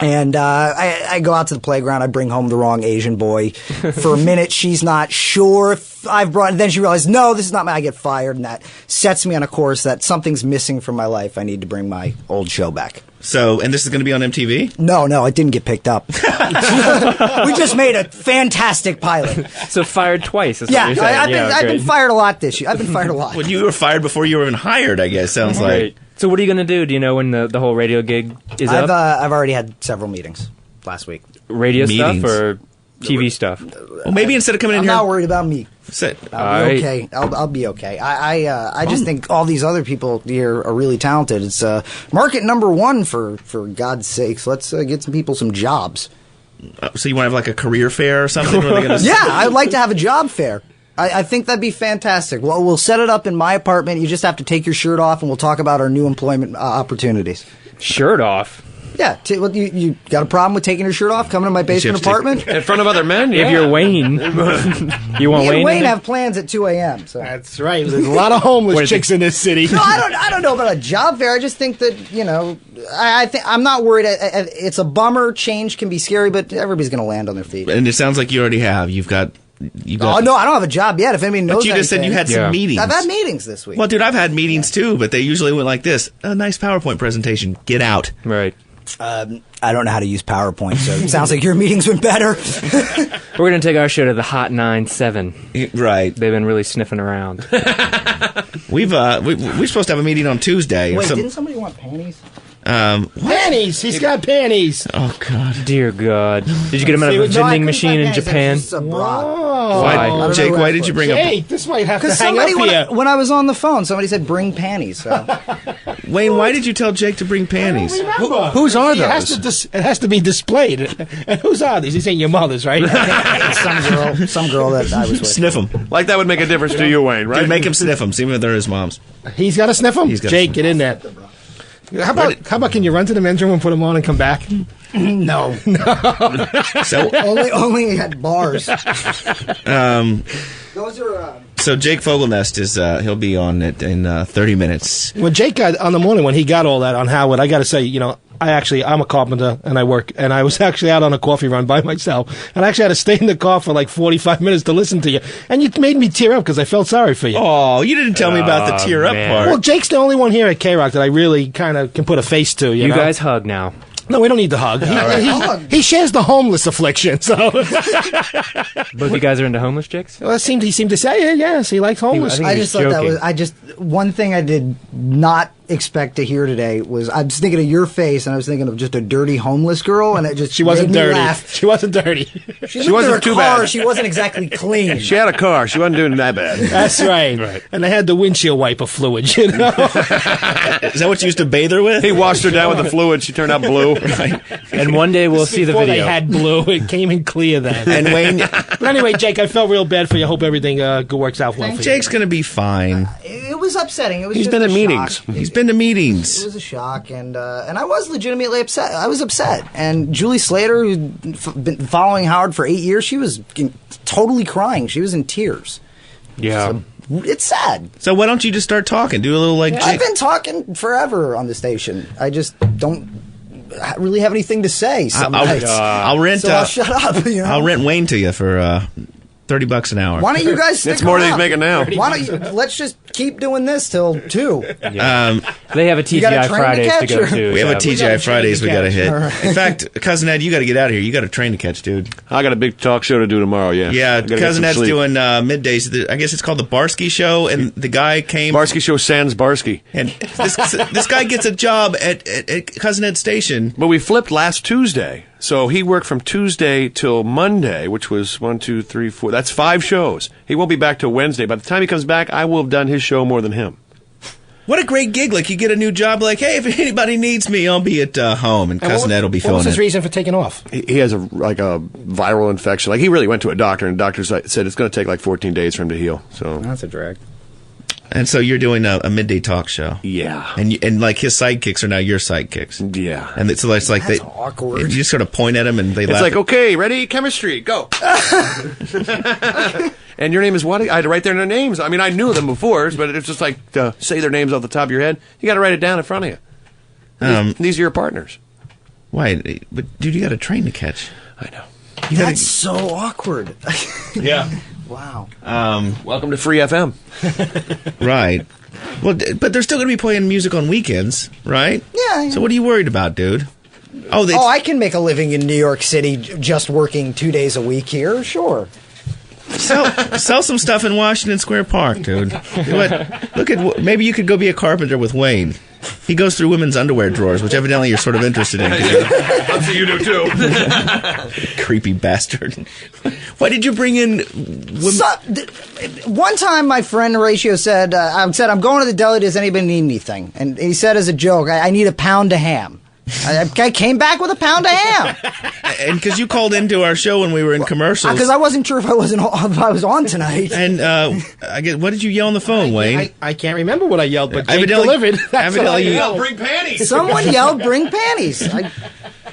And I go out to the playground. I bring home the wrong Asian boy. For a minute, she's not sure if I've brought. Then she realizes, no, this is not my. I get fired, and that sets me on a course that something's missing from my life. I need to bring my old show back. So, and this is going to be on MTV? No, it didn't get picked up. We just made a fantastic pilot. So fired twice. Is Yeah, what you're saying. I've been fired a lot this year. I've been fired a lot. Well, you were fired before you were even hired, I guess. Sounds like. So what are you going to do? Do you know when the whole radio gig is up? I've already had several meetings last week. Radio Meetings. stuff or TV stuff? Well, maybe instead of coming in I'm here, not worried about me. I'll be okay. I'll be okay. I just think all these other people here are really talented. It's market number one for God's sakes. Let's get some people some jobs. So you want to have like a career fair or something? Yeah, I'd like to have a job fair. I think that'd be fantastic. Well, we'll set it up in my apartment. You just have to take your shirt off, and we'll talk about our new employment opportunities. Shirt off? Yeah. You got a problem with taking your shirt off, coming to my basement apartment? In front of other men? If you're Wayne. You want Wayne? Wayne have plans at 2 a.m. So. That's right. There's a lot of homeless chicks in this city. No, I don't know about a job fair. I just think that, I'm not worried. It's a bummer. Change can be scary, but everybody's going to land on their feet. And it sounds like you already have. You've got. Oh, no, I don't have a job yet. If anybody knows But you just said you had some meetings. I've had meetings this week. Well, dude, I've had meetings too, but they usually went like this. A nice PowerPoint presentation. Get out. Right. I don't know how to use PowerPoint, so it sounds like your meetings went better. We're going to take our show to the Hot 9-7. Right. They've been really sniffing around. We're supposed to have a meeting on Tuesday. Wait, didn't somebody want panties? Panties. He's got panties. Oh God. Dear God. Did you get him out of a vending machine in Japan? Why? Jake, why did you bring up... Jake, this might have to hang somebody, up here. when I was on the phone, somebody said bring panties. So. Wayne, why did you tell Jake to bring panties? Whose are those? It has to be displayed. And whose are these? These ain't your mother's, right? some girl that I was with. Sniff them. Like that would make a difference to you, Wayne, right? Dude, make him sniff them. See if they're his mom's. He's got to sniff them? Jake, sniff get in there. How about can you run to the men's room and put them on and come back? No. So only at bars. Those are. So Jake Fogelnest is he'll be on it in 30 minutes. When Jake got on the morning when he got all that on Howard, I got to say, I'm a carpenter and I work, and I was actually out on a coffee run by myself, and I actually had to stay in the car for like 45 minutes to listen to you, and you made me tear up because I felt sorry for you. Oh, you didn't tell me about the tear up part. Well, Jake's the only one here at K-Rock that I really kind of can put a face to. You know? guys hug now. No, we don't need the hug. He shares the homeless affliction. So, both you guys are into homeless chicks? Well, he seemed to say, yes, he likes homeless. I just thought that was. One thing I did not expect to hear today was I was thinking of your face, and I was thinking of just a dirty homeless girl, and it just she wasn't made me dirty. laugh. She wasn't dirty. She wasn't too bad. She wasn't exactly clean. She had a car. She wasn't doing that bad. That's right. And they had the windshield wiper fluid. You know, is that what you used to bathe her with? He washed her down with the fluid. She turned out blue. Right. And one day we'll see the Before video. They had blue. It came in clear then. And Wayne. But anyway, Jake, I felt real bad for you. I hope everything works out well for you. Jake's gonna be fine. It was upsetting. It was. He's just been a in meetings. shock. He's been to meetings. It was a shock, and I was legitimately upset. I was upset. And Julie Slater, who's been following Howard for 8 years, she was totally crying. She was in tears. Yeah. So, it's sad. So why don't you just start talking? Do a little like Jake. I've been talking forever on the station. I just don't really have anything to say. I'll rent. So I'll shut up. You know? I'll rent Wayne to you for $30 an hour. Why don't you guys stick It's more than he's around? making now. Why don't you? Let's just keep doing this till 2. They have a TGI Fridays to go to. We have a TGI Fridays we got to hit. Right. In fact, Cousin Ed, you got to get out of here. You got a train to catch, dude. I got a big talk show to do tomorrow. Yeah. Yeah, I gotta get Cousin some Ed's sleep. doing middays. I guess it's called the Barsky Show, and the guy came. Barsky Show sans Barsky. And this guy gets a job at Cousin Ed's station. But we flipped last Tuesday. So he worked from Tuesday till Monday, which was 1, 2, 3, 4. That's 5 shows. He won't be back till Wednesday. By the time he comes back, I will have done his show more than him. What a great gig. Like, you get a new job, like, hey, if anybody needs me, I'll be at home, and Cousin Ed will be filling What was his it. reason for taking off? He has a viral infection. Like, he really went to a doctor, and the doctor said it's going to take like 14 days for him to heal. So That's a drag. And so you're doing a midday talk show. Yeah. And like his sidekicks are now your sidekicks. Yeah. And so it's like That's awkward. You just sort of point at them and they It's laugh. like, okay, ready, chemistry, go. And your name is what? I had to write their names. I mean, I knew them before, but it's just like to say their names off the top of your head. You got to write it down in front of you. These are your partners. Why? But dude, you got a train to catch. I know. That's so awkward. Yeah. Wow. Welcome to Free FM. Right. Well, but they're still going to be playing music on weekends, right? Yeah. So what are you worried about, dude? Oh, I can make a living in New York City just working 2 days a week here. Sure. Sell some stuff in Washington Square Park, dude. Look at maybe you could go be a carpenter with Wayne. He goes through women's underwear drawers, which evidently you're sort of interested in. I'm sure you do too. Creepy bastard. Why did you bring in women? One time my friend Horatio said, I'm going to the deli, does anybody need anything? And he said as a joke, I need a pound of ham. I came back with a pound of ham. And because you called into our show when we were in commercials. Because I wasn't sure if I was on tonight. And I guess, what did you yell on the phone, Wayne? I can't remember what I yelled, but Jake Evidently- delivered. That's what I evidently you- yelled. Bring panties. Someone yelled, bring panties. I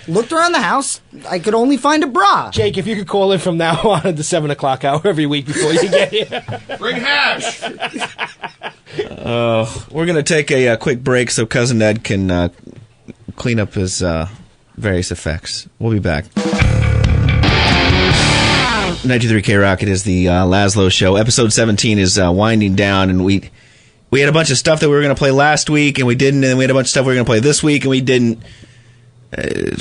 looked around the house. I could only find a bra. Jake, if you could call in from now on at the 7 o'clock hour every week before you get here. Bring hash. We're going to take a quick break so Cousin Ed can clean up his various effects. We'll be back. 93 K-Rock, it is the Lazlow Show. Episode 17 is winding down, and we had a bunch of stuff that we were going to play last week, and we didn't, and then we had a bunch of stuff we were going to play this week, and we didn't.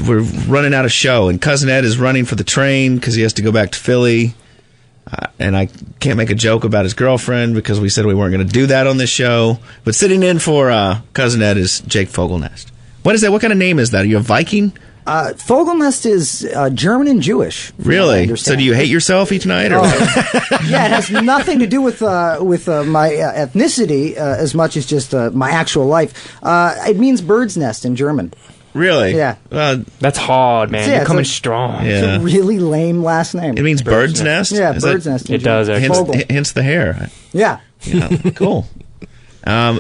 We're running out of show, and Cousin Ed is running for the train because he has to go back to Philly, and I can't make a joke about his girlfriend because we said we weren't going to do that on this show. But sitting in for Cousin Ed is Jake Fogelnest. What is that? What kind of name is that? Are you a Viking? Vogelnest is German and Jewish. Really? So do you hate yourself each night? Or Yeah, it has nothing to do with my ethnicity as much as just my actual life. It means bird's nest in German. Really? Yeah. That's hard, man. You're coming strong. Yeah. It's a really lame last name. It means bird's nest? Yeah, Is bird's that- nest. It does, actually. Hence the hair. Yeah. Yeah, cool.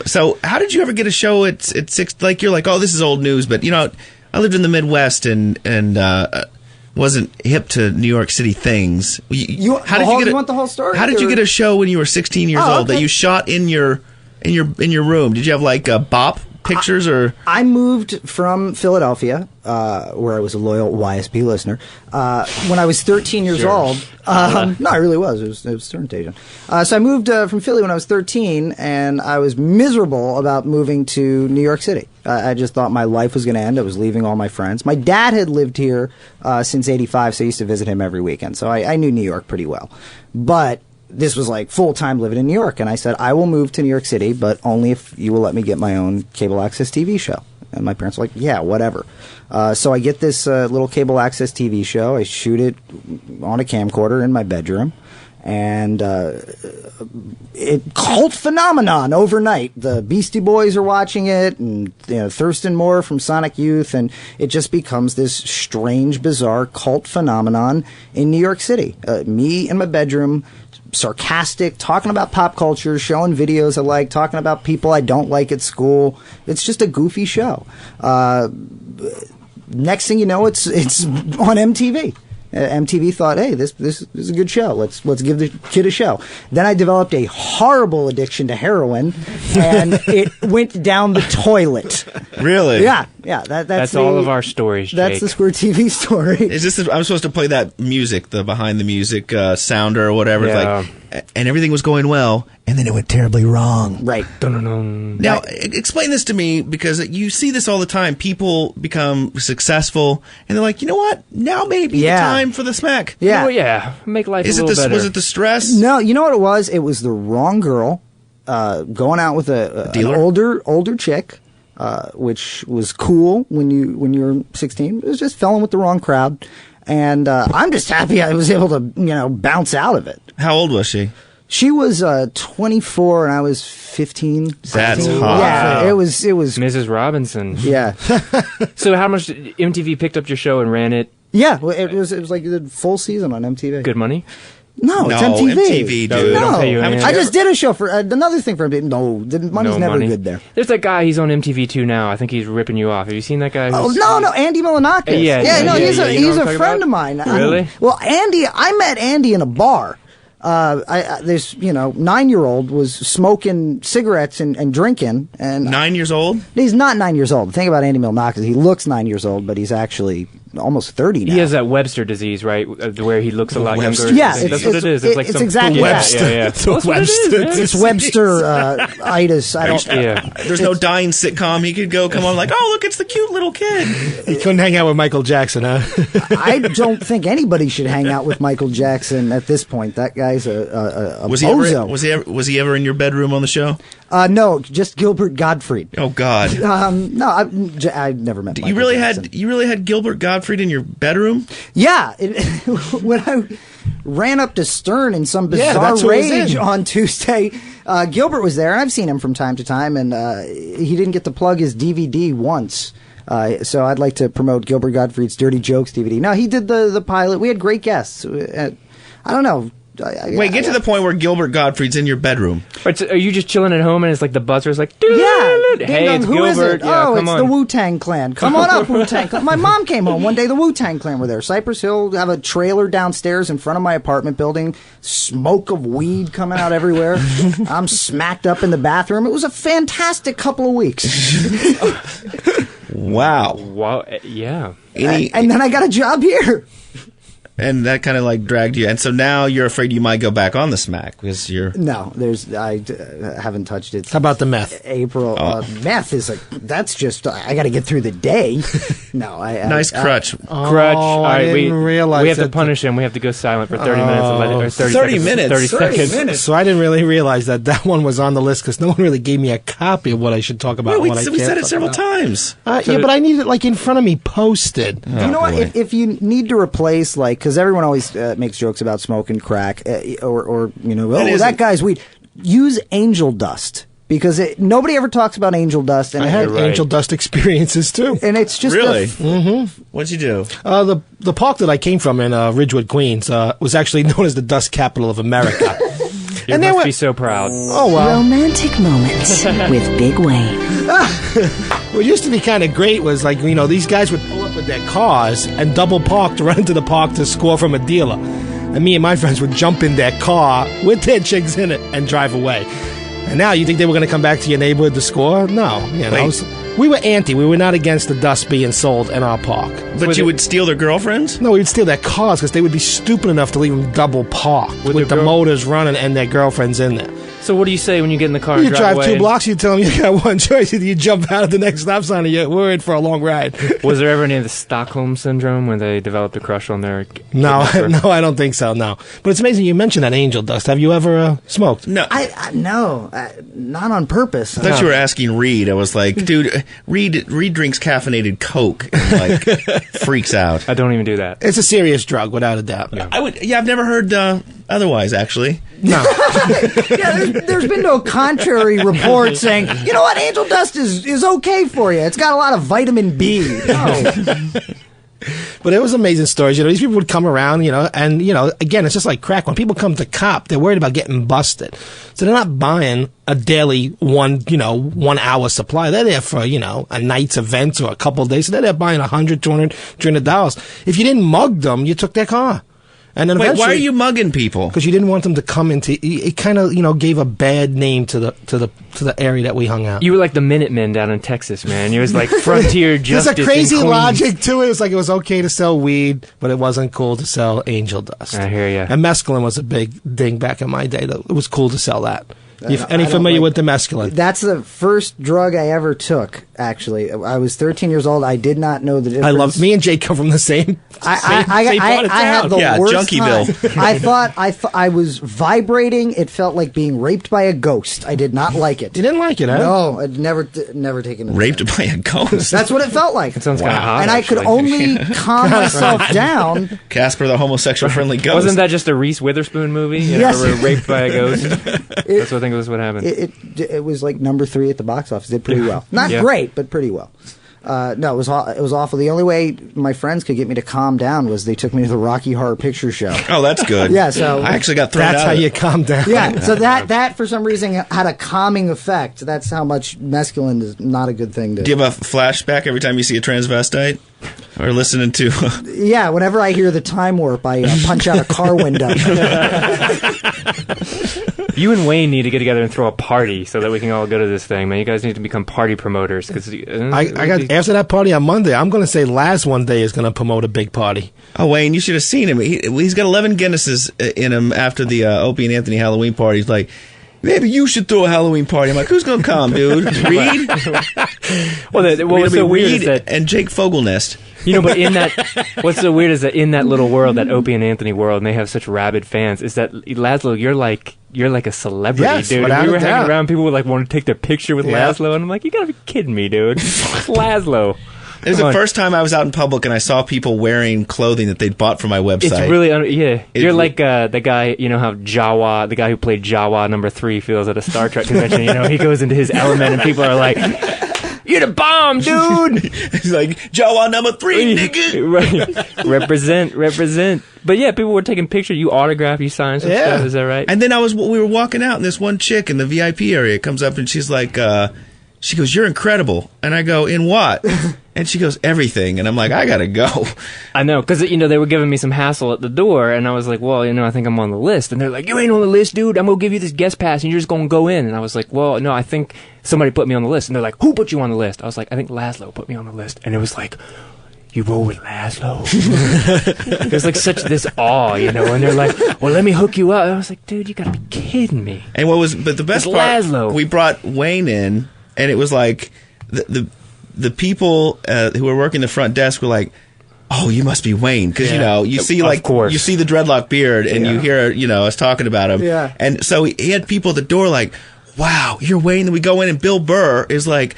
So how did you ever get a show at 6? Like, you're like, oh, this is old news, but I lived in the Midwest and wasn't hip to New York City things. How did you want the whole story? How did you get a show when you were 16 years old that you shot in your room? Did you have like bop pictures or? I moved from Philadelphia, where I was a loyal YSB listener, when I was 13 years old. No, I really was. It was Stern. So I moved from Philly when I was 13, and I was miserable about moving to New York City. I just thought my life was going to end. I was leaving all my friends. My dad had lived here since '85, so I used to visit him every weekend. So I knew New York pretty well. But this was like full-time living in New York, and I said, I will move to New York City, but only if you will let me get my own cable access TV show. And my parents were like, yeah, whatever. So I get this little cable access TV show. I shoot it on a camcorder in my bedroom. And it cult phenomenon overnight. The Beastie Boys are watching it, and Thurston Moore from Sonic Youth, and it just becomes this strange, bizarre cult phenomenon in New York City. Me in my bedroom, sarcastic, talking about pop culture, showing videos I like, talking about people I don't like at school. It's just a goofy show. Next thing you know, it's on MTV. MTV thought, hey, this is a good show. Let's give the kid a show. Then I developed a horrible addiction to heroin, and it went down the toilet. Really? Yeah. That's all of our stories, Jake. That's the Square TV story. Is this? I'm supposed to play that music, the behind the music sounder or whatever. Yeah. It's like, and everything was going well, and then it went terribly wrong. Right. Now, explain this to me, because you see this all the time. People become successful, and they're like, you know what? Now may be the time for the smack. Yeah. Make life a little better. Was it the stress? No, you know what it was? It was the wrong girl going out with an older chick. Which was cool when you were 16. It was just fell in with the wrong crowd, and I'm just happy I was able to bounce out of it. How old was she? She was 24 and I was 15. That's 16. hot. Yeah, it was Mrs. Robinson. Yeah. So how much MTV picked up your show and ran it? Yeah, it was like the full season on MTV. Good money? No, it's MTV. MTV, dude. No, Pay you I just did a show for another thing for him. No, the money's never good there. There's that guy. He's on MTV too now. I think he's ripping you off. Have you seen that guy? Oh no, Andy Milanakis. He's a friend of mine. Really? Well, I met Andy in a bar. This 9-year-old was smoking cigarettes and drinking. And 9 years old? He's not 9 years old. The thing about Andy Milanakis, he looks 9 years old, but he's actually almost 30 now. He has that Webster disease, right? Where he looks a lot younger. Yeah, that's what it is. It's like it's some exactly Webster. Yeah. That's what Webster. It's Webster-itis. I don't. Yeah. There's no dying sitcom he could come on like, oh look, it's the cute little kid. He couldn't hang out with Michael Jackson, huh? I don't think anybody should hang out with Michael Jackson at this point. That guy's a bozo. Was he ever in your bedroom on the show? No, just Gilbert Gottfried. Oh God. No, I never met. You really had Gilbert Gottfried in your bedroom? Yeah, when I ran up to Stern in some bizarre rage on Tuesday, Gilbert was there, and I've seen him from time to time, and he didn't get to plug his DVD once. So I'd like to promote Gilbert Gottfried's Dirty Jokes DVD. No, he did the pilot. We had great guests. I don't know. Wait, get to the point where Gilbert Gottfried's in your bedroom. Right, so are you just chilling at home and it's like the buzzer's like, yeah, hey, it's who Gilbert. Is it? Yeah, oh, come it's on. the Wu-Tang Clan. Come on up, Wu-Tang Clan. My mom came home one day. The Wu-Tang Clan were there. Cypress Hill have a trailer downstairs in front of my apartment building. Smoke of weed coming out everywhere. I'm smacked up in the bathroom. It was a fantastic couple of weeks. Wow. Wow. Yeah. And then I got a job here. And that kind of like dragged you. And so now you're afraid you might go back on the smack because you're... No, I haven't touched it. How about the meth? April. Meth is that's just, I got to get through the day. No, Nice crutch. Crutch. All I right, didn't realize we have to that- punish him. We have to go silent for 30 minutes. And let it, or 30 30 seconds, minutes? 30 seconds. 30 minutes. So I didn't really realize that one was on the list because no one really gave me a copy of what I should talk about. Well, we what I said can't it talk several about. times. Yeah, but I need it like in front of me, posted. You know what? If you need to replace, like, because everyone always makes jokes about smoking crack, or you know, that guy's weed. Use angel dust. Because nobody ever talks about angel dust. And I had angel dust experiences too. And it's just Really? Mm-hmm. What'd you do? The park that I came from in Ridgewood, Queens, was actually known as the dust capital of America. You must be so proud. Oh, well. Romantic moments with Big Wayne. What used to be kind of great was, like, you know, these guys would pull up with their cars and double park to run into the park to score from a dealer. And me and my friends would jump in their car with their chicks in it and drive away. And now you think they were going to come back to your neighborhood to score? No. You know, we were anti. We were not against the dust being sold in our park. But you would steal their girlfriends? No, we would steal their cars because they would be stupid enough to leave them double parked with the motors running and their girlfriends in there. So what do you say when you get in the car and You drive away? 2 blocks, you tell them you got one choice. Either you jump out of the next stop sign or you're in for a long ride. Was there ever any of the Stockholm Syndrome when they developed a crush on their No, kidnapper? no, I don't think so, no. But it's amazing you mentioned that angel dust. Have you ever smoked? No. No, not on purpose. I thought you were asking Reed. I was like, dude, Reed drinks caffeinated Coke and like freaks out. I don't even do that. It's a serious drug, without a doubt. I've never heard otherwise, actually. No. Yeah, there's been no contrary report saying, you know what, angel dust is okay for you. It's got a lot of vitamin B. No. But it was amazing stories. You know, these people would come around, you know, and, you know, again, it's just like crack. When people come to cop, they're worried about getting busted. So they're not buying a daily 1 hour supply. They're there for, you know, a night's event or a couple of days. So they're there buying $100, $200, $300. If you didn't mug them, you took their car. And then wait, why are you mugging people? Because you didn't want them to come into. It kind of, you know, gave a bad name to the area that we hung out. You were like the Minutemen down in Texas, man. You was like frontier justice. There's a crazy in Queens. logic to it. It's like it was okay to sell weed, but it wasn't cool to sell angel dust. I hear you. And mescaline was a big thing back in my day. It was cool to sell that. I Any don't familiar like- with the mescaline? That's the first drug I ever took, actually. I was 13 years old. I did not know the difference. I love. Me and Jake come from the same. I had the worst Junkieville. time. I thought I was vibrating. It felt like being raped by a ghost. I did not like it. You didn't like it, huh? No, I'd never taken it. Raped by a ghost? That's what it felt like. It sounds kind of hot. And I could only calm myself down. Casper the homosexual friendly ghost. Wasn't that just a Reese Witherspoon movie? You Yes. know, raped by a ghost. That's what I think was what happened. It was like number 3 at the box office. Did pretty well. Not Yeah. great, but pretty well. No, it was awful. The only way my friends could get me to calm down was they took me to the Rocky Horror Picture Show. Oh, that's good. Yeah, so I actually got thrown out. That's how of you it. calm down. Yeah, so that for some reason had a calming effect. That's how much mescaline is not a good thing to. Do you have a flashback every time you see a transvestite? Or listening to... Yeah, whenever I hear the time warp, I punch out a car window. You and Wayne need to get together and throw a party so that we can all go to this thing, man. You guys need to become party promoters. Cause, I got after that party on Monday. I'm going to say Laz one day is going to promote a big party. Oh, Wayne, you should have seen him. He's got 11 Guinnesses in him after the Opie and Anthony Halloween party. He's like, maybe you should throw a Halloween party. I'm like, who's going to come, dude? Reed? Well, what was so weird is Reed that... and Jake Fogelnest. You know, but in that... What's so weird is that in that little world, that Opie and Anthony world, and they have such rabid fans, is that, Lazlow, you're like a celebrity, Yes, dude. without We a were hanging doubt. around, people would like want to take their picture with Yeah. Lazlow, and I'm like, you gotta be kidding me, dude. It's Lazlow. It was the first time I was out in public and I saw people wearing clothing that they'd bought from my website. It's really, You're like the guy, you know how Jawa, the guy who played Jawa number 3 feels at a Star Trek convention. You know, he goes into his element and people are like, you're the bomb, dude! He's like, Jawa number 3, nigga! Right. Represent. But yeah, people were taking pictures. You autograph, you sign some stuff. Is that right? And then we were walking out and this one chick in the VIP area comes up and she's like, she goes, you're incredible. And I go, in what? And she goes, everything. And I'm like, I gotta go. I know, because, you know, they were giving me some hassle at the door, and I was like, well, you know, I think I'm on the list. And they're like, you ain't on the list, dude. I'm going to give you this guest pass, and you're just going to go in. And I was like, well, no, I think somebody put me on the list. And they're like, who put you on the list? I was like, I think Lazlow put me on the list. And it was like, you roll with Lazlow. There's like such this awe, and they're like, well, let me hook you up. I was like, dude, you gotta be kidding me. And but the best It's part, Lazlow. we brought Wayne in, and it was like the people who were working the front desk were like, oh, you must be Wayne, because you see you see the dreadlock beard, and you hear us talking about him. Yeah. And so he had people at the door like, wow, you're Wayne. And we go in, and Bill Burr is like,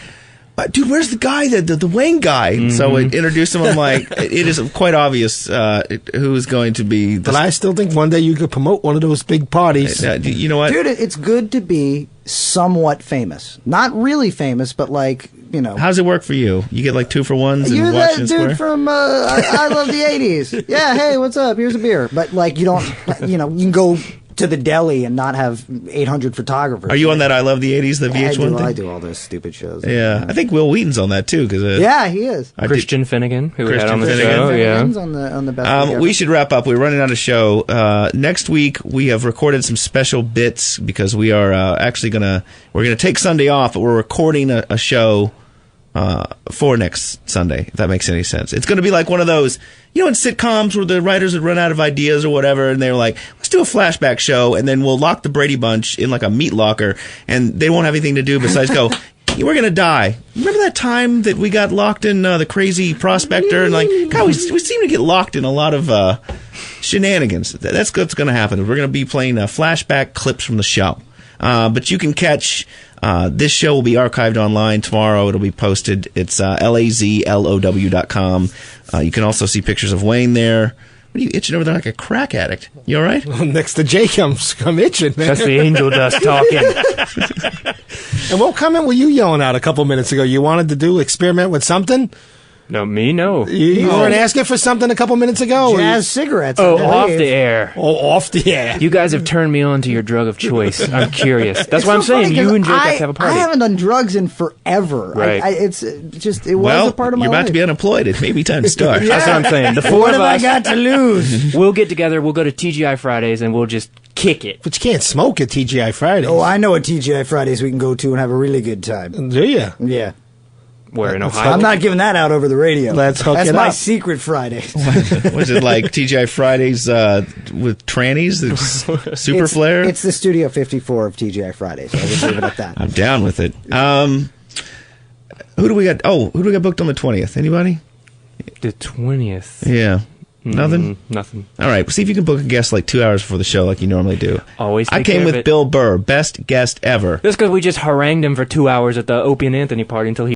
dude, where's the guy, the Wayne guy? Mm-hmm. So we introduced him. I'm like, it is quite obvious who is going to be. But I still think one day you could promote one of those big parties. You know what? Dude, it's good to be somewhat famous. Not really famous, but like, How does it work for you? You get like 2-for-1s in You're that Washington dude Square? from I Love the 80s. Yeah, hey, what's up? Here's a beer. But like, you don't, you can go to the deli and not have 800 photographers. Are you on that I Love the 80s, the VH1 thing? I do all those stupid shows. Yeah, I think Will Wheaton's on that too. Yeah, he is. Christian Finnegan, who we had on the Finnegan. show. Finnegan's on the best. We should wrap up. We're running out of show. Next week we have recorded some special bits because we are actually we're gonna take Sunday off, but we're recording a show for next Sunday, if that makes any sense. It's going to be like one of those, in sitcoms where the writers would run out of ideas or whatever, and they're like, let's do a flashback show, and then we'll lock the Brady Bunch in like a meat locker, and they won't have anything to do besides go, we're going to die. Remember that time that we got locked in the crazy prospector? And like, God, we seem to get locked in a lot of shenanigans. That's what's going to happen. We're going to be playing flashback clips from the show. But you can catch... this show will be archived online tomorrow. It'll be posted. It's lazlow.com. You can also see pictures of Wayne there. What are you itching over there like a crack addict? You all right? Well, next to Jake, I'm itching, man. That's the angel dust talking. And what comment were you yelling out a couple minutes ago? You wanted to experiment with something? No, me? No. You weren't asking for something a couple minutes ago? Jazz cigarettes. Oh, off the air. Oh, off the air. You guys have turned me on to your drug of choice. I'm curious. That's why I'm saying you and Jake have to have a party. I haven't done drugs in forever. Right. It was a part of my life. You're about to be unemployed. It may be time to start. That's what I'm saying. The four What of have I us, got to lose? we'll get together. We'll go to TGI Fridays and we'll just kick it. But you can't smoke at TGI Fridays. Oh, I know a TGI Fridays we can go to and have a really good time. Do you? Yeah. Where, in Ohio? I'm not giving that out over the radio. Let's hook That's it my up. secret Fridays. Was it like TGI Fridays with trannies? Super Flare? It's the Studio 54 of TGI Fridays. I'll just leave it at that. I'm down with it. Who do we got? Oh, who do we got booked on the 20th? Anybody? The 20th. Yeah. Nothing? Nothing. All right. See if you can book a guest like 2 hours before the show like you normally do. Always I take came care of with it. Bill Burr, best guest ever. That's because we just harangued him for 2 hours at the Opie and Anthony party until he